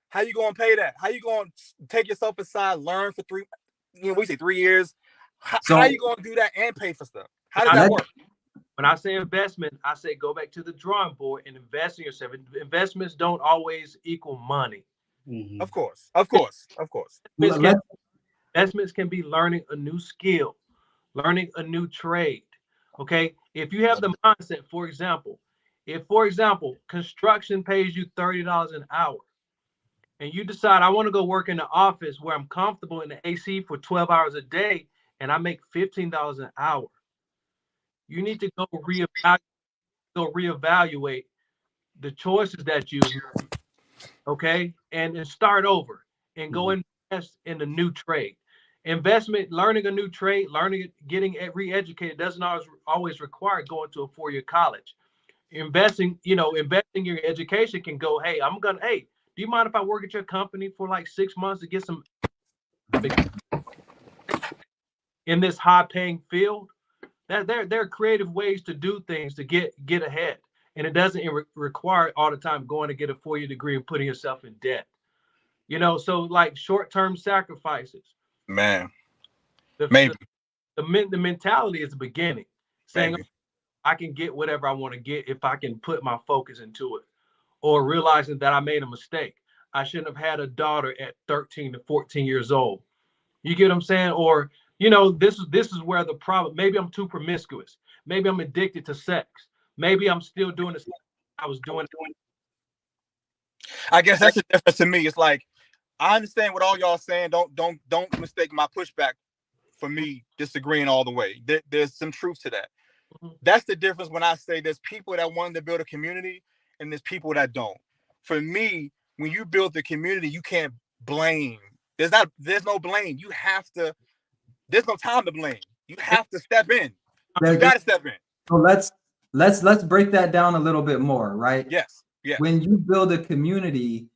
how you going to pay that? How you going to take yourself aside, learn for 3 years? How you going to do that and pay for stuff? How does that work? When I say investment, I say go back to the drawing board and invest in yourself. Investments don't always equal money. Mm-hmm. Of course. Investments can be learning a new skill, learning a new trade. Okay. If you have the mindset, for example, construction pays you $30 an hour and you decide I want to go work in the office where I'm comfortable in the AC for 12 hours a day and I make $15 an hour. You need to go reevaluate the choices that you make, okay, and start over and go invest in a new trade. Investment, learning a new trade, getting re-educated doesn't always require going to a 4-year college. Investing in your education can go, hey, do you mind if I work at your company for like 6 months to get some in this high-paying field? There are creative ways to do things to get ahead, and it doesn't require all the time going to get a 4-year degree and putting yourself in debt. So like short-term sacrifices. Man, The mentality is the beginning, saying I can get whatever I want to get if I can put my focus into it, or realizing that I made a mistake. I shouldn't have had a daughter at 13 to 14 years old. You get what I'm saying? Or this is where the problem. Maybe I'm too promiscuous. Maybe I'm addicted to sex. Maybe I'm still doing the same I was doing. I guess that's the difference to me. It's like I understand what all y'all saying. Don't mistake my pushback for me disagreeing all the way. There's some truth to that. Mm-hmm. That's the difference when I say there's people that want to build a community and there's people that don't. For me, when you build the community, you can't blame. There's no blame. You have to. There's no time to blame. You have to step in. You got to step in. So let's break that down a little bit more, right? Yes. When you build a community,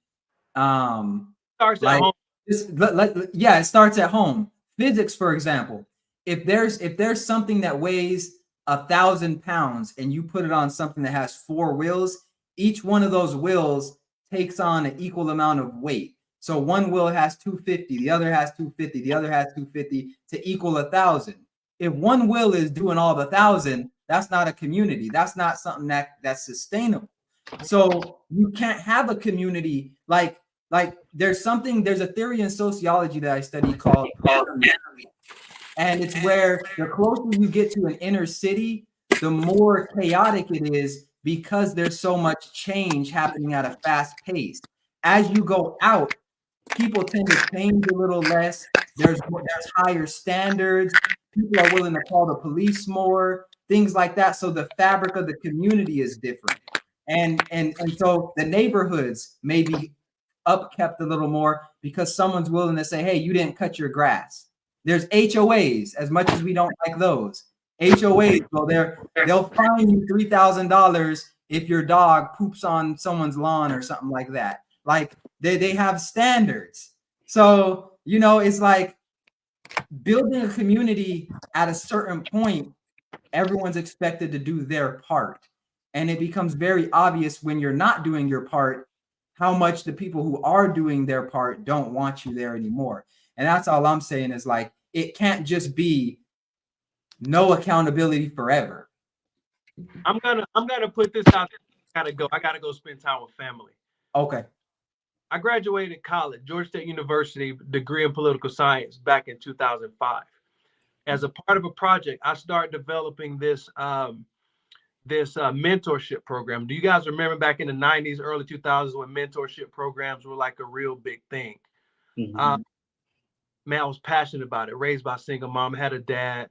starts at home. It starts at home. Physics, for example, if there's something that weighs 1,000 pounds and you put it on something that has 4 wheels, each one of those wheels takes on an equal amount of weight. So one wheel has 250, the other has 250, the other has 250 to equal 1,000. If one wheel is doing all the 1,000, that's not a community. That's not something that's sustainable. So you can't have a community like there's a theory in sociology that I study called and it's where the closer you get to an inner city, the more chaotic it is because there's so much change happening at a fast pace. As you go out, people tend to change a little less. There's higher standards. People are willing to call the police more, things like that. So the fabric of the community is different. And so the neighborhoods may be upkept a little more because someone's willing to say, hey, you didn't cut your grass. There's HOAs, as much as we don't like those. HOAs, well, they'll fine you $3,000 if your dog poops on someone's lawn or something like that. Like they have standards. So, it's like building a community at a certain point, everyone's expected to do their part. And it becomes very obvious when you're not doing your part, how much the people who are doing their part don't want you there anymore. And that's all I'm saying is like, it can't just be no accountability forever. I'm gonna put this out there. I gotta go spend time with family. Okay. I graduated college, Georgia State University, degree in political science back in 2005. As a part of a project, I started developing this mentorship program. Do you guys remember back in the 90s, early 2000s when mentorship programs were like a real big thing? Mhm. Man, I was passionate about it. Raised by a single mom, had a dad,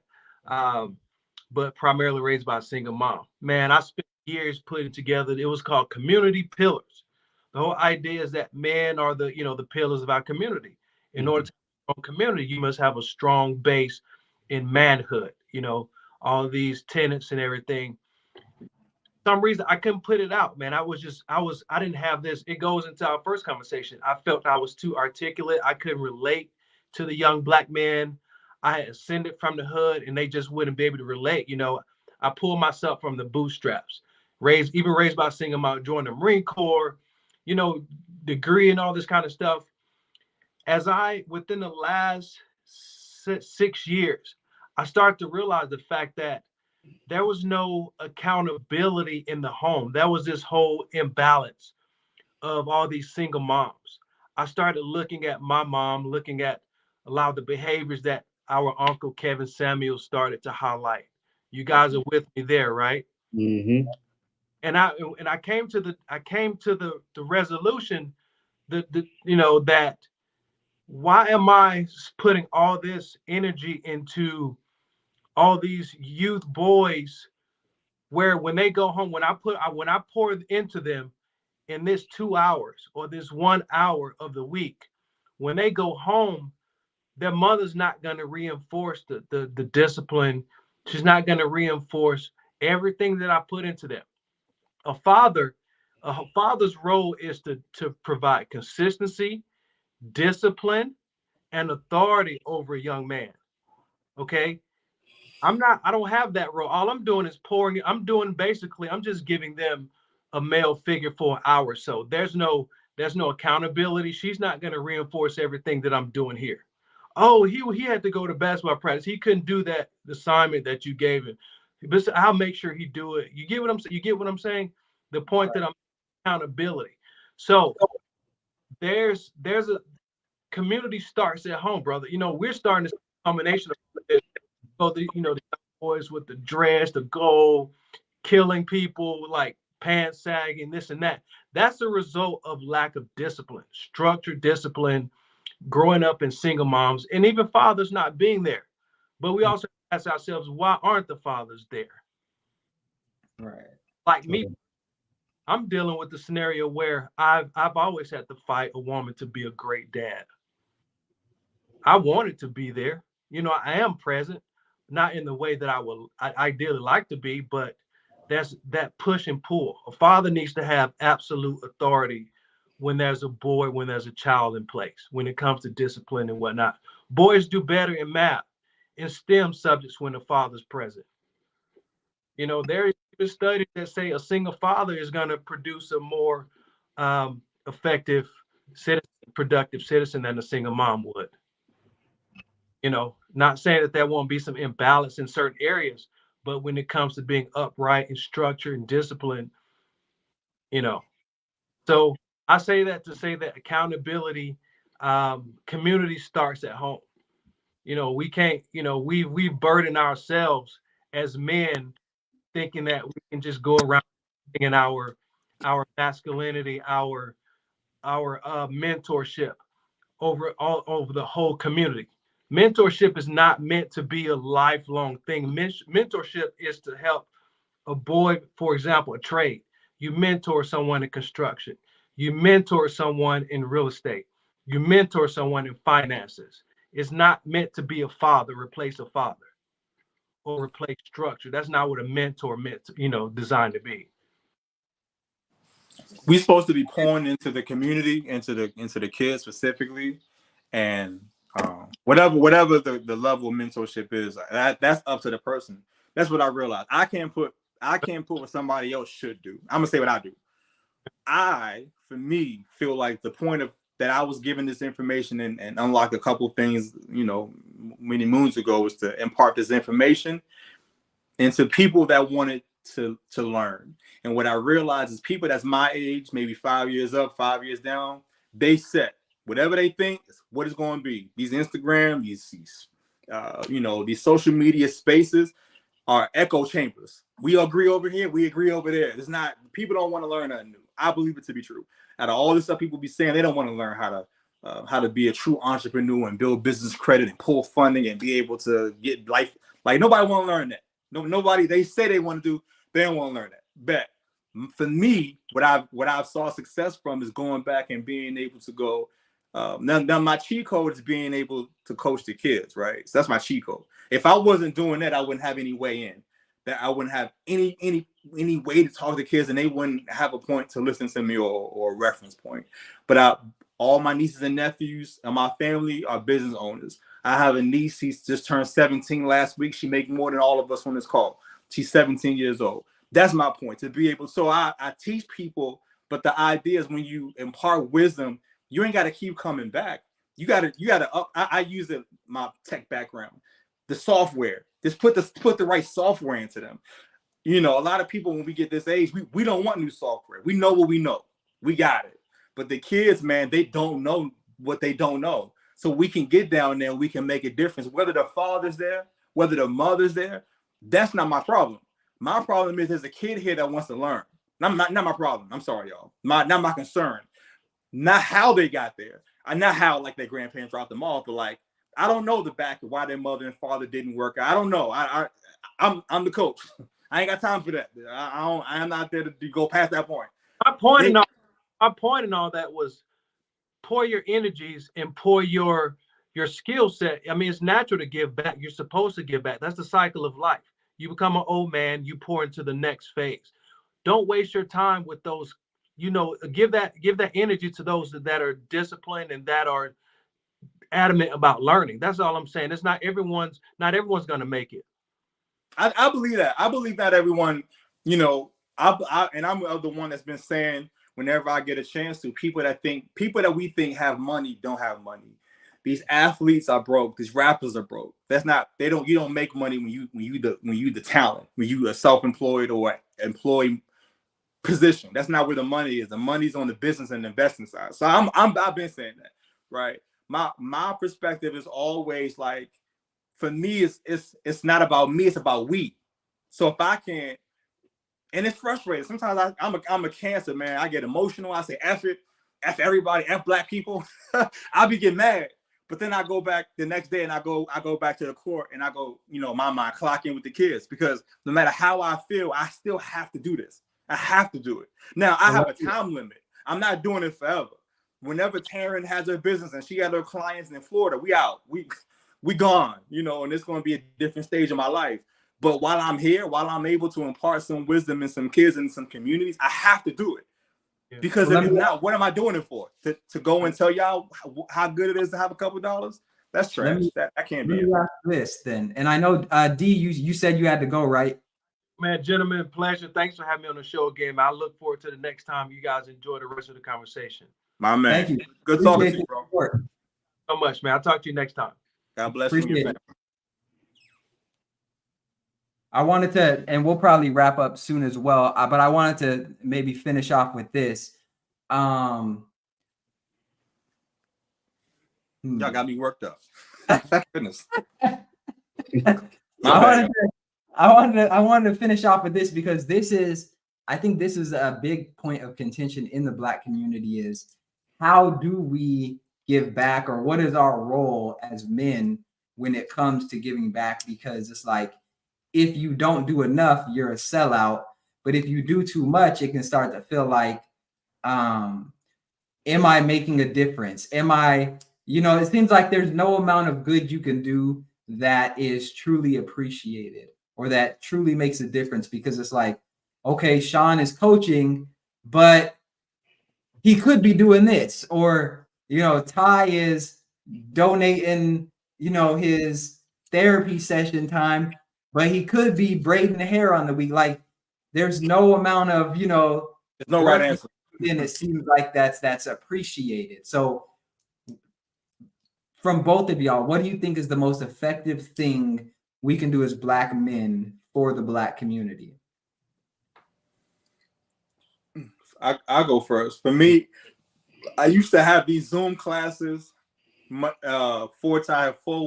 but primarily raised by a single mom. Man, I spent years putting together. It was called Community Pillars. The whole idea is that men are the pillars of our community. In order to have a community, you must have a strong base in manhood. All these tenets and everything. Some reason I couldn't put it out, man. I didn't have this. It goes into our first conversation. I felt I was too articulate. I couldn't relate to the young black men. I had ascended from the hood and they just wouldn't be able to relate. I pulled myself from the bootstraps, raised by a single mom, joined the Marine Corps, degree and all this kind of stuff. Within the last 6 years, I started to realize the fact that there was no accountability in the home. There was this whole imbalance of all these single moms. I started looking at my mom, looking at a lot of the behaviors that our uncle Kevin Samuel started to highlight. You guys are with me there, right? Mm-hmm. And I came to the resolution that why am I putting all this energy into all these youth boys, where when they go home, when I pour into them in this 2 hours or this 1 hour of the week, when they go home, their mother's not going to reinforce the discipline. She's not going to reinforce everything that I put into them. A father's role is to provide consistency, discipline, and authority over a young man. Okay. I don't have that role. All I'm doing is I'm just giving them a male figure for an hour or so. There's no accountability. She's not going to reinforce everything that I'm doing here. Oh, he had to go to basketball practice. He couldn't do that assignment that you gave him. But I'll make sure he do it. You get what I'm saying? The point that I'm accountability. So there's a community starts at home, brother. We're starting to see a combination of this. So the boys with the dress, the gold, killing people, like pants sagging, this and that. That's a result of lack of discipline, structured discipline, growing up in single moms, and even fathers not being there. But we also ask ourselves, why aren't the fathers there? Right. Like me, I'm dealing with the scenario where I've always had to fight a woman to be a great dad. I wanted to be there. I am present, not in the way that I ideally like to be, but that's that push and pull. A father needs to have absolute authority when there's a child in place, when it comes to discipline and whatnot. Boys do better in math, in STEM subjects when the father's present. There are studies that say a single father is going to produce a more effective productive citizen than a single mom would. Not saying that there won't be some imbalance in certain areas, but when it comes to being upright and structured and disciplined, so I say that to say that accountability, community starts at home. We can't, we burden ourselves as men thinking that we can just go around in our masculinity, our mentorship over the whole community. Mentorship is not meant to be a lifelong thing. Mentorship is to help a boy, for example, a trade. You mentor someone in construction. You mentor someone in real estate. You mentor someone in finances. It's not meant to be a father, replace a father, or replace structure. That's not what a mentor designed to be. We're supposed to be pouring into the community, into the kids specifically, and whatever the level of mentorship is, that's up to the person. That's what I realized. I can't put what somebody else should do. I'm gonna say what I do. For me, feel like the point of that I was given this information and unlocked a couple of things, you know, many moons ago, was to impart this information into people that wanted to learn. And what I realized is people that's my age, maybe 5 years up, 5 years down, they set whatever they think is what it's going to be. These Instagram, these you know, these social media spaces are echo chambers. We agree over here, we agree over there. It's not, people don't want to learn nothing new. I believe it to be true. Out of all this stuff people be saying, they don't want to learn how to be a true entrepreneur and build business credit and pull funding and be able to get life. Like, nobody want to learn that. Nobody, they say they want to do, they don't want to learn that. Bet. For me, what I've saw success from is going back and being able to go. Now my cheat code is being able to coach the kids, right? So that's my cheat code. If I wasn't doing that, I wouldn't have any way in. That I wouldn't have any way to talk to kids, and they wouldn't have a point to listen to me or a reference point. But all my nieces and nephews and my family are business owners. I have a niece, she's just turned 17 last week. She makes more than all of us on this call. She's 17 years old. That's my point, to be able. So I teach people, but the idea is when you impart wisdom, you ain't got to keep coming back. You got to. I use my tech background, the software. Just put the right software into them. You know, a lot of people when we get this age, we don't want new software. We know what we know. We got it. But the kids, man, they don't know what they don't know. So we can get down there and we can make a difference. Whether the father's there, whether the mother's there, that's not my problem. My problem is there's a kid here that wants to learn. Not my problem. I'm sorry, y'all. Not my concern. Not how they got there. Not how like their grandparents dropped them off, but like I don't know the back of why their mother and father didn't work. I don't know. I'm the coach. I ain't got time for that. I'm not there to go past that point. My point in all that was pour your energies and pour your skill set. I mean, it's natural to give back. You're supposed to give back. That's the cycle of life. You become an old man, you pour into the next phase. Don't waste your time with those, you know, give that energy to those that are disciplined and that are adamant about learning. That's all I'm saying. It's not everyone's going to make it. I believe that. I believe that everyone, you know, and I'm the one that's been saying whenever I get a chance to, people that we think have money don't have money. These athletes are broke. These rappers are broke. That's not, you don't make money when you the talent, when you are self-employed or employee position. That's not where the money is. The money's on the business and investing side. So I've been saying that, right? My perspective is always like, for me, it's not about me, it's about we. So if I can't, and it's frustrating. Sometimes I'm a cancer, man. I get emotional. I say F it, F everybody, F black people. I'll be getting mad. But then I go back the next day and I go back to the court and I go, you know, my mind clock in with the kids, because no matter how I feel, I still have to do this. I have to do it. Now I have a time limit. I'm not doing it forever. Whenever Taryn has her business and she got her clients in Florida, we out. We gone, you know, and it's going to be a different stage of my life. But while I'm here, while I'm able to impart some wisdom in some kids in some communities, I have to do it. Yeah. Because if not, what am I doing it for? To go and tell y'all how good it is to have a couple dollars? That's trash. That can't be. This then, and I know D, you said you had to go, right? Man, gentlemen, pleasure. Thanks for having me on the show again. I look forward to the next time you guys enjoy the rest of the conversation. My man. Thank you. Good talking to you, bro. So much, man. I'll talk to you next time. God bless you and your family. I wanted to, and we'll probably wrap up soon as well, but I wanted to maybe finish off with this. Y'all got me worked up. Goodness. I wanted to finish off with this because I think this is a big point of contention in the Black community is how do we give back, or what is our role as men when it comes to giving back? Because it's like, if you don't do enough, you're a sellout. But if you do too much, it can start to feel like, am I making a difference? It seems like there's no amount of good you can do that is truly appreciated or that truly makes a difference, because it's like, okay, Sean is coaching, but he could be doing this, or, Ty is donating, his therapy session time, but he could be braiding the hair on the week. Like, there's no amount of, there's no right answer. Then it seems like that's appreciated. So from both of y'all, what do you think is the most effective thing we can do as Black men for the Black community? I'll go first. For me, I used to have these Zoom classes, 4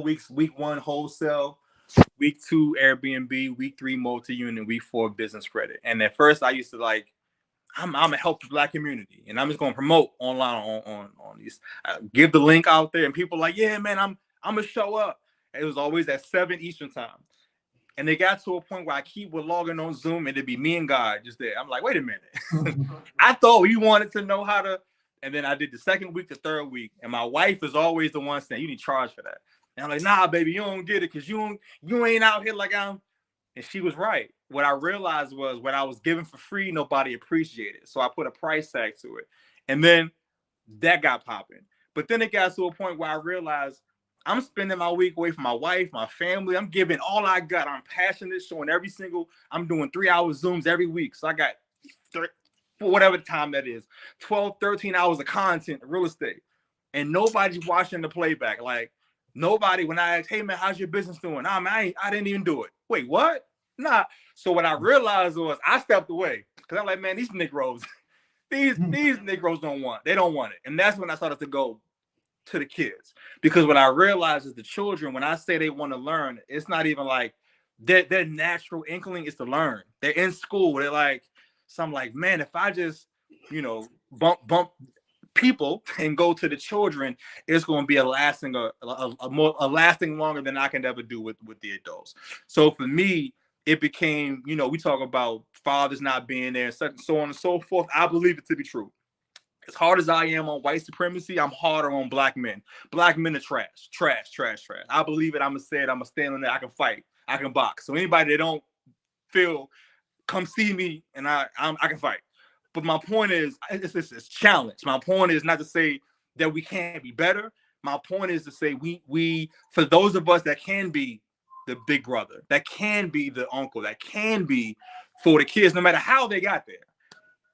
weeks, week 1 wholesale, week 2 Airbnb, week 3 multi-unit, week 4 business credit. And at first I used to like, I'm gonna help the Black community, and I'm just gonna promote online on these. Give the link out there, and people like, yeah, man, I'm gonna show up. It was always at 7 Eastern time, and they got to a point where I keep logging on Zoom, and it'd be me and God just there. I'm like, wait a minute, I thought you wanted to know how to. And then I did the second week, the third week, and my wife is always the one saying, you need to charge for that. And I'm like, nah, baby, you don't get it because you ain't out here like I'm. And she was right. What I realized was what I was giving for free, nobody appreciated. So I put a price tag to it. And then that got popping. But then it got to a point where I realized I'm spending my week away from my wife, my family. I'm giving all I got. I'm passionate, showing I'm doing 3 hour Zooms every week. So I got for whatever time that is, 12, 13 hours of content, real estate. And nobody's watching the playback. Like, nobody, when I asked, hey, man, how's your business doing? Nah, man, I didn't even do it. Wait, what? Nah. So what I realized was I stepped away because I'm like, man, these Negroes, these Negroes don't want it. And that's when I started to go to the kids. Because what I realized is the children, when I say they want to learn, it's not even like their natural inkling is to learn. They're in school. They're like, so I'm like, man, if I just, bump people and go to the children, it's going to be a lasting longer than I can ever do with the adults. So for me, it became, we talk about fathers not being there, and so on and so forth. I believe it to be true. As hard as I am on white supremacy, I'm harder on Black men. Black men are trash. I believe it. I'm going to say it. I'm going to stand on that. I can fight. I can box. So anybody that don't feel, come see me and I can fight. But my point is, it's challenge. My point is not to say that we can't be better. My point is to say we for those of us that can be the big brother, that can be the uncle, that can be for the kids, no matter how they got there,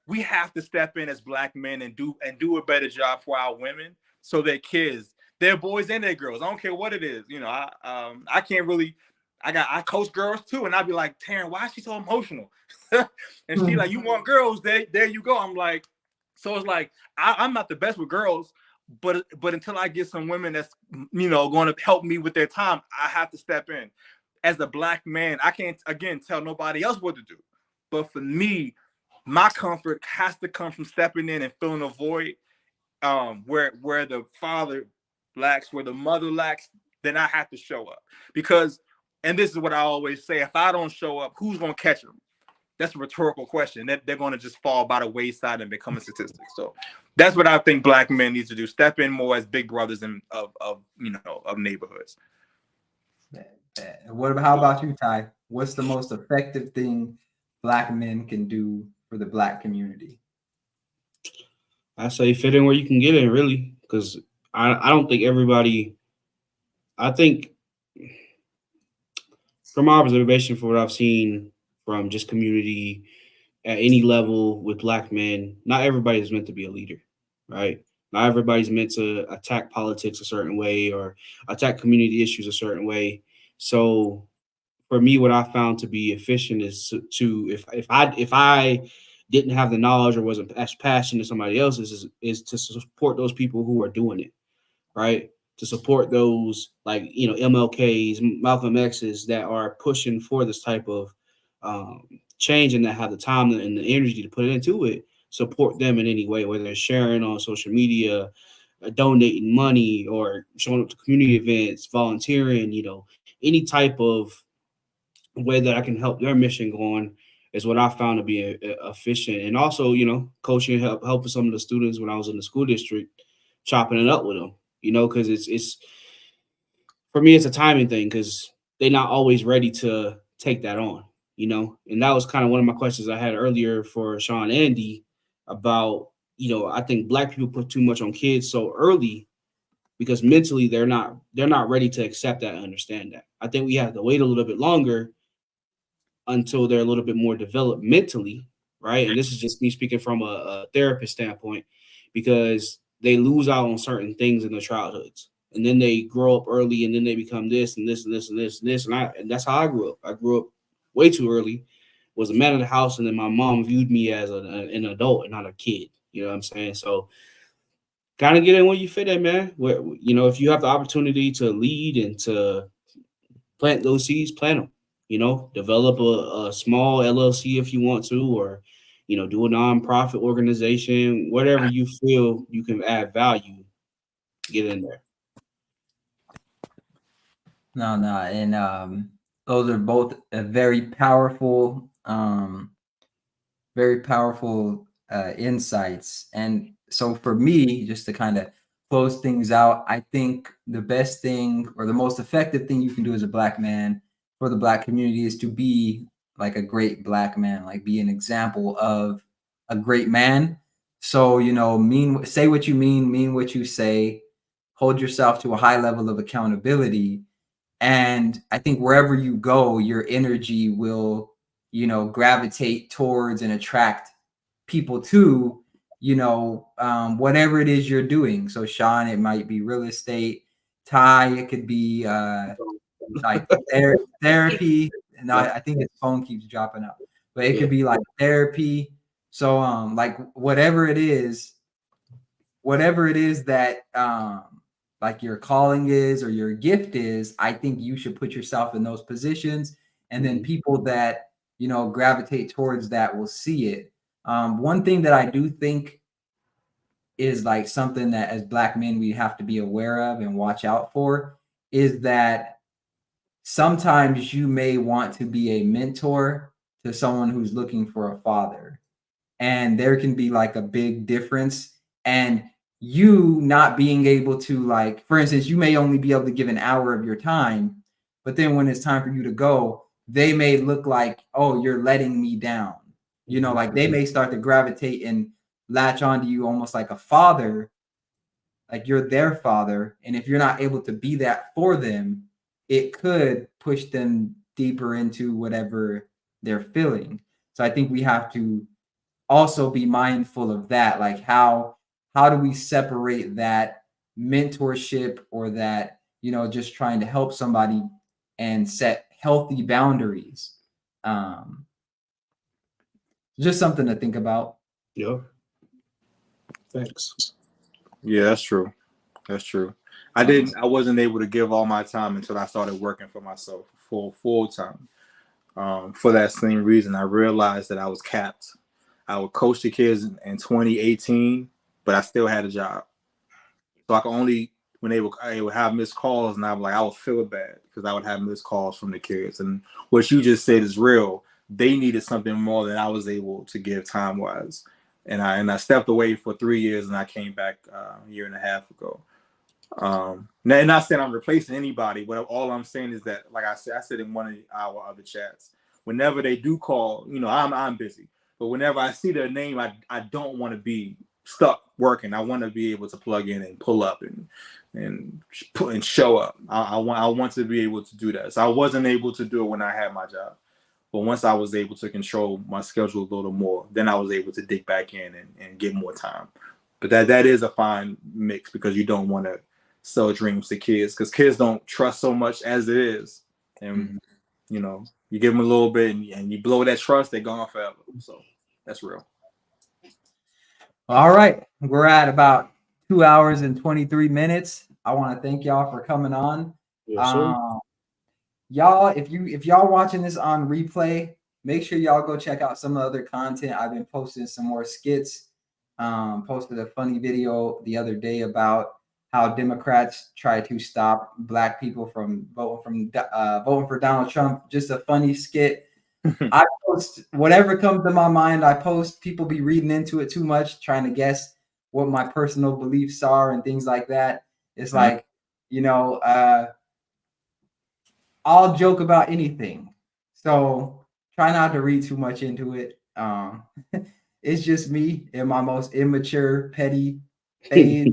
we have to step in as Black men and do a better job for our women, so their kids, their boys and their girls. I don't care what it is. I can't really. I coach girls too, and I'd be like, Taryn, why is she so emotional? And she like, you want girls? There you go. I'm like, so it's like I'm not the best with girls, but until I get some women that's going to help me with their time, I have to step in. As a Black man, I can't again tell nobody else what to do. But for me, my comfort has to come from stepping in and filling a void where the father lacks, where the mother lacks. Then I have to show up because. And this is what I always say: if I don't show up, who's going to catch them? That's a rhetorical question. They're going to just fall by the wayside and become a statistic. So that's what I think Black men need to do: step in more as big brothers of neighborhoods. How about you, Ty? What's the most effective thing Black men can do for the Black community? I say fit in where you can get in, really, because I don't think everybody. I think. From my observation, for what I've seen from just community at any level with Black men, not everybody is meant to be a leader, right? Not everybody's meant to attack politics a certain way or attack community issues a certain way. So for me, what I found to be efficient is to if I didn't have the knowledge or wasn't as passionate as somebody else is to support those people who are doing it, right? To support those like MLKs, Malcolm X's that are pushing for this type of change and that have the time and the energy to put into it. Support them in any way, whether it's sharing on social media, donating money, or showing up to community events, volunteering. Any type of way that I can help their mission go on is what I found to be efficient. And also, coaching, helping some of the students when I was in the school district, chopping it up with them. Because it's for me, it's a timing thing because they're not always ready to take that on, and that was kind of one of my questions I had earlier for Sean and Andy about, I think Black people put too much on kids so early because mentally they're not ready to accept that and understand that. I think we have to wait a little bit longer until they're a little bit more developed mentally, right? And this is just me speaking from a therapist standpoint because they lose out on certain things in their childhoods. and then they grow up early, and then they become this and this and this and this and this. And that's how I grew up. I grew up way too early, was a man of the house, and then my mom viewed me as an adult and not a kid. You know what I'm saying? So kind of get in where you fit in, man. Where, you know, if you have the opportunity to lead and to plant those seeds, plant them. You know, develop a small LLC if you want to, or, you know, do a nonprofit organization, whatever you feel you can add value, get in there. No, and those are both very powerful, insights. And so for me, just to kind of close things out, I think the best thing or the most effective thing you can do as a Black man for the Black community is to be like a great Black man, like be an example of a great man. So, you know, say what you mean what you say, hold yourself to a high level of accountability. And I think wherever you go, your energy will, you know, gravitate towards and attract people to, you know, whatever it is you're doing. So Sean, it might be real estate. Ty, it could be like therapy. And I think his phone keeps dropping out, but it could be like therapy. So like whatever it is that like your calling is or your gift is, I think you should put yourself in those positions, and then people that, you know, gravitate towards that will see it. One thing that I do think is like something that as Black men we have to be aware of and watch out for is that sometimes you may want to be a mentor to someone who's looking for a father, and there can be like a big difference. And you not being able to, like, for instance, you may only be able to give an hour of your time, but then when it's time for you to go, they may look like, oh, you're letting me down. You know, like they may start to gravitate and latch onto you almost like a father, like you're their father. And if you're not able to be that for them, it could push them deeper into whatever they're feeling. So I think we have to also be mindful of that. Like how do we separate that mentorship or that, you know, just trying to help somebody and set healthy boundaries? Just something to think about. Yeah. Thanks. Yeah, that's true. That's true. I wasn't able to give all my time until I started working for myself full time. For that same reason, I realized that I was capped. I would coach the kids in 2018, but I still had a job. So I could only, when I would have missed calls, and I would feel bad because I would have missed calls from the kids. And what you just said is real. They needed something more than I was able to give time wise. And I stepped away for 3 years, and I came back a year and a half ago. Now, not saying I'm replacing anybody, but all I'm saying is that, like I said in one of our other chats, whenever they do call, you know, I'm busy. But whenever I see their name, I don't want to be stuck working. I want to be able to plug in and pull up and show up. I want to be able to do that. So I wasn't able to do it when I had my job. But once I was able to control my schedule a little more, then I was able to dig back in and get more time. But that is a fine mix, because you don't want to sell dreams to kids, because kids don't trust so much as it is. And, you know, you give them a little bit and you blow that trust, they're gone forever. So that's real. All right. We're at about 2 hours and 23 minutes. I want to thank y'all for coming on. Yes, sir. Y'all, if y'all watching this on replay, make sure y'all go check out some of the other content. I've been posting some more skits. Posted a funny video the other day about how Democrats try to stop Black people from voting for Donald Trump. Just a funny skit. I post whatever comes to my mind. I post. People be reading into it too much, trying to guess what my personal beliefs are and things like that. It's like, you know, I'll joke about anything. So try not to read too much into it. It's just me in my most immature, petty phase.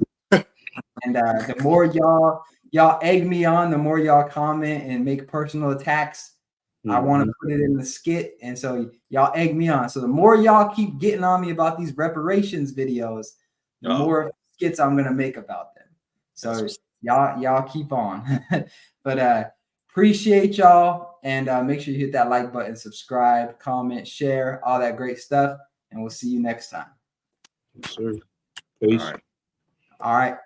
And the more y'all egg me on, the more y'all comment and make personal attacks, I want to put it in the skit. And so y'all egg me on. So the more y'all keep getting on me about these reparations videos, the more skits I'm going to make about them. So y'all keep on. But appreciate y'all, and make sure you hit that like button, subscribe, comment, share, all that great stuff, and we'll see you next time. Yes, sir. Peace. All right. All right.